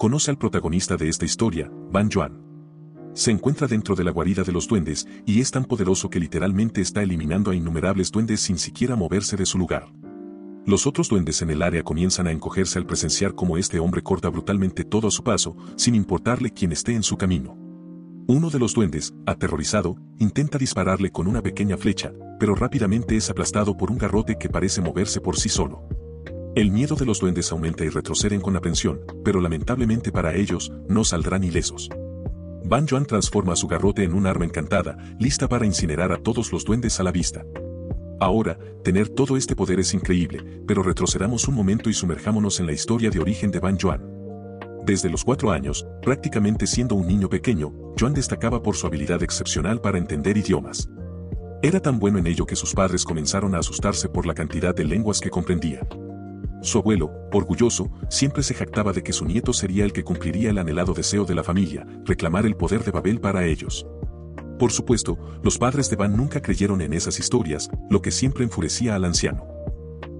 Conoce al protagonista de esta historia, Ban Yuan. Se encuentra dentro de la guarida de los duendes y es tan poderoso que literalmente está eliminando a innumerables duendes sin siquiera moverse de su lugar. Los otros duendes en el área comienzan a encogerse al presenciar cómo este hombre corta brutalmente todo a su paso, sin importarle quién esté en su camino. Uno de los duendes, aterrorizado, intenta dispararle con una pequeña flecha, pero rápidamente es aplastado por un garrote que parece moverse por sí solo. El miedo de los duendes aumenta y retroceden con aprensión, pero lamentablemente para ellos, no saldrán ilesos. Ban Yuan transforma su garrote en un arma encantada, lista para incinerar a todos los duendes a la vista. Ahora, tener todo este poder es increíble, pero retrocedamos un momento y sumerjámonos en la historia de origen de Ban Yuan. Desde los 4 años, prácticamente siendo un niño pequeño, Yuan destacaba por su habilidad excepcional para entender idiomas. Era tan bueno en ello que sus padres comenzaron a asustarse por la cantidad de lenguas que comprendía. Su abuelo, orgulloso, siempre se jactaba de que su nieto sería el que cumpliría el anhelado deseo de la familia, reclamar el poder de Babel para ellos. Por supuesto, los padres de Ban nunca creyeron en esas historias, lo que siempre enfurecía al anciano.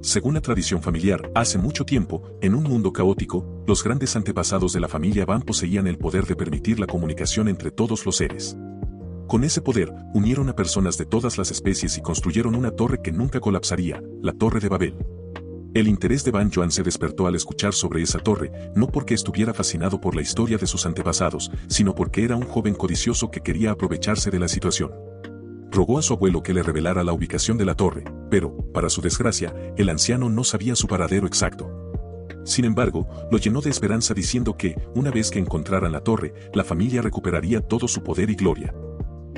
Según la tradición familiar, hace mucho tiempo, en un mundo caótico, los grandes antepasados de la familia Ban poseían el poder de permitir la comunicación entre todos los seres. Con ese poder, unieron a personas de todas las especies y construyeron una torre que nunca colapsaría, la Torre de Babel. El interés de Ban Yuan se despertó al escuchar sobre esa torre, no porque estuviera fascinado por la historia de sus antepasados, sino porque era un joven codicioso que quería aprovecharse de la situación. Rogó a su abuelo que le revelara la ubicación de la torre, pero, para su desgracia, el anciano no sabía su paradero exacto. Sin embargo, lo llenó de esperanza diciendo que, una vez que encontraran la torre, la familia recuperaría todo su poder y gloria.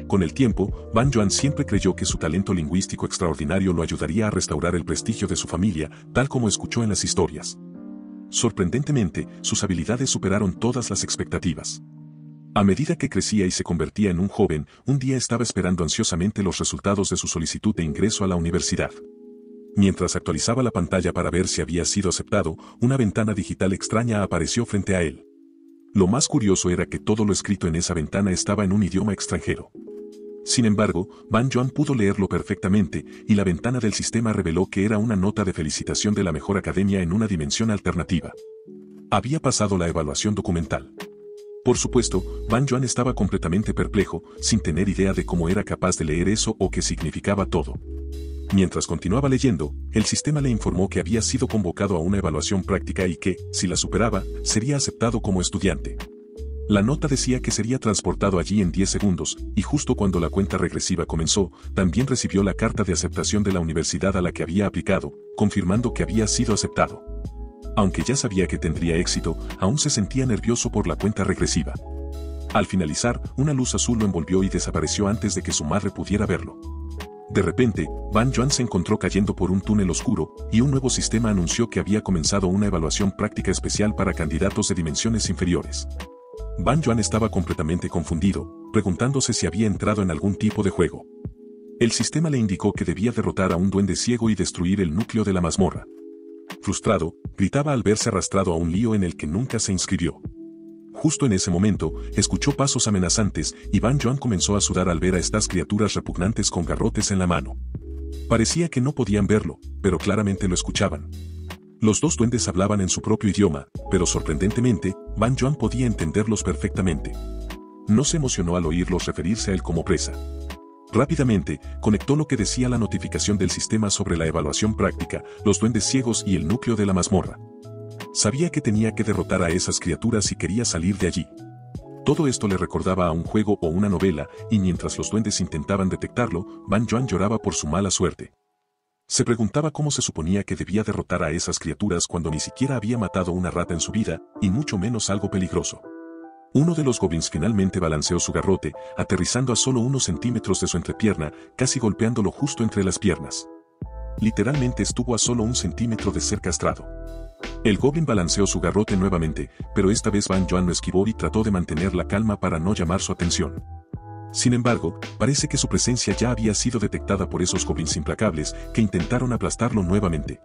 Con el tiempo, Ban Yuan siempre creyó que su talento lingüístico extraordinario lo ayudaría a restaurar el prestigio de su familia, tal como escuchó en las historias. Sorprendentemente, sus habilidades superaron todas las expectativas. A medida que crecía y se convertía en un joven, un día estaba esperando ansiosamente los resultados de su solicitud de ingreso a la universidad. Mientras actualizaba la pantalla para ver si había sido aceptado, una ventana digital extraña apareció frente a él. Lo más curioso era que todo lo escrito en esa ventana estaba en un idioma extranjero. Sin embargo, Ban Yuan pudo leerlo perfectamente, y la ventana del sistema reveló que era una nota de felicitación de la mejor academia en una dimensión alternativa. Había pasado la evaluación documental. Por supuesto, Ban Yuan estaba completamente perplejo, sin tener idea de cómo era capaz de leer eso o qué significaba todo. Mientras continuaba leyendo, el sistema le informó que había sido convocado a una evaluación práctica y que, si la superaba, sería aceptado como estudiante. La nota decía que sería transportado allí en 10 segundos, y justo cuando la cuenta regresiva comenzó, también recibió la carta de aceptación de la universidad a la que había aplicado, confirmando que había sido aceptado. Aunque ya sabía que tendría éxito, aún se sentía nervioso por la cuenta regresiva. Al finalizar, una luz azul lo envolvió y desapareció antes de que su madre pudiera verlo. De repente, Ban Yuan se encontró cayendo por un túnel oscuro, y un nuevo sistema anunció que había comenzado una evaluación práctica especial para candidatos de dimensiones inferiores. Ban Yuan estaba completamente confundido, preguntándose si había entrado en algún tipo de juego. El sistema le indicó que debía derrotar a un duende ciego y destruir el núcleo de la mazmorra. Frustrado, gritaba al verse arrastrado a un lío en el que nunca se inscribió. Justo en ese momento, escuchó pasos amenazantes y Ban Yuan comenzó a sudar al ver a estas criaturas repugnantes con garrotes en la mano. Parecía que no podían verlo, pero claramente lo escuchaban. Los dos duendes hablaban en su propio idioma, pero sorprendentemente, Ban Yuan podía entenderlos perfectamente. No se emocionó al oírlos referirse a él como presa. Rápidamente, conectó lo que decía la notificación del sistema sobre la evaluación práctica, los duendes ciegos y el núcleo de la mazmorra. Sabía que tenía que derrotar a esas criaturas y quería salir de allí. Todo esto le recordaba a un juego o una novela, y mientras los duendes intentaban detectarlo, Ban Yuan lloraba por su mala suerte. Se preguntaba cómo se suponía que debía derrotar a esas criaturas cuando ni siquiera había matado una rata en su vida, y mucho menos algo peligroso. Uno de los goblins finalmente balanceó su garrote, aterrizando a solo unos centímetros de su entrepierna, casi golpeándolo justo entre las piernas. Literalmente estuvo a solo 1 centímetro de ser castrado. El goblin balanceó su garrote nuevamente, pero esta vez Ban Yuan lo esquivó y trató de mantener la calma para no llamar su atención. Sin embargo, parece que su presencia ya había sido detectada por esos goblins implacables que intentaron aplastarlo nuevamente.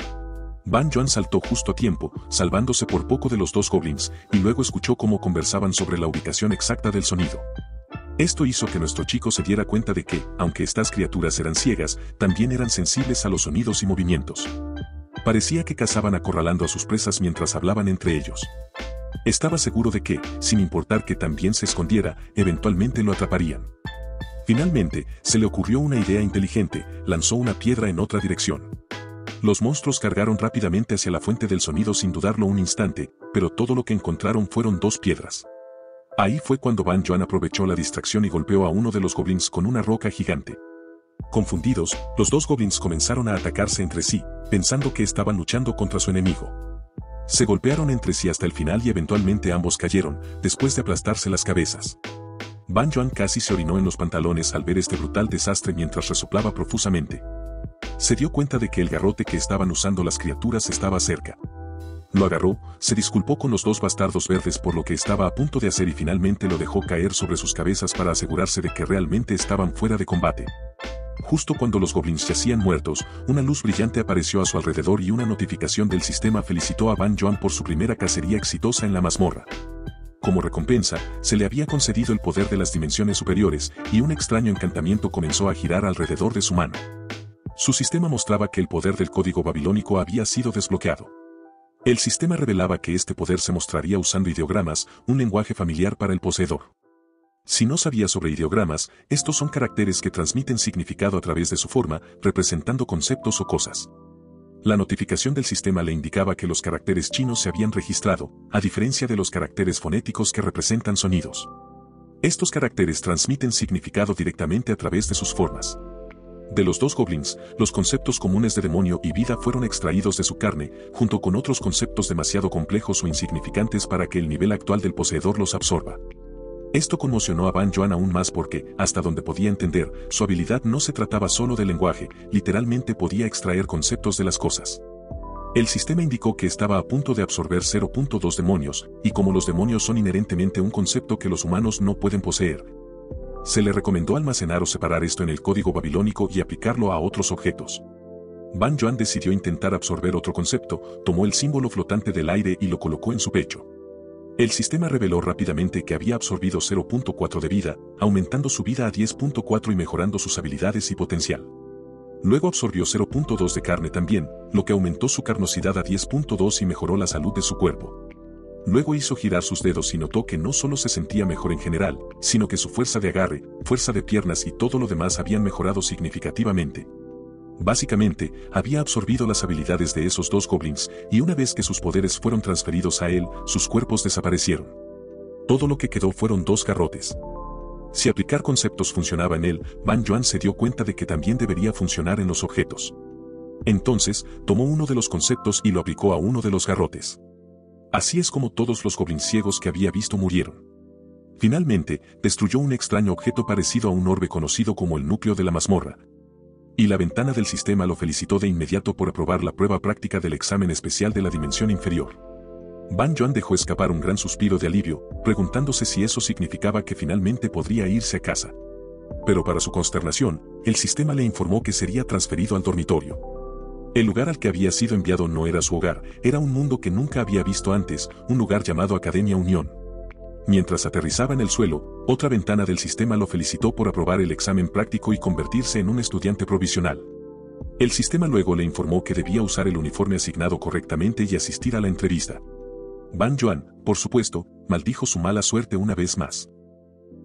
Ban Yuan saltó justo a tiempo, salvándose por poco de los dos goblins, y luego escuchó cómo conversaban sobre la ubicación exacta del sonido. Esto hizo que nuestro chico se diera cuenta de que, aunque estas criaturas eran ciegas, también eran sensibles a los sonidos y movimientos. Parecía que cazaban acorralando a sus presas mientras hablaban entre ellos. Estaba seguro de que, sin importar que también se escondiera, eventualmente lo atraparían. Finalmente, se le ocurrió una idea inteligente, lanzó una piedra en otra dirección. Los monstruos cargaron rápidamente hacia la fuente del sonido sin dudarlo un instante, pero todo lo que encontraron fueron 2 piedras. Ahí fue cuando Ban Joan aprovechó la distracción y golpeó a uno de los goblins con una roca gigante. Confundidos, los 2 goblins comenzaron a atacarse entre sí, pensando que estaban luchando contra su enemigo. Se golpearon entre sí hasta el final y eventualmente ambos cayeron, después de aplastarse las cabezas. Ban Joan casi se orinó en los pantalones al ver este brutal desastre mientras resoplaba profusamente. Se dio cuenta de que el garrote que estaban usando las criaturas estaba cerca. Lo agarró, se disculpó con los 2 bastardos verdes por lo que estaba a punto de hacer y finalmente lo dejó caer sobre sus cabezas para asegurarse de que realmente estaban fuera de combate. Justo cuando los goblins yacían muertos, una luz brillante apareció a su alrededor y una notificación del sistema felicitó a Ban Joan por su primera cacería exitosa en la mazmorra. Como recompensa, se le había concedido el poder de las dimensiones superiores, y un extraño encantamiento comenzó a girar alrededor de su mano. Su sistema mostraba que el poder del código babilónico había sido desbloqueado. El sistema revelaba que este poder se mostraría usando ideogramas, un lenguaje familiar para el poseedor. Si no sabía sobre ideogramas, estos son caracteres que transmiten significado a través de su forma, representando conceptos o cosas. La notificación del sistema le indicaba que los caracteres chinos se habían registrado, a diferencia de los caracteres fonéticos que representan sonidos. Estos caracteres transmiten significado directamente a través de sus formas. De los 2 goblins, los conceptos comunes de demonio y vida fueron extraídos de su carne, junto con otros conceptos demasiado complejos o insignificantes para que el nivel actual del poseedor los absorba. Esto conmocionó a Ban Joan aún más porque, hasta donde podía entender, su habilidad no se trataba solo del lenguaje, literalmente podía extraer conceptos de las cosas. El sistema indicó que estaba a punto de absorber 0.2 demonios, y como los demonios son inherentemente un concepto que los humanos no pueden poseer, se le recomendó almacenar o separar esto en el código babilónico y aplicarlo a otros objetos. Ban Joan decidió intentar absorber otro concepto, tomó el símbolo flotante del aire y lo colocó en su pecho. El sistema reveló rápidamente que había absorbido 0.4 de vida, aumentando su vida a 10.4 y mejorando sus habilidades y potencial. Luego absorbió 0.2 de carne también, lo que aumentó su carnosidad a 10.2 y mejoró la salud de su cuerpo. Luego hizo girar sus dedos y notó que no solo se sentía mejor en general, sino que su fuerza de agarre, fuerza de piernas y todo lo demás habían mejorado significativamente. Básicamente, había absorbido las habilidades de esos 2 goblins, y una vez que sus poderes fueron transferidos a él, sus cuerpos desaparecieron. Todo lo que quedó fueron 2 garrotes. Si aplicar conceptos funcionaba en él, Ban Joan se dio cuenta de que también debería funcionar en los objetos. Entonces, tomó uno de los conceptos y lo aplicó a uno de los garrotes. Así es como todos los goblins ciegos que había visto murieron. Finalmente, destruyó un extraño objeto parecido a un orbe conocido como el núcleo de la mazmorra. Y la ventana del sistema lo felicitó de inmediato por aprobar la prueba práctica del examen especial de la dimensión inferior. Ban Joan dejó escapar un gran suspiro de alivio, preguntándose si eso significaba que finalmente podría irse a casa. Pero para su consternación, el sistema le informó que sería transferido al dormitorio. El lugar al que había sido enviado no era su hogar, era un mundo que nunca había visto antes, un lugar llamado Academia Unión. Mientras aterrizaba en el suelo, otra ventana del sistema lo felicitó por aprobar el examen práctico y convertirse en un estudiante provisional. El sistema luego le informó que debía usar el uniforme asignado correctamente y asistir a la entrevista. Ban Joan, por supuesto, maldijo su mala suerte una vez más.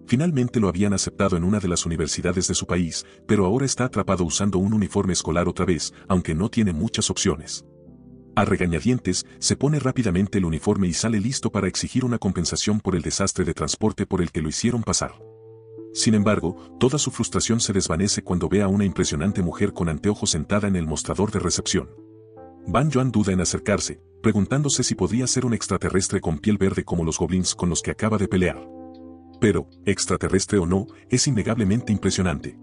Finalmente lo habían aceptado en una de las universidades de su país, pero ahora está atrapado usando un uniforme escolar otra vez, aunque no tiene muchas opciones. A regañadientes, se pone rápidamente el uniforme y sale listo para exigir una compensación por el desastre de transporte por el que lo hicieron pasar. Sin embargo, toda su frustración se desvanece cuando ve a una impresionante mujer con anteojos sentada en el mostrador de recepción. Ban Joan duda en acercarse, preguntándose si podría ser un extraterrestre con piel verde como los goblins con los que acaba de pelear. Pero, extraterrestre o no, es innegablemente impresionante.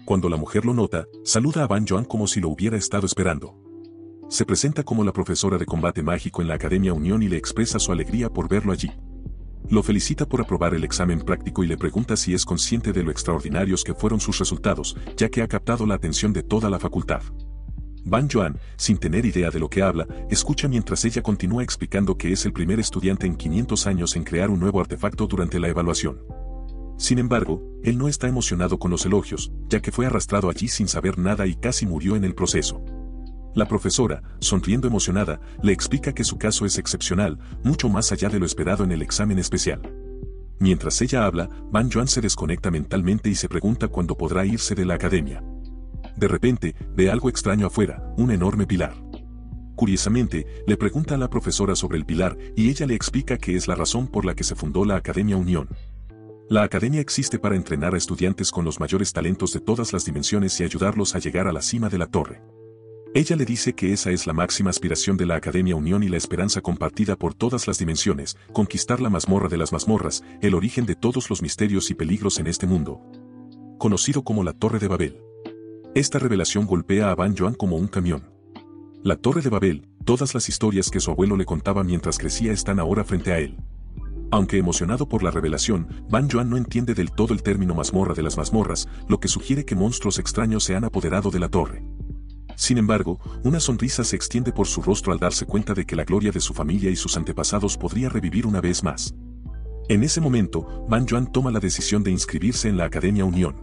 Cuando la mujer lo nota, saluda a Ban Joan como si lo hubiera estado esperando. Se presenta como la profesora de combate mágico en la Academia Unión y le expresa su alegría por verlo allí. Lo felicita por aprobar el examen práctico y le pregunta si es consciente de lo extraordinarios que fueron sus resultados, ya que ha captado la atención de toda la facultad. Ban Joan, sin tener idea de lo que habla, escucha mientras ella continúa explicando que es el primer estudiante en 500 años en crear un nuevo artefacto durante la evaluación. Sin embargo, él no está emocionado con los elogios, ya que fue arrastrado allí sin saber nada y casi murió en el proceso. La profesora, sonriendo emocionada, le explica que su caso es excepcional, mucho más allá de lo esperado en el examen especial. Mientras ella habla, Ban Yuan se desconecta mentalmente y se pregunta cuándo podrá irse de la academia. De repente, ve algo extraño afuera, un enorme pilar. Curiosamente, le pregunta a la profesora sobre el pilar y ella le explica que es la razón por la que se fundó la Academia Unión. La academia existe para entrenar a estudiantes con los mayores talentos de todas las dimensiones y ayudarlos a llegar a la cima de la torre. Ella le dice que esa es la máxima aspiración de la Academia Unión y la esperanza compartida por todas las dimensiones, conquistar la mazmorra de las mazmorras, el origen de todos los misterios y peligros en este mundo, conocido como la Torre de Babel. Esta revelación golpea a Ban Yuan como un camión. La Torre de Babel, todas las historias que su abuelo le contaba mientras crecía están ahora frente a él. Aunque emocionado por la revelación, Ban Yuan no entiende del todo el término mazmorra de las mazmorras, lo que sugiere que monstruos extraños se han apoderado de la torre. Sin embargo, una sonrisa se extiende por su rostro al darse cuenta de que la gloria de su familia y sus antepasados podría revivir una vez más. En ese momento, Ban Yuan toma la decisión de inscribirse en la Academia Unión.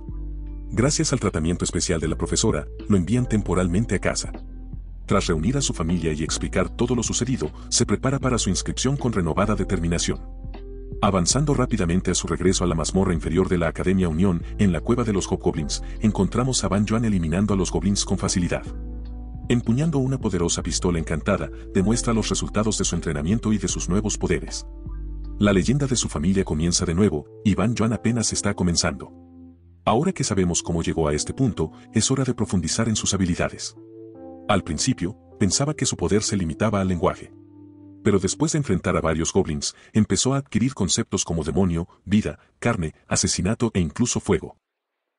Gracias al tratamiento especial de la profesora, lo envían temporalmente a casa. Tras reunir a su familia y explicar todo lo sucedido, se prepara para su inscripción con renovada determinación. Avanzando rápidamente a su regreso a la mazmorra inferior de la Academia Unión, en la cueva de los Hobgoblins, encontramos a Ban Yuan eliminando a los goblins con facilidad. Empuñando una poderosa pistola encantada, demuestra los resultados de su entrenamiento y de sus nuevos poderes. La leyenda de su familia comienza de nuevo, y Ban Yuan apenas está comenzando. Ahora que sabemos cómo llegó a este punto, es hora de profundizar en sus habilidades. Al principio, pensaba que su poder se limitaba al lenguaje. Pero después de enfrentar a varios goblins, empezó a adquirir conceptos como demonio, vida, carne, asesinato e incluso fuego.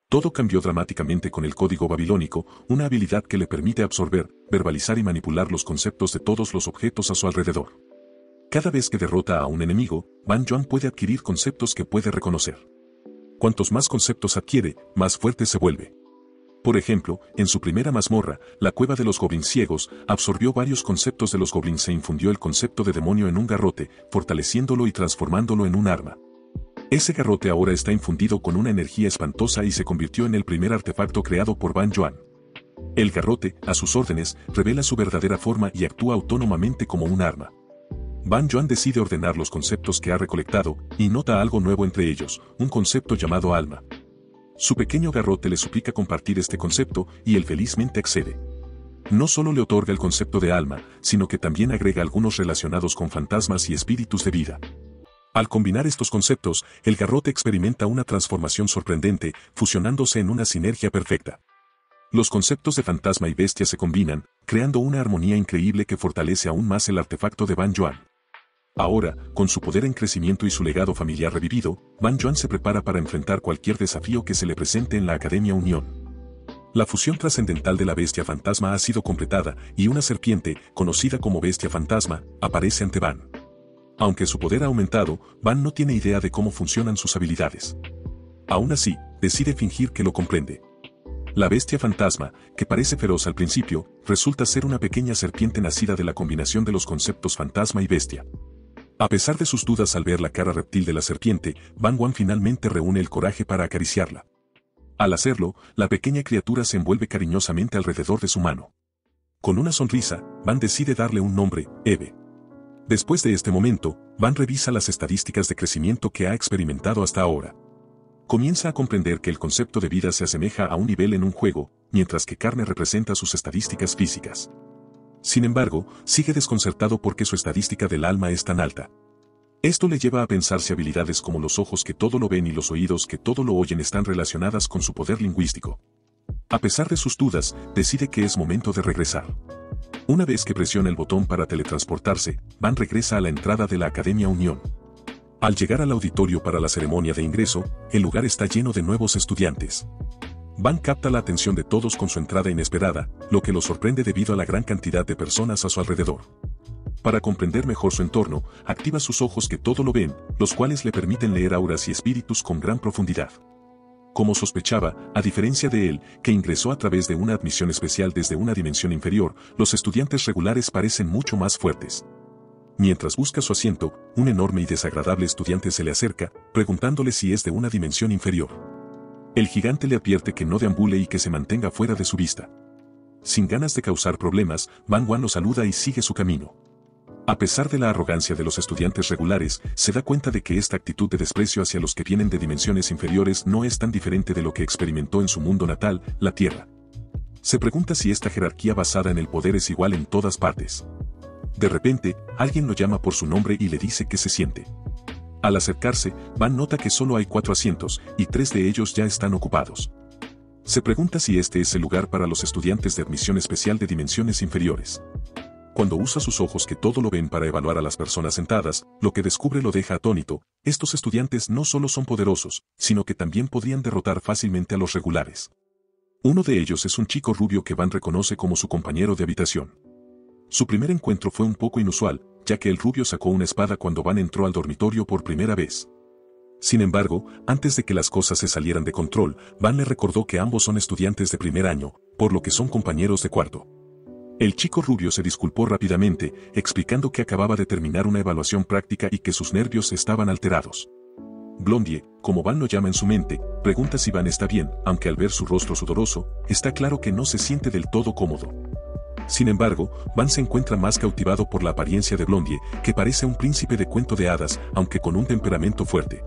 Todo cambió dramáticamente con el código babilónico, una habilidad que le permite absorber, verbalizar y manipular los conceptos de todos los objetos a su alrededor. Cada vez que derrota a un enemigo, Ban Yuan puede adquirir conceptos que puede reconocer. Cuantos más conceptos adquiere, más fuerte se vuelve. Por ejemplo, en su primera mazmorra, la cueva de los goblins ciegos, absorbió varios conceptos de los goblins e infundió el concepto de demonio en un garrote, fortaleciéndolo y transformándolo en un arma. Ese garrote ahora está infundido con una energía espantosa y se convirtió en el primer artefacto creado por Ban Yuan. El garrote, a sus órdenes, revela su verdadera forma y actúa autónomamente como un arma. Ban Yuan decide ordenar los conceptos que ha recolectado, y nota algo nuevo entre ellos, un concepto llamado alma. Su pequeño garrote le suplica compartir este concepto, y él felizmente accede. No solo le otorga el concepto de alma, sino que también agrega algunos relacionados con fantasmas y espíritus de vida. Al combinar estos conceptos, el garrote experimenta una transformación sorprendente, fusionándose en una sinergia perfecta. Los conceptos de fantasma y bestia se combinan, creando una armonía increíble que fortalece aún más el artefacto de Ban Yuan. Ahora, con su poder en crecimiento y su legado familiar revivido, Ban Yuan se prepara para enfrentar cualquier desafío que se le presente en la Academia Unión. La fusión trascendental de la bestia fantasma ha sido completada, y una serpiente, conocida como bestia fantasma, aparece ante Ban. Aunque su poder ha aumentado, Ban no tiene idea de cómo funcionan sus habilidades. Aún así, decide fingir que lo comprende. La bestia fantasma, que parece feroz al principio, resulta ser una pequeña serpiente nacida de la combinación de los conceptos fantasma y bestia. A pesar de sus dudas al ver la cara reptil de la serpiente, Ban Yuan finalmente reúne el coraje para acariciarla. Al hacerlo, la pequeña criatura se envuelve cariñosamente alrededor de su mano. Con una sonrisa, Ban decide darle un nombre, Eve. Después de este momento, Ban revisa las estadísticas de crecimiento que ha experimentado hasta ahora. Comienza a comprender que el concepto de vida se asemeja a un nivel en un juego, mientras que carne representa sus estadísticas físicas. Sin embargo, sigue desconcertado porque su estadística del alma es tan alta. Esto le lleva a pensar si habilidades como los ojos que todo lo ven y los oídos que todo lo oyen están relacionadas con su poder lingüístico. A pesar de sus dudas, decide que es momento de regresar. Una vez que presiona el botón para teletransportarse, Ban regresa a la entrada de la Academia Unión. Al llegar al auditorio para la ceremonia de ingreso, el lugar está lleno de nuevos estudiantes. Ban capta la atención de todos con su entrada inesperada, lo que lo sorprende debido a la gran cantidad de personas a su alrededor. Para comprender mejor su entorno, activa sus ojos que todo lo ven, los cuales le permiten leer auras y espíritus con gran profundidad. Como sospechaba, a diferencia de él, que ingresó a través de una admisión especial desde una dimensión inferior, los estudiantes regulares parecen mucho más fuertes. Mientras busca su asiento, un enorme y desagradable estudiante se le acerca, preguntándole si es de una dimensión inferior. El gigante le advierte que no deambule y que se mantenga fuera de su vista. Sin ganas de causar problemas, Van Wan lo saluda y sigue su camino. A pesar de la arrogancia de los estudiantes regulares, se da cuenta de que esta actitud de desprecio hacia los que vienen de dimensiones inferiores no es tan diferente de lo que experimentó en su mundo natal, la Tierra. Se pregunta si esta jerarquía basada en el poder es igual en todas partes. De repente, alguien lo llama por su nombre y le dice que se siente. Al acercarse, Van nota que solo hay 4 asientos, y 3 de ellos ya están ocupados. Se pregunta si este es el lugar para los estudiantes de admisión especial de dimensiones inferiores. Cuando usa sus ojos que todo lo ven para evaluar a las personas sentadas, lo que descubre lo deja atónito. Estos estudiantes no solo son poderosos, sino que también podrían derrotar fácilmente a los regulares. Uno de ellos es un chico rubio que Van reconoce como su compañero de habitación. Su primer encuentro fue un poco inusual, ya que el rubio sacó una espada cuando Van entró al dormitorio por primera vez. Sin embargo, antes de que las cosas se salieran de control, Van le recordó que ambos son estudiantes de primer año, por lo que son compañeros de cuarto. El chico rubio se disculpó rápidamente, explicando que acababa de terminar una evaluación práctica y que sus nervios estaban alterados. Blondie, como Van lo llama en su mente, pregunta si Van está bien, aunque al ver su rostro sudoroso, está claro que no se siente del todo cómodo. Sin embargo, Van se encuentra más cautivado por la apariencia de Blondie, que parece un príncipe de cuento de hadas, aunque con un temperamento fuerte.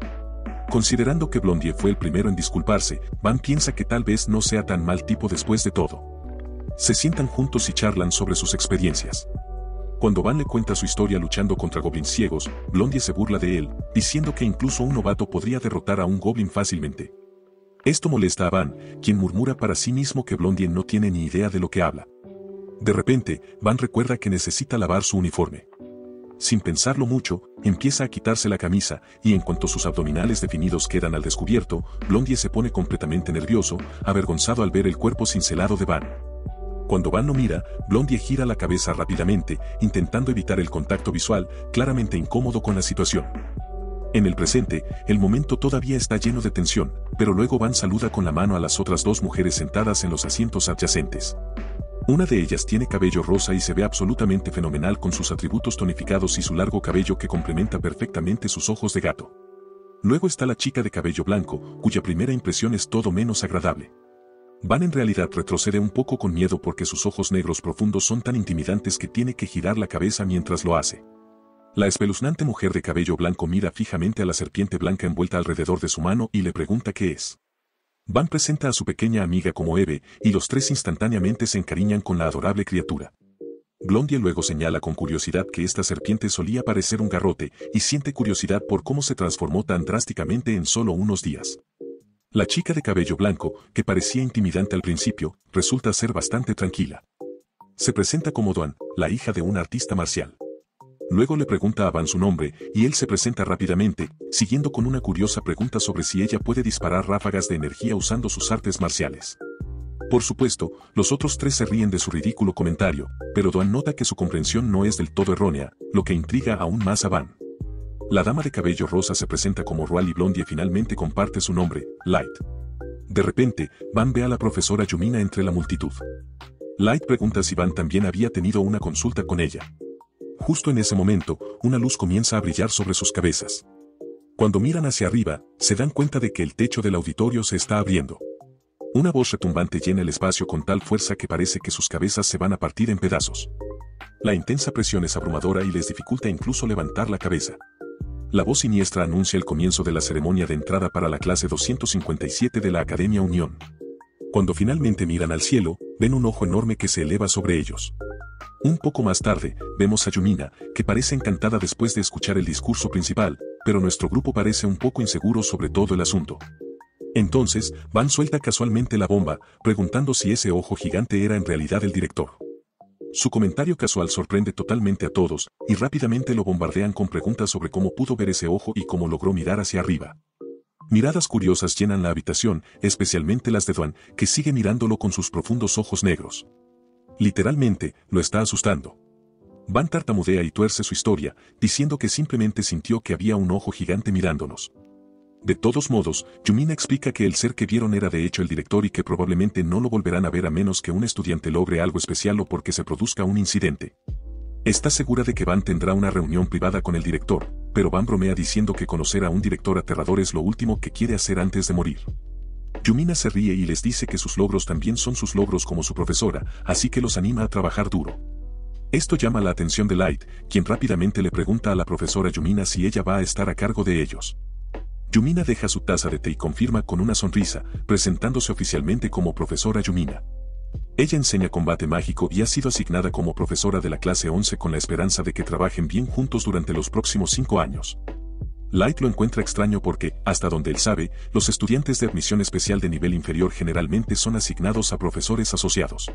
Considerando que Blondie fue el primero en disculparse, Van piensa que tal vez no sea tan mal tipo después de todo. Se sientan juntos y charlan sobre sus experiencias. Cuando Van le cuenta su historia luchando contra goblins ciegos, Blondie se burla de él, diciendo que incluso un novato podría derrotar a un goblin fácilmente. Esto molesta a Van, quien murmura para sí mismo que Blondie no tiene ni idea de lo que habla. De repente, Van recuerda que necesita lavar su uniforme. Sin pensarlo mucho, empieza a quitarse la camisa, y en cuanto sus abdominales definidos quedan al descubierto, Blondie se pone completamente nervioso, avergonzado al ver el cuerpo cincelado de Van. Cuando Van lo mira, Blondie gira la cabeza rápidamente, intentando evitar el contacto visual, claramente incómodo con la situación. En el presente, el momento todavía está lleno de tensión, pero luego Van saluda con la mano a las otras 2 mujeres sentadas en los asientos adyacentes. Una de ellas tiene cabello rosa y se ve absolutamente fenomenal con sus atributos tonificados y su largo cabello que complementa perfectamente sus ojos de gato. Luego está la chica de cabello blanco, cuya primera impresión es todo menos agradable. Van en realidad retrocede un poco con miedo porque sus ojos negros profundos son tan intimidantes que tiene que girar la cabeza mientras lo hace. La espeluznante mujer de cabello blanco mira fijamente a la serpiente blanca envuelta alrededor de su mano y le pregunta qué es. Van presenta a su pequeña amiga como Eve, y los 3 instantáneamente se encariñan con la adorable criatura. Blondie luego señala con curiosidad que esta serpiente solía parecer un garrote, y siente curiosidad por cómo se transformó tan drásticamente en solo unos días. La chica de cabello blanco, que parecía intimidante al principio, resulta ser bastante tranquila. Se presenta como Duan, la hija de un artista marcial. Luego le pregunta a Van su nombre, y él se presenta rápidamente, siguiendo con una curiosa pregunta sobre si ella puede disparar ráfagas de energía usando sus artes marciales. Por supuesto, los otros 3 se ríen de su ridículo comentario, pero Duan nota que su comprensión no es del todo errónea, lo que intriga aún más a Van. La dama de cabello rosa se presenta como Rual y Blondie finalmente comparte su nombre, Light. De repente, Van ve a la profesora Yumina entre la multitud. Light pregunta si Van también había tenido una consulta con ella. Justo en ese momento, una luz comienza a brillar sobre sus cabezas. Cuando miran hacia arriba, se dan cuenta de que el techo del auditorio se está abriendo. Una voz retumbante llena el espacio con tal fuerza que parece que sus cabezas se van a partir en pedazos. La intensa presión es abrumadora y les dificulta incluso levantar la cabeza. La voz siniestra anuncia el comienzo de la ceremonia de entrada para la clase 257 de la Academia Unión. Cuando finalmente miran al cielo, ven un ojo enorme que se eleva sobre ellos. Un poco más tarde, vemos a Yumina, que parece encantada después de escuchar el discurso principal, pero nuestro grupo parece un poco inseguro sobre todo el asunto. Entonces, Van suelta casualmente la bomba, preguntando si ese ojo gigante era en realidad el director. Su comentario casual sorprende totalmente a todos, y rápidamente lo bombardean con preguntas sobre cómo pudo ver ese ojo y cómo logró mirar hacia arriba. Miradas curiosas llenan la habitación, especialmente las de Duan, que sigue mirándolo con sus profundos ojos negros. Literalmente, lo está asustando. Van tartamudea y tuerce su historia, diciendo que simplemente sintió que había un ojo gigante mirándonos. De todos modos, Yumina explica que el ser que vieron era de hecho el director y que probablemente no lo volverán a ver a menos que un estudiante logre algo especial o porque se produzca un incidente. Está segura de que Van tendrá una reunión privada con el director, pero Van bromea diciendo que conocer a un director aterrador es lo último que quiere hacer antes de morir. Yumina se ríe y les dice que sus logros también son sus logros como su profesora, así que los anima a trabajar duro. Esto llama la atención de Light, quien rápidamente le pregunta a la profesora Yumina si ella va a estar a cargo de ellos. Yumina deja su taza de té y confirma con una sonrisa, presentándose oficialmente como profesora Yumina. Ella enseña combate mágico y ha sido asignada como profesora de la clase 11 con la esperanza de que trabajen bien juntos durante los próximos 5 años. Light lo encuentra extraño porque, hasta donde él sabe, los estudiantes de admisión especial de nivel inferior generalmente son asignados a profesores asociados.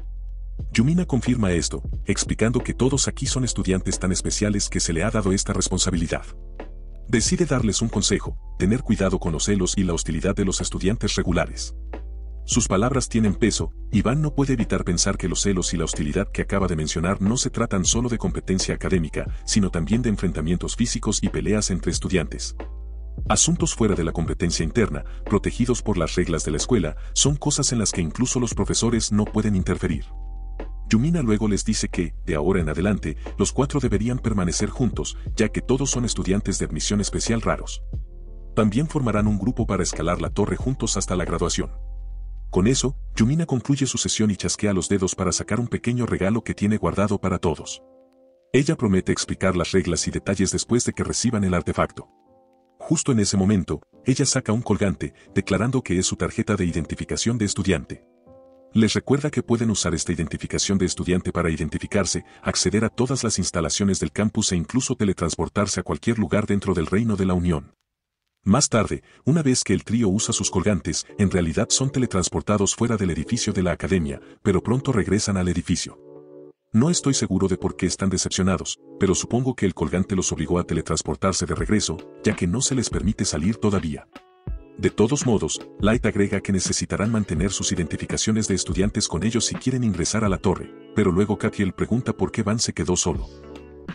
Yumina confirma esto, explicando que todos aquí son estudiantes tan especiales que se le ha dado esta responsabilidad. Decide darles un consejo: tener cuidado con los celos y la hostilidad de los estudiantes regulares. Sus palabras tienen peso, y Van no puede evitar pensar que los celos y la hostilidad que acaba de mencionar no se tratan solo de competencia académica, sino también de enfrentamientos físicos y peleas entre estudiantes. Asuntos fuera de la competencia interna, protegidos por las reglas de la escuela, son cosas en las que incluso los profesores no pueden interferir. Yumina luego les dice que, de ahora en adelante, los 4 deberían permanecer juntos, ya que todos son estudiantes de admisión especial raros. También formarán un grupo para escalar la torre juntos hasta la graduación. Con eso, Yumina concluye su sesión y chasquea los dedos para sacar un pequeño regalo que tiene guardado para todos. Ella promete explicar las reglas y detalles después de que reciban el artefacto. Justo en ese momento, ella saca un colgante, declarando que es su tarjeta de identificación de estudiante. Les recuerda que pueden usar esta identificación de estudiante para identificarse, acceder a todas las instalaciones del campus e incluso teletransportarse a cualquier lugar dentro del Reino de la Unión. Más tarde, una vez que el trío usa sus colgantes, en realidad son teletransportados fuera del edificio de la academia, pero pronto regresan al edificio. No estoy seguro de por qué están decepcionados, pero supongo que el colgante los obligó a teletransportarse de regreso, ya que no se les permite salir todavía. De todos modos, Light agrega que necesitarán mantener sus identificaciones de estudiantes con ellos si quieren ingresar a la torre, pero luego Catriel pregunta por qué Van se quedó solo.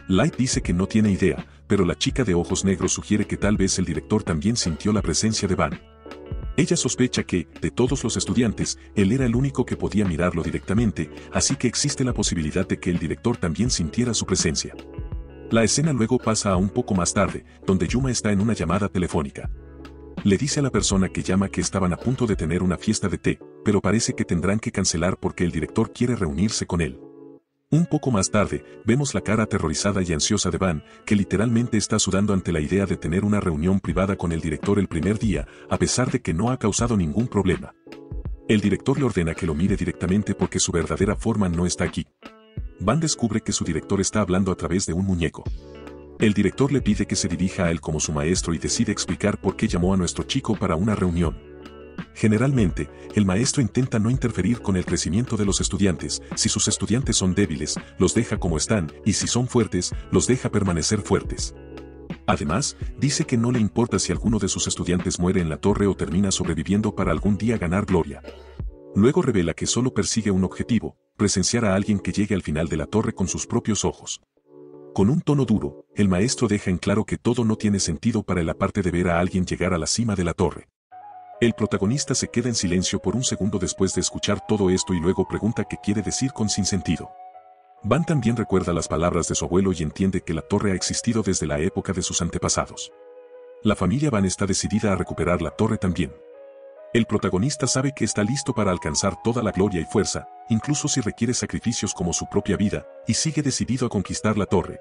Light dice que no tiene idea, pero la chica de ojos negros sugiere que tal vez el director también sintió la presencia de Van. Ella sospecha que, de todos los estudiantes, él era el único que podía mirarlo directamente, así que existe la posibilidad de que el director también sintiera su presencia. La escena luego pasa a un poco más tarde, donde Yuma está en una llamada telefónica. Le dice a la persona que llama que estaban a punto de tener una fiesta de té, pero parece que tendrán que cancelar porque el director quiere reunirse con él. Un poco más tarde, vemos la cara aterrorizada y ansiosa de Van, que literalmente está sudando ante la idea de tener una reunión privada con el director el primer día, a pesar de que no ha causado ningún problema. El director le ordena que lo mire directamente porque su verdadera forma no está aquí. Van descubre que su director está hablando a través de un muñeco. El director le pide que se dirija a él como su maestro y decide explicar por qué llamó a nuestro chico para una reunión. Generalmente, el maestro intenta no interferir con el crecimiento de los estudiantes. Si sus estudiantes son débiles, los deja como están, y si son fuertes, los deja permanecer fuertes. Además, dice que no le importa si alguno de sus estudiantes muere en la torre o termina sobreviviendo para algún día ganar gloria. Luego revela que solo persigue un objetivo: presenciar a alguien que llegue al final de la torre con sus propios ojos. Con un tono duro, el maestro deja en claro que todo no tiene sentido para él aparte de ver a alguien llegar a la cima de la torre. El protagonista se queda en silencio por un segundo después de escuchar todo esto y luego pregunta qué quiere decir con sin sentido. Van también recuerda las palabras de su abuelo y entiende que la torre ha existido desde la época de sus antepasados. La familia Van está decidida a recuperar la torre también. El protagonista sabe que está listo para alcanzar toda la gloria y fuerza, incluso si requiere sacrificios como su propia vida, y sigue decidido a conquistar la torre.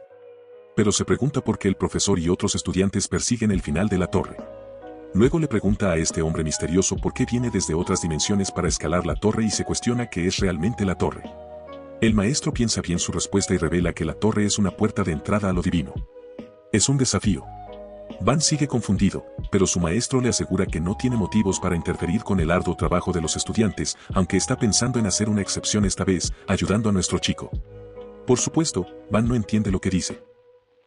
Pero se pregunta por qué el profesor y otros estudiantes persiguen el final de la torre. Luego le pregunta a este hombre misterioso por qué viene desde otras dimensiones para escalar la torre y se cuestiona qué es realmente la torre. El maestro piensa bien su respuesta y revela que la torre es una puerta de entrada a lo divino. Es un desafío. Van sigue confundido, pero su maestro le asegura que no tiene motivos para interferir con el arduo trabajo de los estudiantes, aunque está pensando en hacer una excepción esta vez, ayudando a nuestro chico. Por supuesto, Van no entiende lo que dice.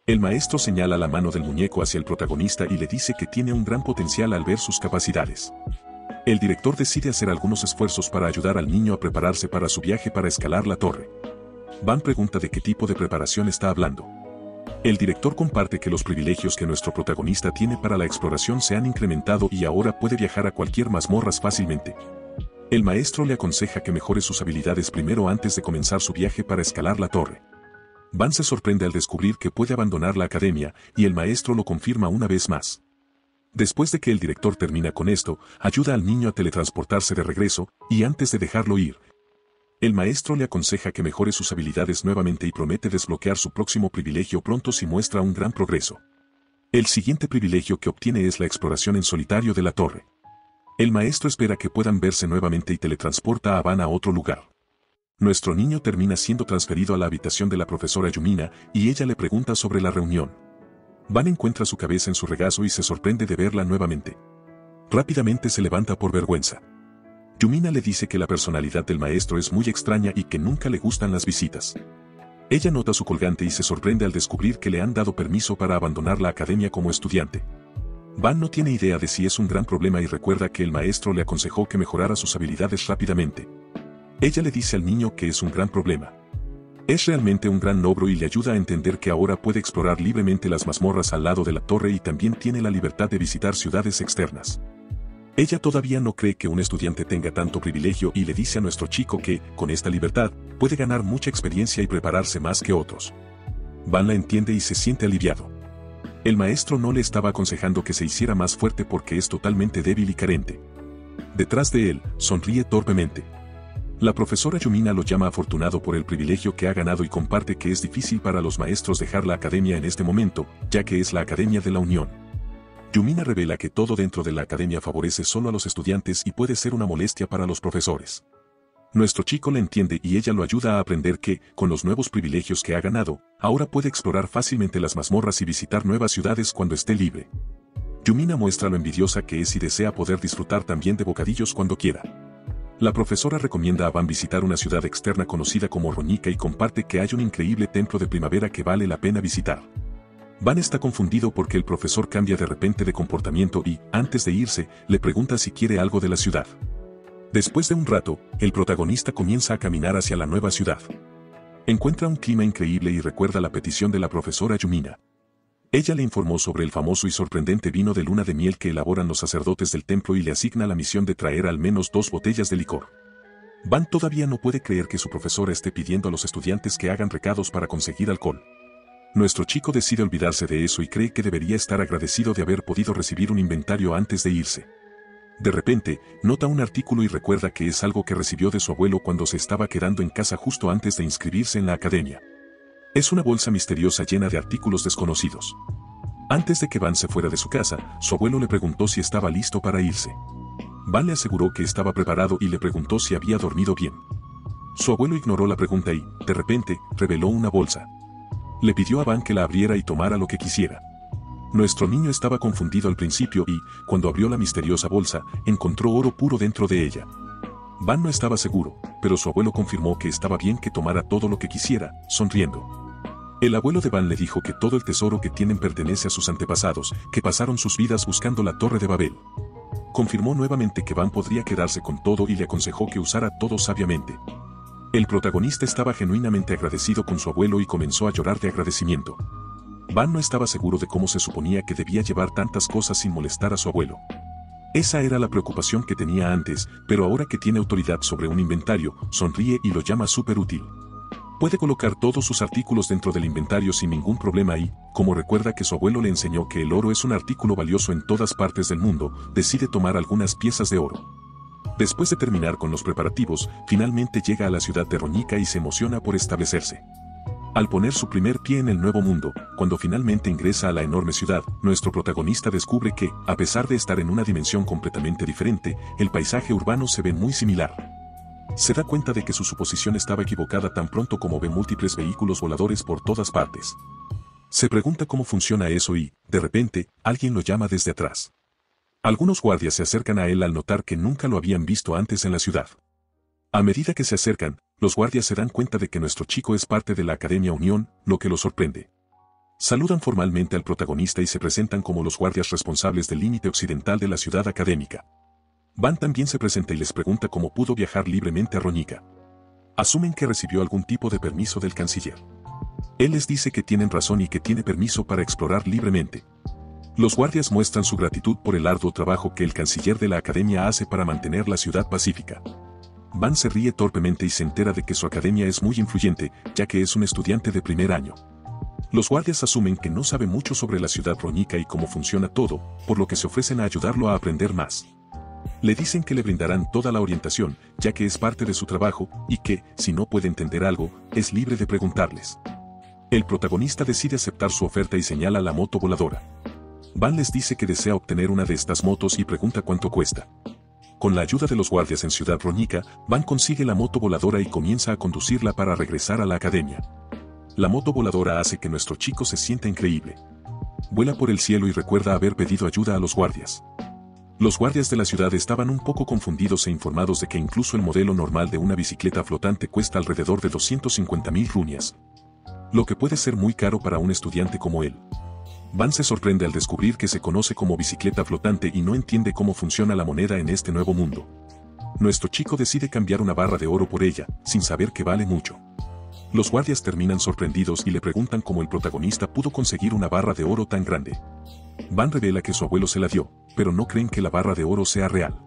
El maestro señala la mano del muñeco hacia el protagonista y le dice que tiene un gran potencial al ver sus capacidades. El director decide hacer algunos esfuerzos para ayudar al niño a prepararse para su viaje para escalar la torre. Van pregunta de qué tipo de preparación está hablando. El director comparte que los privilegios que nuestro protagonista tiene para la exploración se han incrementado y ahora puede viajar a cualquier mazmorras fácilmente. El maestro le aconseja que mejore sus habilidades primero antes de comenzar su viaje para escalar la torre. Van se sorprende al descubrir que puede abandonar la academia, y el maestro lo confirma una vez más. Después de que el director termina con esto, ayuda al niño a teletransportarse de regreso, y antes de dejarlo ir, el maestro le aconseja que mejore sus habilidades nuevamente y promete desbloquear su próximo privilegio pronto si muestra un gran progreso. El siguiente privilegio que obtiene es la exploración en solitario de la torre. El maestro espera que puedan verse nuevamente y teletransporta a Van a otro lugar. Nuestro niño termina siendo transferido a la habitación de la profesora Yumina y ella le pregunta sobre la reunión. Van encuentra su cabeza en su regazo y se sorprende de verla nuevamente. Rápidamente se levanta por vergüenza. Yumina le dice que la personalidad del maestro es muy extraña y que nunca le gustan las visitas. Ella nota su colgante y se sorprende al descubrir que le han dado permiso para abandonar la academia como estudiante. Van no tiene idea de si es un gran problema y recuerda que el maestro le aconsejó que mejorara sus habilidades rápidamente. Ella le dice al niño que es un gran problema. Es realmente un gran logro y le ayuda a entender que ahora puede explorar libremente las mazmorras al lado de la torre y también tiene la libertad de visitar ciudades externas. Ella todavía no cree que un estudiante tenga tanto privilegio y le dice a nuestro chico que, con esta libertad, puede ganar mucha experiencia y prepararse más que otros. Van la entiende y se siente aliviado. El maestro no le estaba aconsejando que se hiciera más fuerte porque es totalmente débil y carente. Detrás de él, sonríe torpemente. La profesora Yumina lo llama afortunado por el privilegio que ha ganado y comparte que es difícil para los maestros dejar la academia en este momento, ya que es la Academia de la Unión. Yumina revela que todo dentro de la academia favorece solo a los estudiantes y puede ser una molestia para los profesores. Nuestro chico la entiende y ella lo ayuda a aprender que, con los nuevos privilegios que ha ganado, ahora puede explorar fácilmente las mazmorras y visitar nuevas ciudades cuando esté libre. Yumina muestra lo envidiosa que es y desea poder disfrutar también de bocadillos cuando quiera. La profesora recomienda a Van visitar una ciudad externa conocida como Roñica y comparte que hay un increíble templo de primavera que vale la pena visitar. Van está confundido porque el profesor cambia de repente de comportamiento y, antes de irse, le pregunta si quiere algo de la ciudad. Después de un rato, el protagonista comienza a caminar hacia la nueva ciudad. Encuentra un clima increíble y recuerda la petición de la profesora Yumina. Ella le informó sobre el famoso y sorprendente vino de luna de miel que elaboran los sacerdotes del templo y le asigna la misión de traer al menos 2 botellas de licor. Van todavía no puede creer que su profesora esté pidiendo a los estudiantes que hagan recados para conseguir alcohol. Nuestro chico decide olvidarse de eso y cree que debería estar agradecido de haber podido recibir un inventario antes de irse. De repente, nota un artículo y recuerda que es algo que recibió de su abuelo cuando se estaba quedando en casa justo antes de inscribirse en la academia. Es una bolsa misteriosa llena de artículos desconocidos. Antes de que Van se fuera de su casa, su abuelo le preguntó si estaba listo para irse. Van le aseguró que estaba preparado y le preguntó si había dormido bien. Su abuelo ignoró la pregunta y, de repente, reveló una bolsa. Le pidió a Van que la abriera y tomara lo que quisiera. Nuestro niño estaba confundido al principio y, cuando abrió la misteriosa bolsa, encontró oro puro dentro de ella. Van no estaba seguro, pero su abuelo confirmó que estaba bien que tomara todo lo que quisiera, sonriendo. El abuelo de Van le dijo que todo el tesoro que tienen pertenece a sus antepasados, que pasaron sus vidas buscando la Torre de Babel. Confirmó nuevamente que Van podría quedarse con todo y le aconsejó que usara todo sabiamente. El protagonista estaba genuinamente agradecido con su abuelo y comenzó a llorar de agradecimiento. Van no estaba seguro de cómo se suponía que debía llevar tantas cosas sin molestar a su abuelo. Esa era la preocupación que tenía antes, pero ahora que tiene autoridad sobre un inventario, sonríe y lo llama súper útil. Puede colocar todos sus artículos dentro del inventario sin ningún problema y, como recuerda que su abuelo le enseñó que el oro es un artículo valioso en todas partes del mundo, decide tomar algunas piezas de oro. Después de terminar con los preparativos, finalmente llega a la ciudad de Roñica y se emociona por establecerse. Al poner su primer pie en el nuevo mundo, cuando finalmente ingresa a la enorme ciudad, nuestro protagonista descubre que, a pesar de estar en una dimensión completamente diferente, el paisaje urbano se ve muy similar. Se da cuenta de que su suposición estaba equivocada tan pronto como ve múltiples vehículos voladores por todas partes. Se pregunta cómo funciona eso y, de repente, alguien lo llama desde atrás. Algunos guardias se acercan a él al notar que nunca lo habían visto antes en la ciudad. A medida que se acercan, los guardias se dan cuenta de que nuestro chico es parte de la Academia Unión, lo que los sorprende. Saludan formalmente al protagonista y se presentan como los guardias responsables del límite occidental de la ciudad académica. Van también se presenta y les pregunta cómo pudo viajar libremente a Roñica. Asumen que recibió algún tipo de permiso del canciller. Él les dice que tienen razón y que tiene permiso para explorar libremente. Los guardias muestran su gratitud por el arduo trabajo que el canciller de la academia hace para mantener la ciudad pacífica. Van se ríe torpemente y se entera de que su academia es muy influyente, ya que es un estudiante de primer año. Los guardias asumen que no sabe mucho sobre la ciudad roñica y cómo funciona todo, por lo que se ofrecen a ayudarlo a aprender más. Le dicen que le brindarán toda la orientación, ya que es parte de su trabajo, y que, si no puede entender algo, es libre de preguntarles. El protagonista decide aceptar su oferta y señala la moto voladora. Van les dice que desea obtener una de estas motos y pregunta cuánto cuesta. Con la ayuda de los guardias en Ciudad Roñica, Van consigue la moto voladora y comienza a conducirla para regresar a la academia. La moto voladora hace que nuestro chico se sienta increíble. Vuela por el cielo y recuerda haber pedido ayuda a los guardias. Los guardias de la ciudad estaban un poco confundidos e informados de que incluso el modelo normal de una bicicleta flotante cuesta alrededor de 250.000 runias. Lo que puede ser muy caro para un estudiante como él. Van se sorprende al descubrir que se conoce como bicicleta flotante y no entiende cómo funciona la moneda en este nuevo mundo. Nuestro chico decide cambiar una barra de oro por ella, sin saber que vale mucho. Los guardias terminan sorprendidos y le preguntan cómo el protagonista pudo conseguir una barra de oro tan grande. Van revela que su abuelo se la dio, pero no creen que la barra de oro sea real.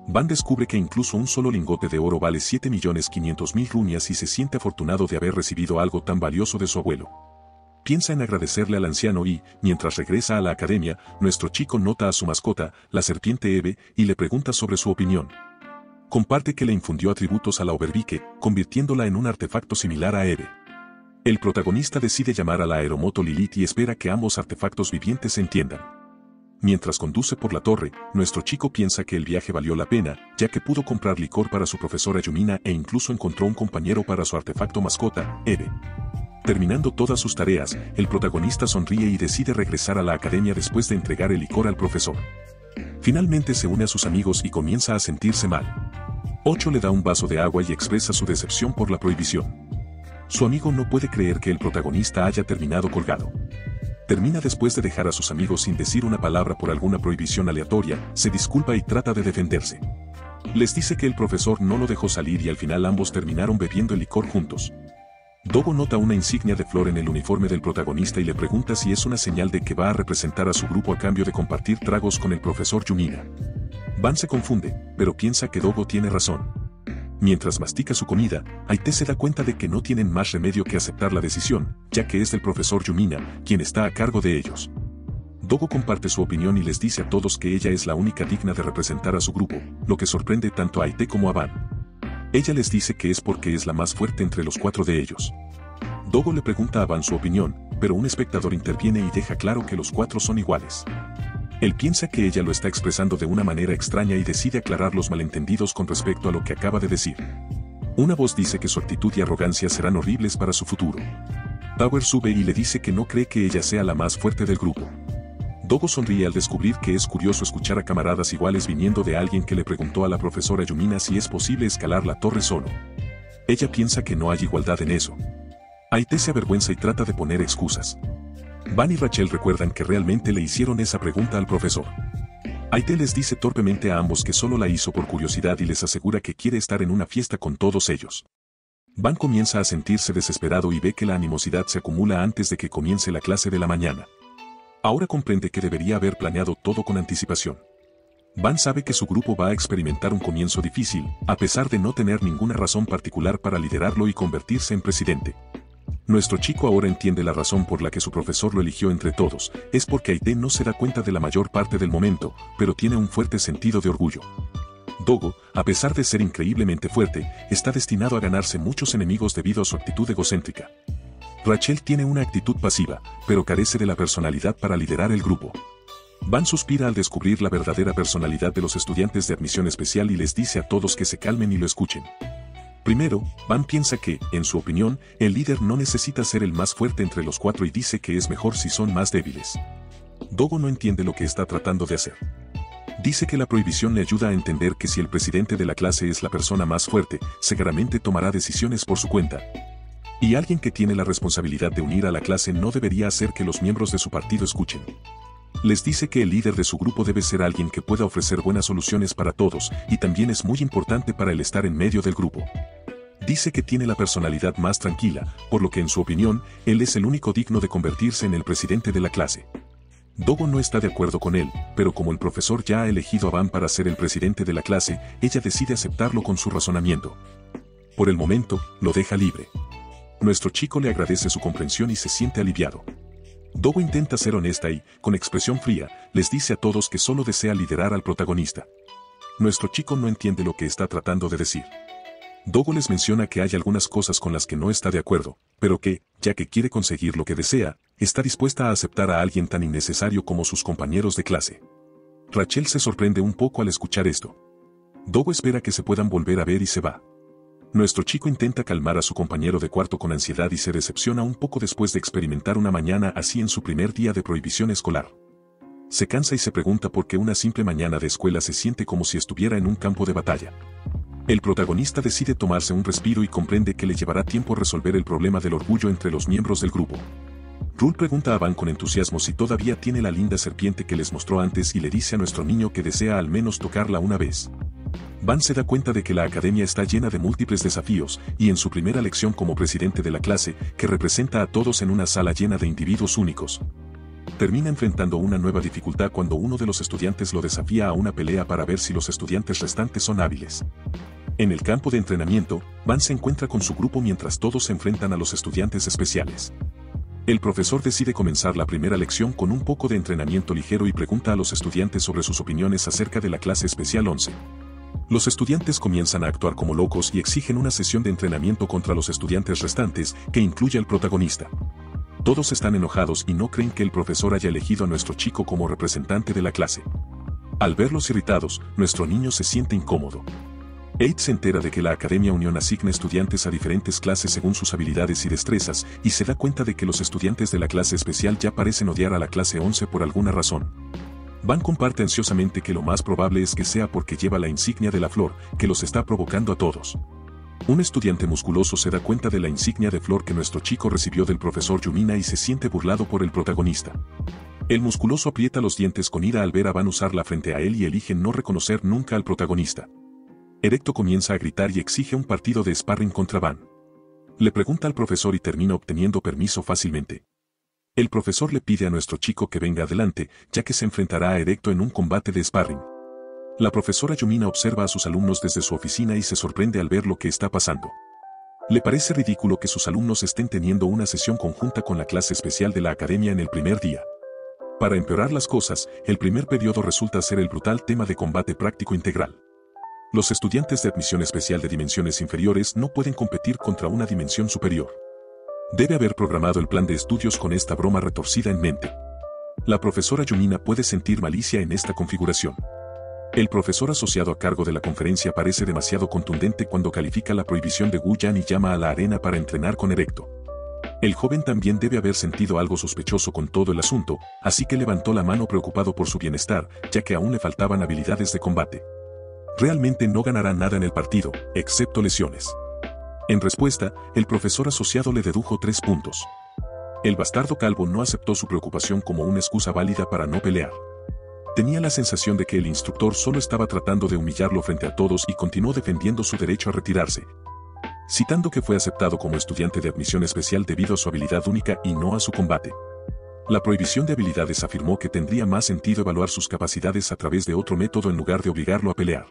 Van descubre que incluso un solo lingote de oro vale 7.500.000 runias y se siente afortunado de haber recibido algo tan valioso de su abuelo. Piensa en agradecerle al anciano y, mientras regresa a la academia, nuestro chico nota a su mascota, la serpiente Eve, y le pregunta sobre su opinión. Comparte que le infundió atributos a la Overbike, convirtiéndola en un artefacto similar a Eve. El protagonista decide llamar a la aeromoto Lilith y espera que ambos artefactos vivientes se entiendan. Mientras conduce por la torre, nuestro chico piensa que el viaje valió la pena, ya que pudo comprar licor para su profesora Yumina e incluso encontró un compañero para su artefacto mascota, Eve. Terminando todas sus tareas, el protagonista sonríe y decide regresar a la academia después de entregar el licor al profesor. Finalmente se une a sus amigos y comienza a sentirse mal. 8 le da un vaso de agua y expresa su decepción por la prohibición. Su amigo no puede creer que el protagonista haya terminado colgado. Termina después de dejar a sus amigos sin decir una palabra por alguna prohibición aleatoria, se disculpa y trata de defenderse. Les dice que el profesor no lo dejó salir y al final ambos terminaron bebiendo el licor juntos. Dogo nota una insignia de flor en el uniforme del protagonista y le pregunta si es una señal de que va a representar a su grupo a cambio de compartir tragos con el profesor Yumina. Van se confunde, pero piensa que Dogo tiene razón. Mientras mastica su comida, Aite se da cuenta de que no tienen más remedio que aceptar la decisión, ya que es del profesor Yumina, quien está a cargo de ellos. Dogo comparte su opinión y les dice a todos que ella es la única digna de representar a su grupo, lo que sorprende tanto a Aite como a Van. Ella les dice que es porque es la más fuerte entre los 4 de ellos. Dogo le pregunta a Van su opinión, pero un espectador interviene y deja claro que los 4 son iguales. Él piensa que ella lo está expresando de una manera extraña y decide aclarar los malentendidos con respecto a lo que acaba de decir. Una voz dice que su actitud y arrogancia serán horribles para su futuro. Tower sube y le dice que no cree que ella sea la más fuerte del grupo. Dogo sonríe al descubrir que es curioso escuchar a camaradas iguales viniendo de alguien que le preguntó a la profesora Yumina si es posible escalar la torre solo. Ella piensa que no hay igualdad en eso. Aite se avergüenza y trata de poner excusas. Van y Rachel recuerdan que realmente le hicieron esa pregunta al profesor. Aite les dice torpemente a ambos que solo la hizo por curiosidad y les asegura que quiere estar en una fiesta con todos ellos. Van comienza a sentirse desesperado y ve que la animosidad se acumula antes de que comience la clase de la mañana. Ahora comprende que debería haber planeado todo con anticipación. Van sabe que su grupo va a experimentar un comienzo difícil, a pesar de no tener ninguna razón particular para liderarlo y convertirse en presidente. Nuestro chico ahora entiende la razón por la que su profesor lo eligió entre todos, es porque Aite no se da cuenta de la mayor parte del momento, pero tiene un fuerte sentido de orgullo. Dogo, a pesar de ser increíblemente fuerte, está destinado a ganarse muchos enemigos debido a su actitud egocéntrica. Rachel tiene una actitud pasiva, pero carece de la personalidad para liderar el grupo. Van suspira al descubrir la verdadera personalidad de los estudiantes de admisión especial y les dice a todos que se calmen y lo escuchen. Primero, Van piensa que, en su opinión, el líder no necesita ser el más fuerte entre los 4 y dice que es mejor si son más débiles. Dogo no entiende lo que está tratando de hacer. Dice que la prohibición le ayuda a entender que si el presidente de la clase es la persona más fuerte, seguramente tomará decisiones por su cuenta. Y alguien que tiene la responsabilidad de unir a la clase no debería hacer que los miembros de su partido escuchen. Les dice que el líder de su grupo debe ser alguien que pueda ofrecer buenas soluciones para todos, y también es muy importante para él estar en medio del grupo. Dice que tiene la personalidad más tranquila, por lo que en su opinión, él es el único digno de convertirse en el presidente de la clase. Dogo no está de acuerdo con él, pero como el profesor ya ha elegido a Van para ser el presidente de la clase, ella decide aceptarlo con su razonamiento. Por el momento, lo deja libre. Nuestro chico le agradece su comprensión y se siente aliviado. Dogo intenta ser honesta y, con expresión fría, les dice a todos que solo desea liderar al protagonista. Nuestro chico no entiende lo que está tratando de decir. Dogo les menciona que hay algunas cosas con las que no está de acuerdo, pero que, ya que quiere conseguir lo que desea, está dispuesta a aceptar a alguien tan innecesario como sus compañeros de clase. Rachel se sorprende un poco al escuchar esto. Dogo espera que se puedan volver a ver y se va. Nuestro chico intenta calmar a su compañero de cuarto con ansiedad y se decepciona un poco después de experimentar una mañana así en su primer día de prohibición escolar. Se cansa y se pregunta por qué una simple mañana de escuela se siente como si estuviera en un campo de batalla. El protagonista decide tomarse un respiro y comprende que le llevará tiempo resolver el problema del orgullo entre los miembros del grupo. Rule pregunta a Van con entusiasmo si todavía tiene la linda serpiente que les mostró antes y le dice a nuestro niño que desea al menos tocarla una vez. Van se da cuenta de que la academia está llena de múltiples desafíos, y en su primera lección como presidente de la clase, que representa a todos en una sala llena de individuos únicos, termina enfrentando una nueva dificultad cuando uno de los estudiantes lo desafía a una pelea para ver si los estudiantes restantes son hábiles. En el campo de entrenamiento, Van se encuentra con su grupo mientras todos se enfrentan a los estudiantes especiales. El profesor decide comenzar la primera lección con un poco de entrenamiento ligero y pregunta a los estudiantes sobre sus opiniones acerca de la clase especial 11. Los estudiantes comienzan a actuar como locos y exigen una sesión de entrenamiento contra los estudiantes restantes, que incluye al protagonista. Todos están enojados y no creen que el profesor haya elegido a nuestro chico como representante de la clase. Al verlos irritados, nuestro niño se siente incómodo. Aid se entera de que la Academia Unión asigna estudiantes a diferentes clases según sus habilidades y destrezas, y se da cuenta de que los estudiantes de la clase especial ya parecen odiar a la clase 11 por alguna razón. Van comparte ansiosamente que lo más probable es que sea porque lleva la insignia de la flor, que los está provocando a todos. Un estudiante musculoso se da cuenta de la insignia de flor que nuestro chico recibió del profesor Yumina y se siente burlado por el protagonista. El musculoso aprieta los dientes con ira al ver a Van usarla frente a él y elige no reconocer nunca al protagonista. Erecto comienza a gritar y exige un partido de sparring contra Van. Le pregunta al profesor y termina obteniendo permiso fácilmente. El profesor le pide a nuestro chico que venga adelante, ya que se enfrentará a Erecto en un combate de sparring. La profesora Yumina observa a sus alumnos desde su oficina y se sorprende al ver lo que está pasando. Le parece ridículo que sus alumnos estén teniendo una sesión conjunta con la clase especial de la academia en el primer día. Para empeorar las cosas, el primer periodo resulta ser el brutal tema de combate práctico integral. Los estudiantes de admisión especial de dimensiones inferiores no pueden competir contra una dimensión superior. Debe haber programado el plan de estudios con esta broma retorcida en mente. La profesora Yumina puede sentir malicia en esta configuración. El profesor asociado a cargo de la conferencia parece demasiado contundente cuando califica la prohibición de Wu Yan y llama a la arena para entrenar con Erecto. El joven también debe haber sentido algo sospechoso con todo el asunto, así que levantó la mano preocupado por su bienestar, ya que aún le faltaban habilidades de combate. Realmente no ganará nada en el partido, excepto lesiones. En respuesta, el profesor asociado le dedujo 3 puntos. El bastardo calvo no aceptó su preocupación como una excusa válida para no pelear. Tenía la sensación de que el instructor solo estaba tratando de humillarlo frente a todos y continuó defendiendo su derecho a retirarse, citando que fue aceptado como estudiante de admisión especial debido a su habilidad única y no a su combate. La prohibición de habilidades afirmó que tendría más sentido evaluar sus capacidades a través de otro método en lugar de obligarlo a pelear.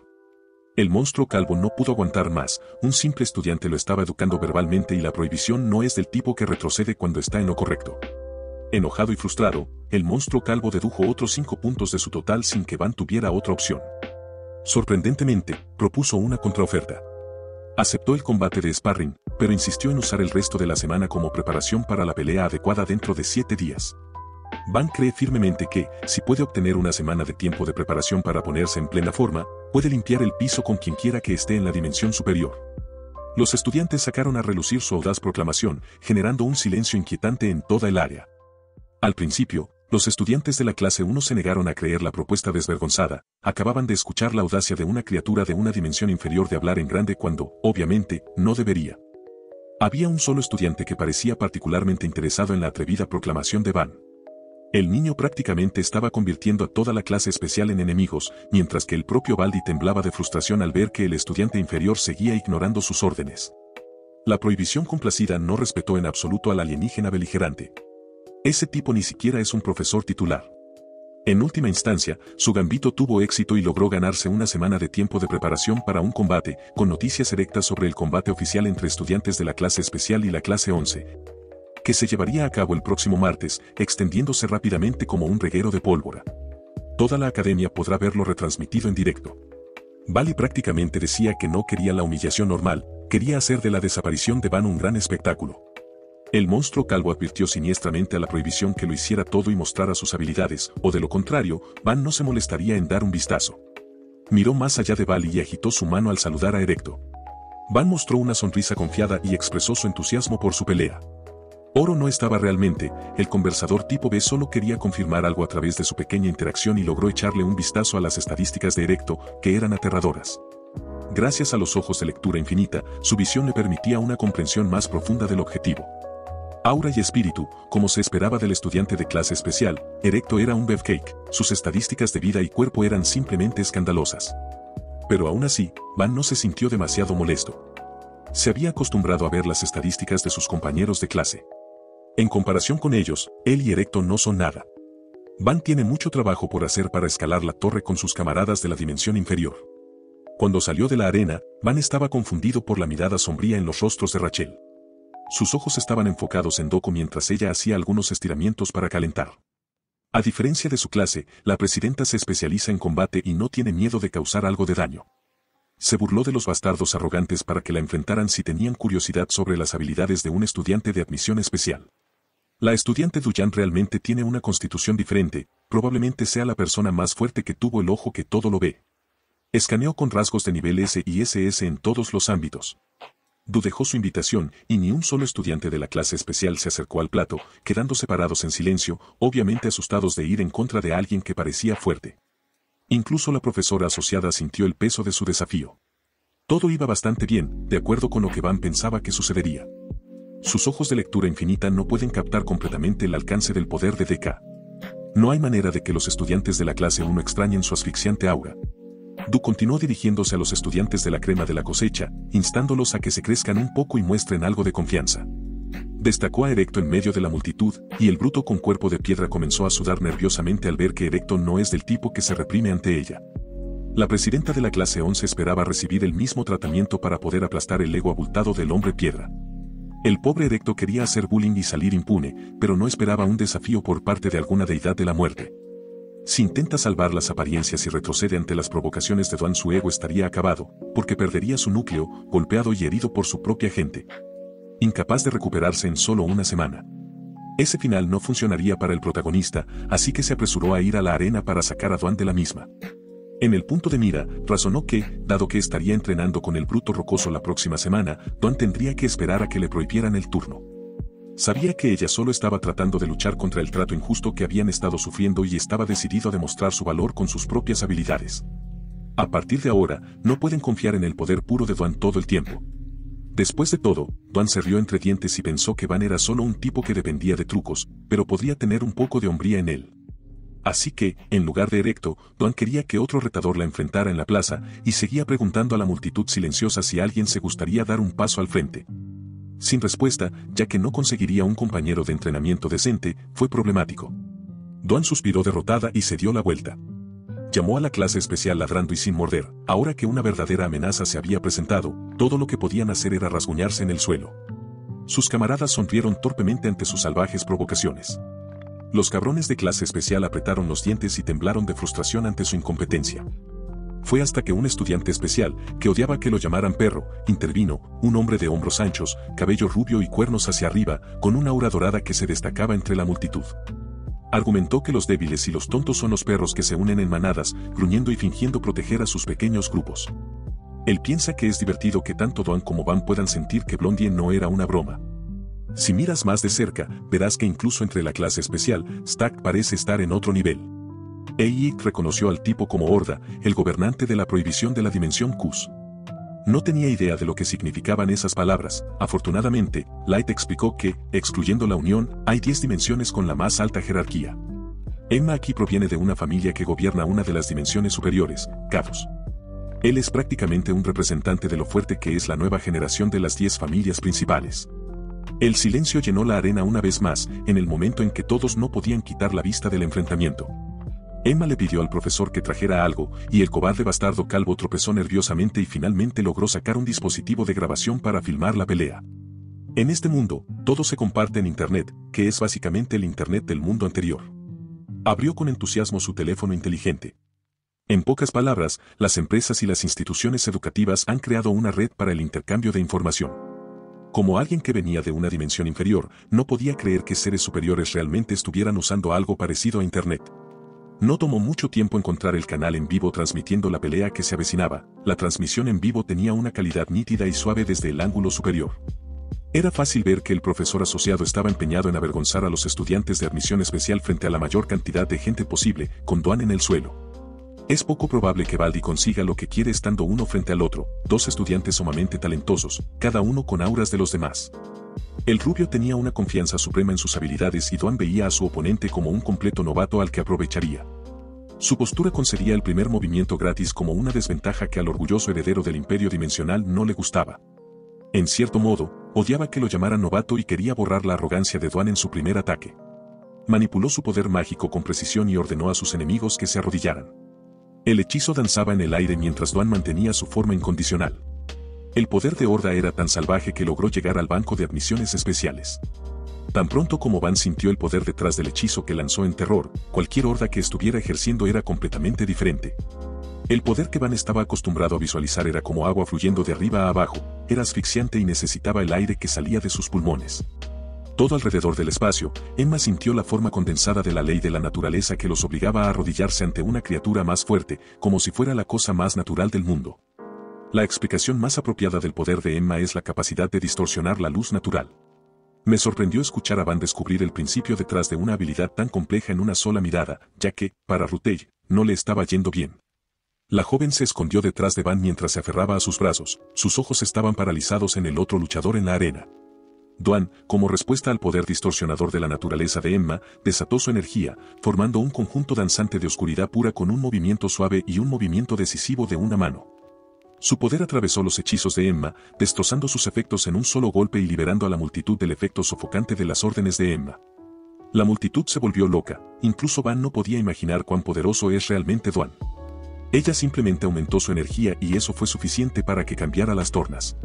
El monstruo calvo no pudo aguantar más, un simple estudiante lo estaba educando verbalmente y la prohibición no es del tipo que retrocede cuando está en lo correcto. Enojado y frustrado, el monstruo calvo dedujo otros 5 puntos de su total sin que Van tuviera otra opción. Sorprendentemente, propuso una contraoferta. Aceptó el combate de sparring, pero insistió en usar el resto de la semana como preparación para la pelea adecuada dentro de 7 días. Van cree firmemente que, si puede obtener una semana de tiempo de preparación para ponerse en plena forma, puede limpiar el piso con quien quiera que esté en la dimensión superior. Los estudiantes sacaron a relucir su audaz proclamación, generando un silencio inquietante en toda el área. Al principio, los estudiantes de la clase 1 se negaron a creer la propuesta desvergonzada, acababan de escuchar la audacia de una criatura de una dimensión inferior de hablar en grande cuando, obviamente, no debería. Había un solo estudiante que parecía particularmente interesado en la atrevida proclamación de Van. El niño prácticamente estaba convirtiendo a toda la clase especial en enemigos, mientras que el propio Baldi temblaba de frustración al ver que el estudiante inferior seguía ignorando sus órdenes. La prohibición complacida no respetó en absoluto al alienígena beligerante. Ese tipo ni siquiera es un profesor titular. En última instancia, su gambito tuvo éxito y logró ganarse una semana de tiempo de preparación para un combate, con noticias directas sobre el combate oficial entre estudiantes de la clase especial y la clase 11, que se llevaría a cabo el próximo martes, extendiéndose rápidamente como un reguero de pólvora. Toda la academia podrá verlo retransmitido en directo. Bali prácticamente decía que no quería la humillación normal, quería hacer de la desaparición de Van un gran espectáculo. El monstruo calvo advirtió siniestramente a la prohibición que lo hiciera todo y mostrara sus habilidades, o de lo contrario, Van no se molestaría en dar un vistazo. Miró más allá de Bali y agitó su mano al saludar a Erecto. Van mostró una sonrisa confiada y expresó su entusiasmo por su pelea. Oro no estaba realmente, el conversador tipo B solo quería confirmar algo a través de su pequeña interacción y logró echarle un vistazo a las estadísticas de Erecto, que eran aterradoras. Gracias a los ojos de lectura infinita, su visión le permitía una comprensión más profunda del objetivo. Aura y espíritu, como se esperaba del estudiante de clase especial, Erecto era un beefcake, sus estadísticas de vida y cuerpo eran simplemente escandalosas. Pero aún así, Van no se sintió demasiado molesto. Se había acostumbrado a ver las estadísticas de sus compañeros de clase. En comparación con ellos, él y Erecto no son nada. Van tiene mucho trabajo por hacer para escalar la torre con sus camaradas de la dimensión inferior. Cuando salió de la arena, Van estaba confundido por la mirada sombría en los rostros de Rachel. Sus ojos estaban enfocados en Doko mientras ella hacía algunos estiramientos para calentar. A diferencia de su clase, la presidenta se especializa en combate y no tiene miedo de causar algo de daño. Se burló de los bastardos arrogantes para que la enfrentaran si tenían curiosidad sobre las habilidades de un estudiante de admisión especial. La estudiante Duyan realmente tiene una constitución diferente, probablemente sea la persona más fuerte que tuvo el ojo que todo lo ve. Escaneó con rasgos de nivel S y SS en todos los ámbitos. Du dejó su invitación y ni un solo estudiante de la clase especial se acercó al plato, quedando separados en silencio, obviamente asustados de ir en contra de alguien que parecía fuerte. Incluso la profesora asociada sintió el peso de su desafío. Todo iba bastante bien, de acuerdo con lo que Van pensaba que sucedería. Sus ojos de lectura infinita no pueden captar completamente el alcance del poder de DK. No hay manera de que los estudiantes de la clase 1 extrañen su asfixiante aura. Du continuó dirigiéndose a los estudiantes de la crema de la cosecha, instándolos a que se crezcan un poco y muestren algo de confianza. Destacó a Erecto en medio de la multitud, y el bruto con cuerpo de piedra comenzó a sudar nerviosamente al ver que Erecto no es del tipo que se reprime ante ella. La presidenta de la clase 11 esperaba recibir el mismo tratamiento para poder aplastar el ego abultado del hombre piedra. El pobre Erecto quería hacer bullying y salir impune, pero no esperaba un desafío por parte de alguna deidad de la muerte. Si intenta salvar las apariencias y retrocede ante las provocaciones de Duan, su ego estaría acabado, porque perdería su núcleo, golpeado y herido por su propia gente. Incapaz de recuperarse en solo una semana. Ese final no funcionaría para el protagonista, así que se apresuró a ir a la arena para sacar a Duan de la misma. En el punto de mira, razonó que, dado que estaría entrenando con el bruto rocoso la próxima semana, Duan tendría que esperar a que le prohibieran el turno. Sabía que ella solo estaba tratando de luchar contra el trato injusto que habían estado sufriendo y estaba decidido a demostrar su valor con sus propias habilidades. A partir de ahora, no pueden confiar en el poder puro de Duan todo el tiempo. Después de todo, Duan se rió entre dientes y pensó que Van era solo un tipo que dependía de trucos, pero podría tener un poco de hombría en él. Así que, en lugar de Erecto, Duan quería que otro retador la enfrentara en la plaza, y seguía preguntando a la multitud silenciosa si alguien se gustaría dar un paso al frente. Sin respuesta, ya que no conseguiría un compañero de entrenamiento decente, fue problemático. Duan suspiró derrotada y se dio la vuelta. Llamó a la clase especial ladrando y sin morder. Ahora que una verdadera amenaza se había presentado, todo lo que podían hacer era rasguñarse en el suelo. Sus camaradas sonrieron torpemente ante sus salvajes provocaciones. Los cabrones de clase especial apretaron los dientes y temblaron de frustración ante su incompetencia. Fue hasta que un estudiante especial, que odiaba que lo llamaran perro, intervino, un hombre de hombros anchos, cabello rubio y cuernos hacia arriba, con una aura dorada que se destacaba entre la multitud. Argumentó que los débiles y los tontos son los perros que se unen en manadas, gruñendo y fingiendo proteger a sus pequeños grupos. Él piensa que es divertido que tanto Duan como Van puedan sentir que Blondie no era una broma. Si miras más de cerca, verás que incluso entre la clase especial, Stack parece estar en otro nivel. Eik reconoció al tipo como Horda, el gobernante de la prohibición de la dimensión Qs. No tenía idea de lo que significaban esas palabras. Afortunadamente, Light explicó que, excluyendo la Unión, hay 10 dimensiones con la más alta jerarquía. Emma aquí proviene de una familia que gobierna una de las dimensiones superiores, Kavos. Él es prácticamente un representante de lo fuerte que es la nueva generación de las 10 familias principales. El silencio llenó la arena una vez más, en el momento en que todos no podían quitar la vista del enfrentamiento. Emma le pidió al profesor que trajera algo, y el cobarde bastardo calvo tropezó nerviosamente y finalmente logró sacar un dispositivo de grabación para filmar la pelea. En este mundo, todo se comparte en Internet, que es básicamente el Internet del mundo anterior. Abrió con entusiasmo su teléfono inteligente. En pocas palabras, las empresas y las instituciones educativas han creado una red para el intercambio de información. Como alguien que venía de una dimensión inferior, no podía creer que seres superiores realmente estuvieran usando algo parecido a Internet. No tomó mucho tiempo encontrar el canal en vivo transmitiendo la pelea que se avecinaba. La transmisión en vivo tenía una calidad nítida y suave desde el ángulo superior. Era fácil ver que el profesor asociado estaba empeñado en avergonzar a los estudiantes de admisión especial frente a la mayor cantidad de gente posible, con Dwan en el suelo. Es poco probable que Baldi consiga lo que quiere estando uno frente al otro, dos estudiantes sumamente talentosos, cada uno con auras de los demás. El rubio tenía una confianza suprema en sus habilidades y Dwan veía a su oponente como un completo novato al que aprovecharía. Su postura concedía el primer movimiento gratis como una desventaja que al orgulloso heredero del imperio dimensional no le gustaba. En cierto modo, odiaba que lo llamaran novato y quería borrar la arrogancia de Dwan en su primer ataque. Manipuló su poder mágico con precisión y ordenó a sus enemigos que se arrodillaran. El hechizo danzaba en el aire mientras Dwan mantenía su forma incondicional. El poder de Horda era tan salvaje que logró llegar al banco de admisiones especiales. Tan pronto como Van sintió el poder detrás del hechizo que lanzó en terror, cualquier horda que estuviera ejerciendo era completamente diferente. El poder que Van estaba acostumbrado a visualizar era como agua fluyendo de arriba a abajo, era asfixiante y necesitaba el aire que salía de sus pulmones. Todo alrededor del espacio, Emma sintió la forma condensada de la ley de la naturaleza que los obligaba a arrodillarse ante una criatura más fuerte, como si fuera la cosa más natural del mundo. La explicación más apropiada del poder de Emma es la capacidad de distorsionar la luz natural. Me sorprendió escuchar a Van descubrir el principio detrás de una habilidad tan compleja en una sola mirada, ya que, para Rutey, no le estaba yendo bien. La joven se escondió detrás de Van mientras se aferraba a sus brazos, sus ojos estaban paralizados en el otro luchador en la arena. Dwan, como respuesta al poder distorsionador de la naturaleza de Emma, desató su energía, formando un conjunto danzante de oscuridad pura con un movimiento suave y un movimiento decisivo de una mano. Su poder atravesó los hechizos de Emma, destrozando sus efectos en un solo golpe y liberando a la multitud del efecto sofocante de las órdenes de Emma. La multitud se volvió loca, incluso Van no podía imaginar cuán poderoso es realmente Dwan. Ella simplemente aumentó su energía y eso fue suficiente para que cambiara las tornas.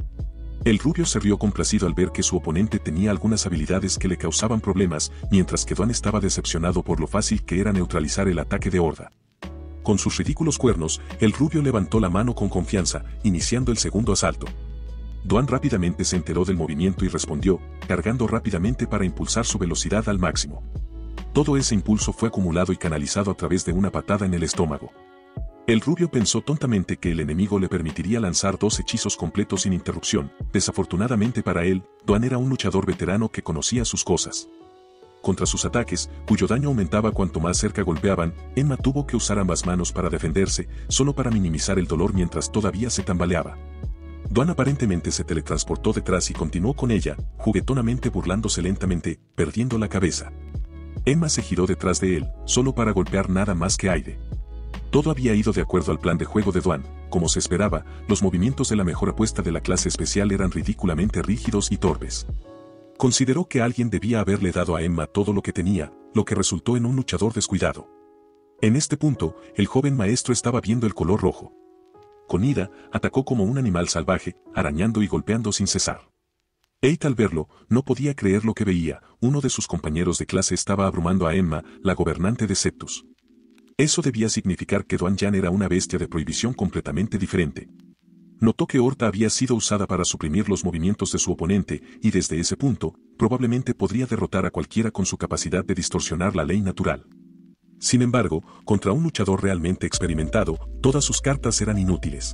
El rubio se rió complacido al ver que su oponente tenía algunas habilidades que le causaban problemas, mientras que Dwan estaba decepcionado por lo fácil que era neutralizar el ataque de Horda. Con sus ridículos cuernos, el rubio levantó la mano con confianza, iniciando el segundo asalto. Dwan rápidamente se enteró del movimiento y respondió, cargando rápidamente para impulsar su velocidad al máximo. Todo ese impulso fue acumulado y canalizado a través de una patada en el estómago. El rubio pensó tontamente que el enemigo le permitiría lanzar dos hechizos completos sin interrupción. Desafortunadamente para él, Dwan era un luchador veterano que conocía sus cosas. Contra sus ataques, cuyo daño aumentaba cuanto más cerca golpeaban, Emma tuvo que usar ambas manos para defenderse, solo para minimizar el dolor mientras todavía se tambaleaba. Dwan aparentemente se teletransportó detrás y continuó con ella, juguetonamente burlándose lentamente, perdiendo la cabeza. Emma se giró detrás de él, solo para golpear nada más que aire. Todo había ido de acuerdo al plan de juego de Dwan. Como se esperaba, los movimientos de la mejor apuesta de la clase especial eran ridículamente rígidos y torpes. Consideró que alguien debía haberle dado a Emma todo lo que tenía, lo que resultó en un luchador descuidado. En este punto, el joven maestro estaba viendo el color rojo. Con ira, atacó como un animal salvaje, arañando y golpeando sin cesar. Eight al verlo, no podía creer lo que veía, uno de sus compañeros de clase estaba abrumando a Emma, la gobernante de Septus. Eso debía significar que Dwan Yan era una bestia de prohibición completamente diferente. Notó que Horta había sido usada para suprimir los movimientos de su oponente, y desde ese punto, probablemente podría derrotar a cualquiera con su capacidad de distorsionar la ley natural. Sin embargo, contra un luchador realmente experimentado, todas sus cartas eran inútiles.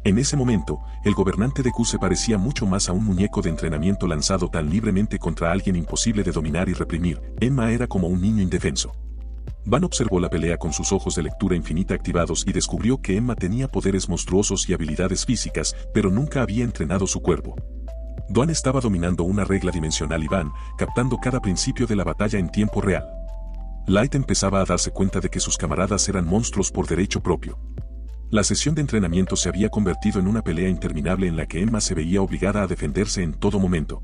En ese momento, el gobernante de Q se parecía mucho más a un muñeco de entrenamiento lanzado tan libremente contra alguien imposible de dominar y reprimir. Emma era como un niño indefenso. Van observó la pelea con sus ojos de lectura infinita activados y descubrió que Emma tenía poderes monstruosos y habilidades físicas, pero nunca había entrenado su cuerpo. Dwan estaba dominando una regla dimensional y Van, captando cada principio de la batalla en tiempo real. Light empezaba a darse cuenta de que sus camaradas eran monstruos por derecho propio. La sesión de entrenamiento se había convertido en una pelea interminable en la que Emma se veía obligada a defenderse en todo momento.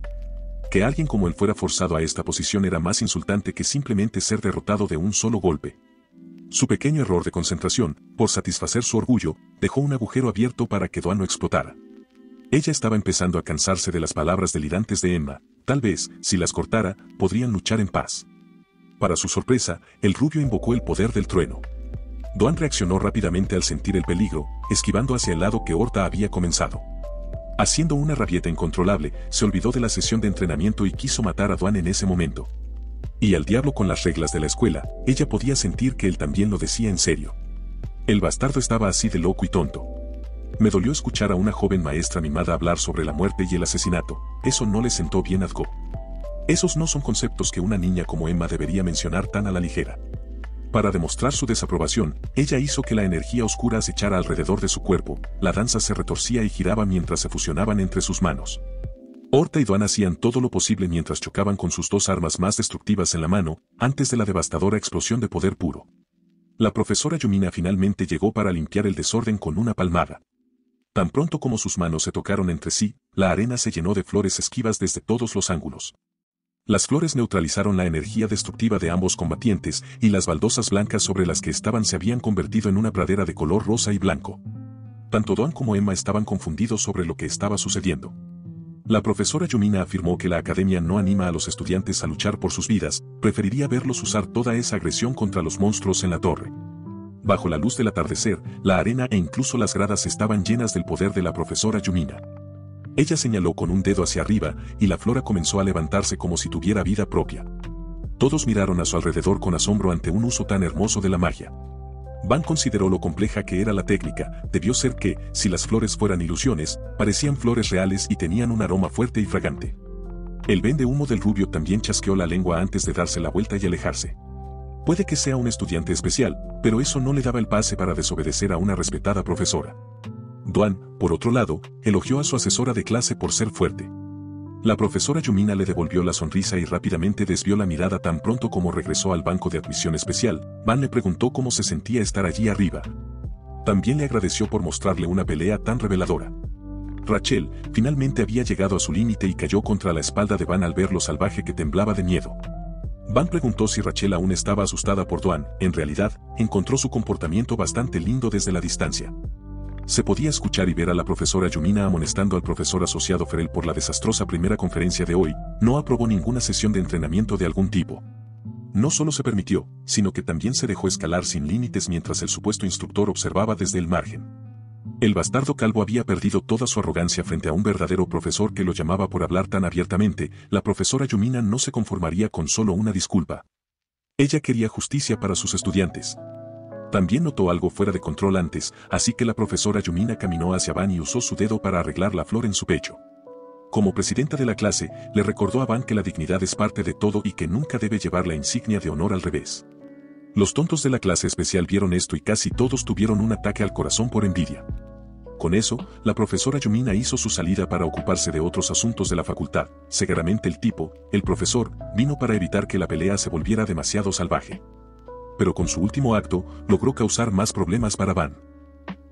Que alguien como él fuera forzado a esta posición era más insultante que simplemente ser derrotado de un solo golpe. Su pequeño error de concentración, por satisfacer su orgullo, dejó un agujero abierto para que Duan no explotara. Ella estaba empezando a cansarse de las palabras delirantes de Emma. Tal vez, si las cortara, podrían luchar en paz. Para su sorpresa, el rubio invocó el poder del trueno. Duan reaccionó rápidamente al sentir el peligro, esquivando hacia el lado que Horta había comenzado. Haciendo una rabieta incontrolable, se olvidó de la sesión de entrenamiento y quiso matar a Duan en ese momento. Y al diablo con las reglas de la escuela, ella podía sentir que él también lo decía en serio. El bastardo estaba así de loco y tonto. Me dolió escuchar a una joven maestra mimada hablar sobre la muerte y el asesinato, eso no le sentó bien a Go. Esos no son conceptos que una niña como Emma debería mencionar tan a la ligera. Para demostrar su desaprobación, ella hizo que la energía oscura acechara alrededor de su cuerpo, la danza se retorcía y giraba mientras se fusionaban entre sus manos. Horta y Duan hacían todo lo posible mientras chocaban con sus dos armas más destructivas en la mano, antes de la devastadora explosión de poder puro. La profesora Yumina finalmente llegó para limpiar el desorden con una palmada. Tan pronto como sus manos se tocaron entre sí, la arena se llenó de flores esquivas desde todos los ángulos. Las flores neutralizaron la energía destructiva de ambos combatientes y las baldosas blancas sobre las que estaban se habían convertido en una pradera de color rosa y blanco. Tanto Duan como Emma estaban confundidos sobre lo que estaba sucediendo. La profesora Yumina afirmó que la academia no anima a los estudiantes a luchar por sus vidas, preferiría verlos usar toda esa agresión contra los monstruos en la torre. Bajo la luz del atardecer, la arena e incluso las gradas estaban llenas del poder de la profesora Yumina. Ella señaló con un dedo hacia arriba, y la flora comenzó a levantarse como si tuviera vida propia. Todos miraron a su alrededor con asombro ante un uso tan hermoso de la magia. Van consideró lo compleja que era la técnica, debió ser que, si las flores fueran ilusiones, parecían flores reales y tenían un aroma fuerte y fragante. El vende humo del rubio también chasqueó la lengua antes de darse la vuelta y alejarse. Puede que sea un estudiante especial, pero eso no le daba el pase para desobedecer a una respetada profesora. Duan, por otro lado, elogió a su asesora de clase por ser fuerte. La profesora Yumina le devolvió la sonrisa y rápidamente desvió la mirada tan pronto como regresó al banco de admisión especial. Van le preguntó cómo se sentía estar allí arriba. También le agradeció por mostrarle una pelea tan reveladora. Rachel finalmente había llegado a su límite y cayó contra la espalda de Van al ver lo salvaje que temblaba de miedo. Van preguntó si Rachel aún estaba asustada por Duan. En realidad, encontró su comportamiento bastante lindo desde la distancia. Se podía escuchar y ver a la profesora Yumina amonestando al profesor asociado Ferel por la desastrosa primera conferencia de hoy. No aprobó ninguna sesión de entrenamiento de algún tipo. No solo se permitió, sino que también se dejó escalar sin límites mientras el supuesto instructor observaba desde el margen. El bastardo calvo había perdido toda su arrogancia frente a un verdadero profesor que lo llamaba por hablar tan abiertamente. La profesora Yumina no se conformaría con solo una disculpa. Ella quería justicia para sus estudiantes. También notó algo fuera de control antes, así que la profesora Yumina caminó hacia Van y usó su dedo para arreglar la flor en su pecho. Como presidenta de la clase, le recordó a Van que la dignidad es parte de todo y que nunca debe llevar la insignia de honor al revés. Los tontos de la clase especial vieron esto y casi todos tuvieron un ataque al corazón por envidia. Con eso, la profesora Yumina hizo su salida para ocuparse de otros asuntos de la facultad. Seguramente el tipo, el profesor, vino para evitar que la pelea se volviera demasiado salvaje. Pero con su último acto, logró causar más problemas para Van.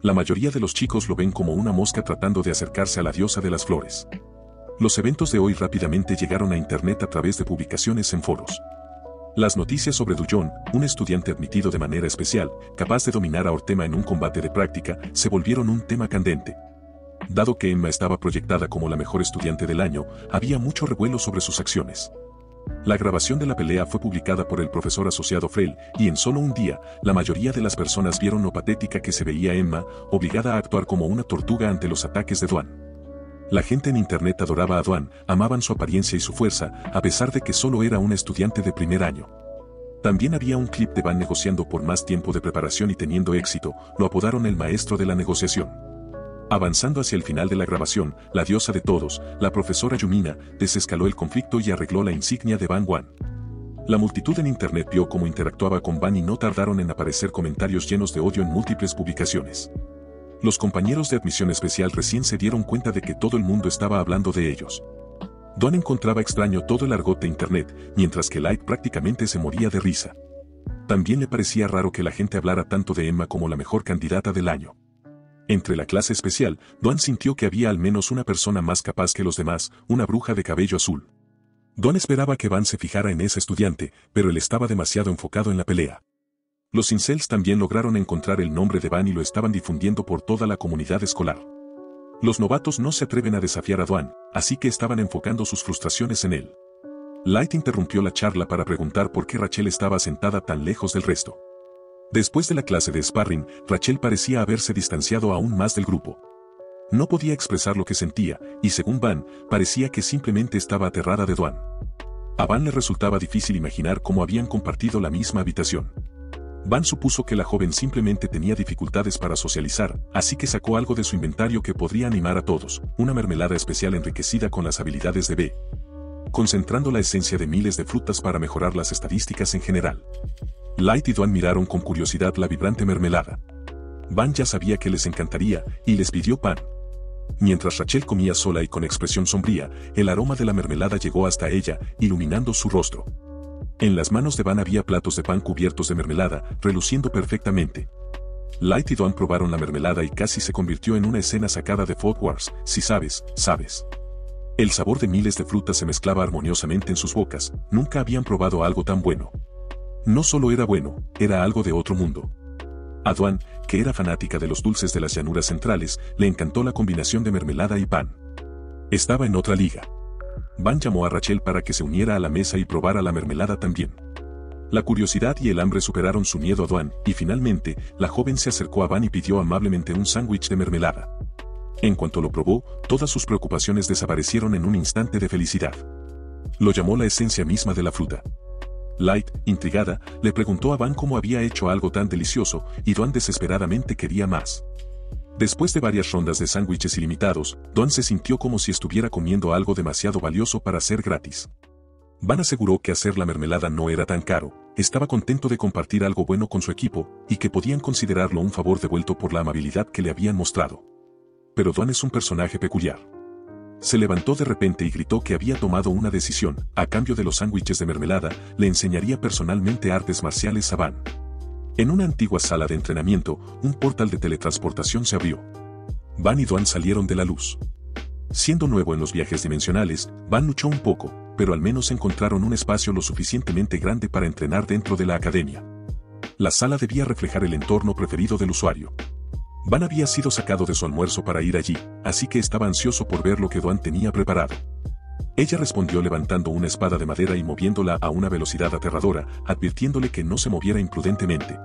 La mayoría de los chicos lo ven como una mosca tratando de acercarse a la diosa de las flores. Los eventos de hoy rápidamente llegaron a internet a través de publicaciones en foros. Las noticias sobre Dujon, un estudiante admitido de manera especial, capaz de dominar a Ortema en un combate de práctica, se volvieron un tema candente. Dado que Emma estaba proyectada como la mejor estudiante del año, había mucho revuelo sobre sus acciones. La grabación de la pelea fue publicada por el profesor asociado Frel, y en solo un día, la mayoría de las personas vieron lo patética que se veía Emma, obligada a actuar como una tortuga ante los ataques de Duan. La gente en internet adoraba a Duan, amaban su apariencia y su fuerza, a pesar de que solo era una estudiante de primer año. También había un clip de Van negociando por más tiempo de preparación y teniendo éxito, lo apodaron el maestro de la negociación. Avanzando hacia el final de la grabación, la diosa de todos, la profesora Yumina, desescaló el conflicto y arregló la insignia de Van Wan. La multitud en internet vio cómo interactuaba con Van y no tardaron en aparecer comentarios llenos de odio en múltiples publicaciones. Los compañeros de admisión especial recién se dieron cuenta de que todo el mundo estaba hablando de ellos. Duan encontraba extraño todo el argot de internet, mientras que Light prácticamente se moría de risa. También le parecía raro que la gente hablara tanto de Emma como la mejor candidata del año. Entre la clase especial, Duan sintió que había al menos una persona más capaz que los demás, una bruja de cabello azul. Duan esperaba que Van se fijara en ese estudiante, pero él estaba demasiado enfocado en la pelea. Los incels también lograron encontrar el nombre de Van y lo estaban difundiendo por toda la comunidad escolar. Los novatos no se atreven a desafiar a Dwan, así que estaban enfocando sus frustraciones en él. Light interrumpió la charla para preguntar por qué Rachel estaba sentada tan lejos del resto. Después de la clase de sparring, Rachel parecía haberse distanciado aún más del grupo. No podía expresar lo que sentía, y según Van, parecía que simplemente estaba aterrada de Dwan. A Van le resultaba difícil imaginar cómo habían compartido la misma habitación. Van supuso que la joven simplemente tenía dificultades para socializar, así que sacó algo de su inventario que podría animar a todos, una mermelada especial enriquecida con las habilidades de B, concentrando la esencia de miles de frutas para mejorar las estadísticas en general. Light y Dwan miraron con curiosidad la vibrante mermelada. Van ya sabía que les encantaría, y les pidió pan. Mientras Rachel comía sola y con expresión sombría, el aroma de la mermelada llegó hasta ella, iluminando su rostro. En las manos de Van había platos de pan cubiertos de mermelada, reluciendo perfectamente. Light y Dwan probaron la mermelada y casi se convirtió en una escena sacada de Food Wars, si sabes, sabes. El sabor de miles de frutas se mezclaba armoniosamente en sus bocas, nunca habían probado algo tan bueno. No solo era bueno, era algo de otro mundo. A Dwan, que era fanática de los dulces de las llanuras centrales, le encantó la combinación de mermelada y pan. Estaba en otra liga. Van llamó a Rachel para que se uniera a la mesa y probara la mermelada también. La curiosidad y el hambre superaron su miedo a Dwan, y finalmente, la joven se acercó a Van y pidió amablemente un sándwich de mermelada. En cuanto lo probó, todas sus preocupaciones desaparecieron en un instante de felicidad. Lo llamó la esencia misma de la fruta. Light, intrigada, le preguntó a Van cómo había hecho algo tan delicioso, y Dwan desesperadamente quería más. Después de varias rondas de sándwiches ilimitados, Dwan se sintió como si estuviera comiendo algo demasiado valioso para ser gratis. Van aseguró que hacer la mermelada no era tan caro, estaba contento de compartir algo bueno con su equipo, y que podían considerarlo un favor devuelto por la amabilidad que le habían mostrado. Pero Dwan es un personaje peculiar. Se levantó de repente y gritó que había tomado una decisión, a cambio de los sándwiches de mermelada, le enseñaría personalmente artes marciales a Van. En una antigua sala de entrenamiento, un portal de teletransportación se abrió. Van y Dwan salieron de la luz. Siendo nuevo en los viajes dimensionales, Van luchó un poco, pero al menos encontraron un espacio lo suficientemente grande para entrenar dentro de la academia. La sala debía reflejar el entorno preferido del usuario. Van había sido sacado de su almuerzo para ir allí, así que estaba ansioso por ver lo que Dwan tenía preparado. Ella respondió levantando una espada de madera y moviéndola a una velocidad aterradora, advirtiéndole que no se moviera imprudentemente.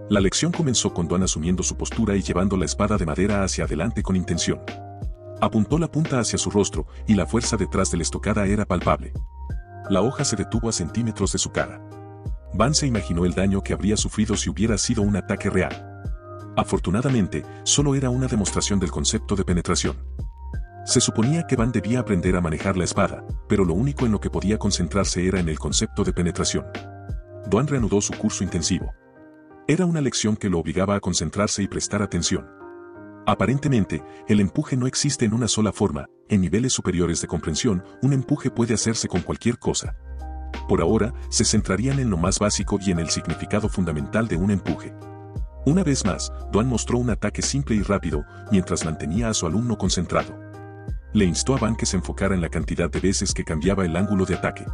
La lección comenzó con Dwan asumiendo su postura y llevando la espada de madera hacia adelante con intención. Apuntó la punta hacia su rostro, y la fuerza detrás de la estocada era palpable. La hoja se detuvo a centímetros de su cara. Van se imaginó el daño que habría sufrido si hubiera sido un ataque real. Afortunadamente, solo era una demostración del concepto de penetración. Se suponía que Van debía aprender a manejar la espada, pero lo único en lo que podía concentrarse era en el concepto de penetración. Dwan reanudó su curso intensivo. Era una lección que lo obligaba a concentrarse y prestar atención. Aparentemente, el empuje no existe en una sola forma, en niveles superiores de comprensión, un empuje puede hacerse con cualquier cosa. Por ahora, se centrarían en lo más básico y en el significado fundamental de un empuje. Una vez más, Dwan mostró un ataque simple y rápido, mientras mantenía a su alumno concentrado. Le instó a Van que se enfocara en la cantidad de veces que cambiaba el ángulo de ataque.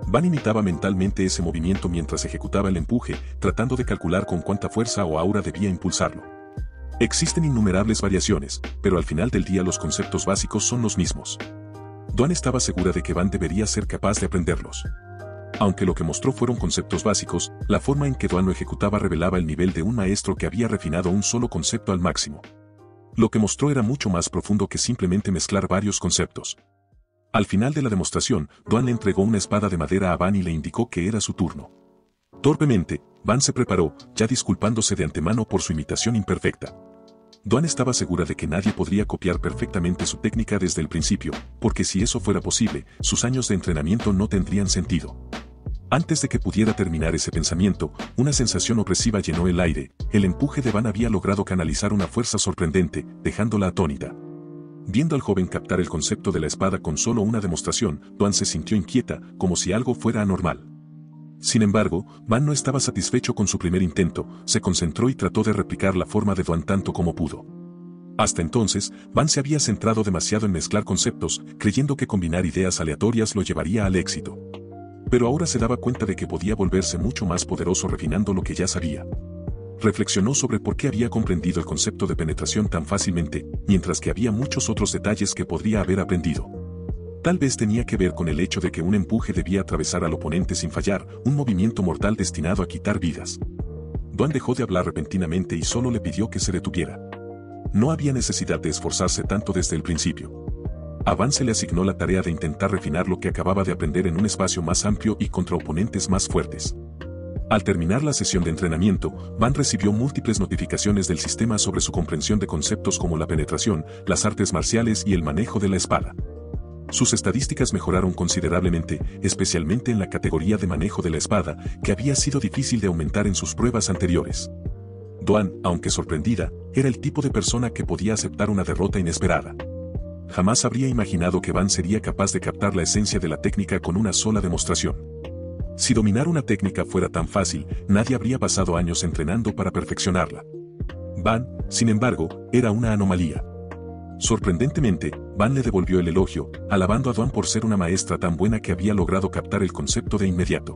Van imitaba mentalmente ese movimiento mientras ejecutaba el empuje, tratando de calcular con cuánta fuerza o aura debía impulsarlo. Existen innumerables variaciones, pero al final del día los conceptos básicos son los mismos. Dwan estaba segura de que Van debería ser capaz de aprenderlos. Aunque lo que mostró fueron conceptos básicos, la forma en que Dwan lo ejecutaba revelaba el nivel de un maestro que había refinado un solo concepto al máximo. Lo que mostró era mucho más profundo que simplemente mezclar varios conceptos. Al final de la demostración, Dwan le entregó una espada de madera a Van y le indicó que era su turno. Torpemente, Van se preparó, ya disculpándose de antemano por su imitación imperfecta. Dwan estaba segura de que nadie podría copiar perfectamente su técnica desde el principio, porque si eso fuera posible, sus años de entrenamiento no tendrían sentido. Antes de que pudiera terminar ese pensamiento, una sensación opresiva llenó el aire, el empuje de Van había logrado canalizar una fuerza sorprendente, dejándola atónita. Viendo al joven captar el concepto de la espada con solo una demostración, Dwan se sintió inquieta, como si algo fuera anormal. Sin embargo, Van no estaba satisfecho con su primer intento, se concentró y trató de replicar la forma de Dwan tanto como pudo. Hasta entonces, Van se había centrado demasiado en mezclar conceptos, creyendo que combinar ideas aleatorias lo llevaría al éxito. Pero ahora se daba cuenta de que podía volverse mucho más poderoso refinando lo que ya sabía. Reflexionó sobre por qué había comprendido el concepto de penetración tan fácilmente, mientras que había muchos otros detalles que podría haber aprendido. Tal vez tenía que ver con el hecho de que un empuje debía atravesar al oponente sin fallar, un movimiento mortal destinado a quitar vidas. Duan dejó de hablar repentinamente y solo le pidió que se detuviera. No había necesidad de esforzarse tanto desde el principio. A Van se le asignó la tarea de intentar refinar lo que acababa de aprender en un espacio más amplio y contra oponentes más fuertes. Al terminar la sesión de entrenamiento, Van recibió múltiples notificaciones del sistema sobre su comprensión de conceptos como la penetración, las artes marciales y el manejo de la espada. Sus estadísticas mejoraron considerablemente, especialmente en la categoría de manejo de la espada, que había sido difícil de aumentar en sus pruebas anteriores. Duan, aunque sorprendida, era el tipo de persona que podía aceptar una derrota inesperada. Jamás habría imaginado que Van sería capaz de captar la esencia de la técnica con una sola demostración. Si dominar una técnica fuera tan fácil, nadie habría pasado años entrenando para perfeccionarla. Van, sin embargo, era una anomalía. Sorprendentemente, Van le devolvió el elogio, alabando a Duan por ser una maestra tan buena que había logrado captar el concepto de inmediato.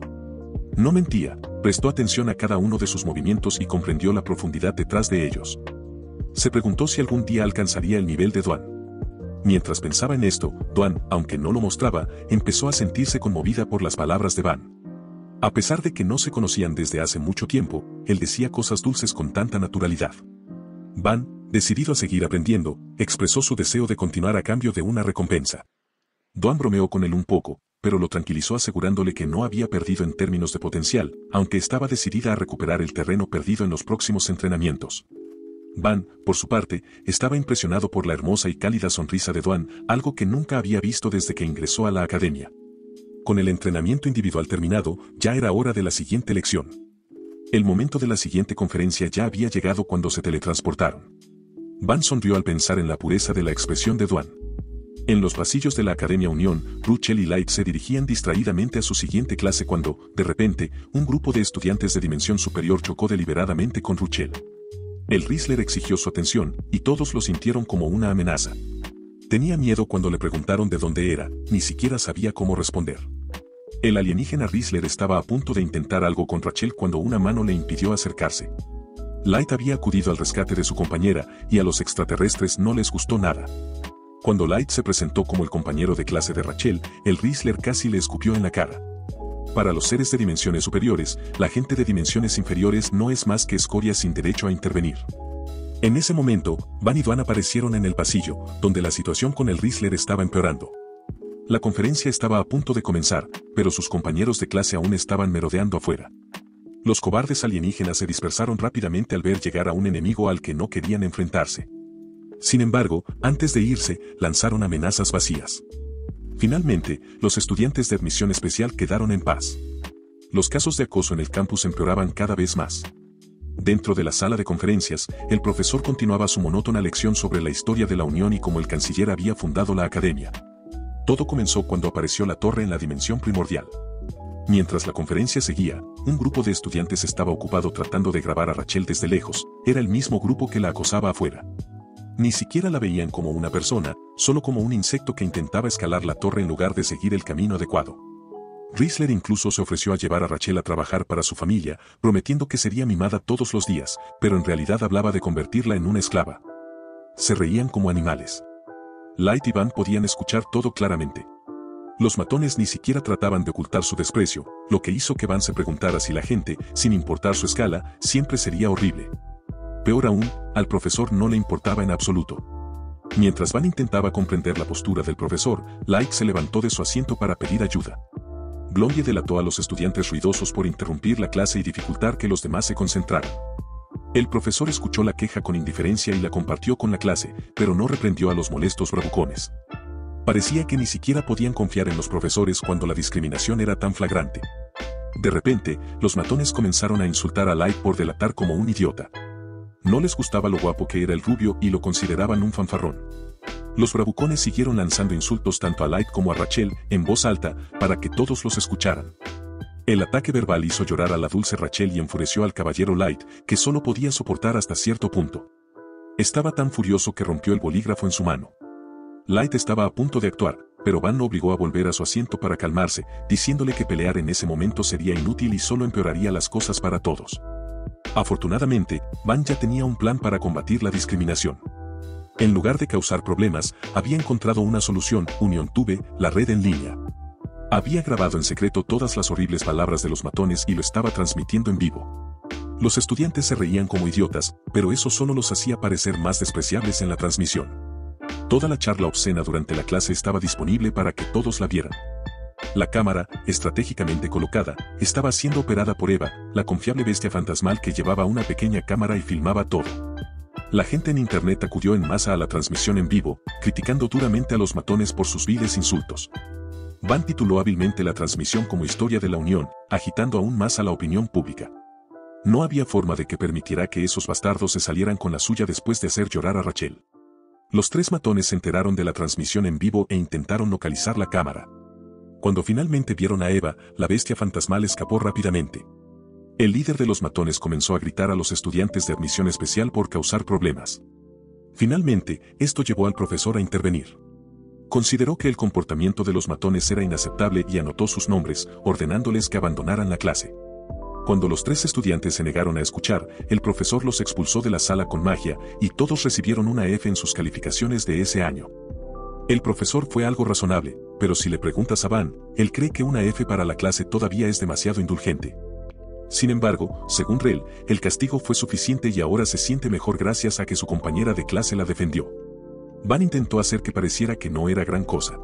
No mentía, prestó atención a cada uno de sus movimientos y comprendió la profundidad detrás de ellos. Se preguntó si algún día alcanzaría el nivel de Duan. Mientras pensaba en esto, Duan, aunque no lo mostraba, empezó a sentirse conmovida por las palabras de Van. A pesar de que no se conocían desde hace mucho tiempo, él decía cosas dulces con tanta naturalidad. Van, decidido a seguir aprendiendo, expresó su deseo de continuar a cambio de una recompensa. Duan bromeó con él un poco, pero lo tranquilizó asegurándole que no había perdido en términos de potencial, aunque estaba decidida a recuperar el terreno perdido en los próximos entrenamientos. Van, por su parte, estaba impresionado por la hermosa y cálida sonrisa de Duan, algo que nunca había visto desde que ingresó a la academia. Con el entrenamiento individual terminado, ya era hora de la siguiente lección. El momento de la siguiente conferencia ya había llegado cuando se teletransportaron. Van sonrió al pensar en la pureza de la expresión de Duan. En los pasillos de la Academia Unión, Ruchel y Light se dirigían distraídamente a su siguiente clase cuando, de repente, un grupo de estudiantes de dimensión superior chocó deliberadamente con Ruchel. El Rizzler exigió su atención, y todos lo sintieron como una amenaza. Tenía miedo cuando le preguntaron de dónde era, ni siquiera sabía cómo responder. El alienígena Rizzler estaba a punto de intentar algo con Rachel cuando una mano le impidió acercarse. Light había acudido al rescate de su compañera, y a los extraterrestres no les gustó nada. Cuando Light se presentó como el compañero de clase de Rachel, el Rizzler casi le escupió en la cara. Para los seres de dimensiones superiores, la gente de dimensiones inferiores no es más que escoria sin derecho a intervenir. En ese momento, Van y Duan aparecieron en el pasillo, donde la situación con el Rizzler estaba empeorando. La conferencia estaba a punto de comenzar, pero sus compañeros de clase aún estaban merodeando afuera. Los cobardes alienígenas se dispersaron rápidamente al ver llegar a un enemigo al que no querían enfrentarse. Sin embargo, antes de irse, lanzaron amenazas vacías. Finalmente, los estudiantes de admisión especial quedaron en paz. Los casos de acoso en el campus empeoraban cada vez más. Dentro de la sala de conferencias, el profesor continuaba su monótona lección sobre la historia de la Unión y cómo el canciller había fundado la academia. Todo comenzó cuando apareció la torre en la dimensión primordial. Mientras la conferencia seguía, un grupo de estudiantes estaba ocupado tratando de grabar a Rachel desde lejos, era el mismo grupo que la acosaba afuera. Ni siquiera la veían como una persona, solo como un insecto que intentaba escalar la torre en lugar de seguir el camino adecuado. Rizzler incluso se ofreció a llevar a Rachel a trabajar para su familia, prometiendo que sería mimada todos los días, pero en realidad hablaba de convertirla en una esclava. Se reían como animales. Light y Van podían escuchar todo claramente. Los matones ni siquiera trataban de ocultar su desprecio, lo que hizo que Van se preguntara si la gente, sin importar su escala, siempre sería horrible. Peor aún, al profesor no le importaba en absoluto. Mientras Van intentaba comprender la postura del profesor, Light se levantó de su asiento para pedir ayuda. Blondie delató a los estudiantes ruidosos por interrumpir la clase y dificultar que los demás se concentraran. El profesor escuchó la queja con indiferencia y la compartió con la clase, pero no reprendió a los molestos bravucones. Parecía que ni siquiera podían confiar en los profesores cuando la discriminación era tan flagrante. De repente, los matones comenzaron a insultar a Light por delatar como un idiota. No les gustaba lo guapo que era el rubio y lo consideraban un fanfarrón. Los bravucones siguieron lanzando insultos tanto a Light como a Rachel, en voz alta, para que todos los escucharan. El ataque verbal hizo llorar a la dulce Rachel y enfureció al caballero Light, que solo podía soportar hasta cierto punto. Estaba tan furioso que rompió el bolígrafo en su mano. Light estaba a punto de actuar, pero Van lo obligó a volver a su asiento para calmarse, diciéndole que pelear en ese momento sería inútil y solo empeoraría las cosas para todos. Afortunadamente, Van ya tenía un plan para combatir la discriminación. En lugar de causar problemas, había encontrado una solución: UnionTube, la red en línea. Había grabado en secreto todas las horribles palabras de los matones y lo estaba transmitiendo en vivo. Los estudiantes se reían como idiotas, pero eso solo los hacía parecer más despreciables en la transmisión. Toda la charla obscena durante la clase estaba disponible para que todos la vieran. La cámara, estratégicamente colocada, estaba siendo operada por Eva, la confiable bestia fantasmal que llevaba una pequeña cámara y filmaba todo. La gente en internet acudió en masa a la transmisión en vivo, criticando duramente a los matones por sus viles insultos. Van tituló hábilmente la transmisión como Historia de la Unión, agitando aún más a la opinión pública. No había forma de que permitiera que esos bastardos se salieran con la suya después de hacer llorar a Rachel. Los tres matones se enteraron de la transmisión en vivo e intentaron localizar la cámara. Cuando finalmente vieron a Eva, la bestia fantasmal escapó rápidamente. El líder de los matones comenzó a gritar a los estudiantes de admisión especial por causar problemas. Finalmente, esto llevó al profesor a intervenir. Consideró que el comportamiento de los matones era inaceptable y anotó sus nombres, ordenándoles que abandonaran la clase. Cuando los tres estudiantes se negaron a escuchar, el profesor los expulsó de la sala con magia, y todos recibieron una F en sus calificaciones de ese año. El profesor fue algo razonable, pero si le preguntas a Van, él cree que una F para la clase todavía es demasiado indulgente. Sin embargo, según Rel, el castigo fue suficiente y ahora se siente mejor gracias a que su compañera de clase la defendió. Van intentó hacer que pareciera que no era gran cosa.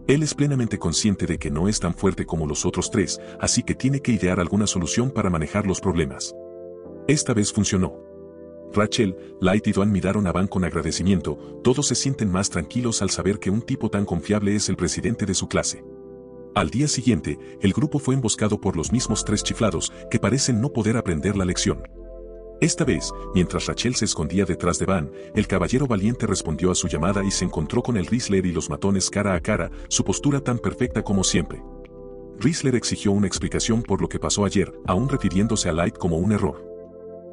Él es plenamente consciente de que no es tan fuerte como los otros tres, así que tiene que idear alguna solución para manejar los problemas. Esta vez funcionó. Rachel, Light y Dawn miraron a Van con agradecimiento. Todos se sienten más tranquilos al saber que un tipo tan confiable es el presidente de su clase. Al día siguiente, el grupo fue emboscado por los mismos tres chiflados, que parecen no poder aprender la lección. Esta vez, mientras Rachel se escondía detrás de Van, el caballero valiente respondió a su llamada y se encontró con el Rizzler y los matones cara a cara, su postura tan perfecta como siempre. Rizzler exigió una explicación por lo que pasó ayer, aún refiriéndose a Light como un error.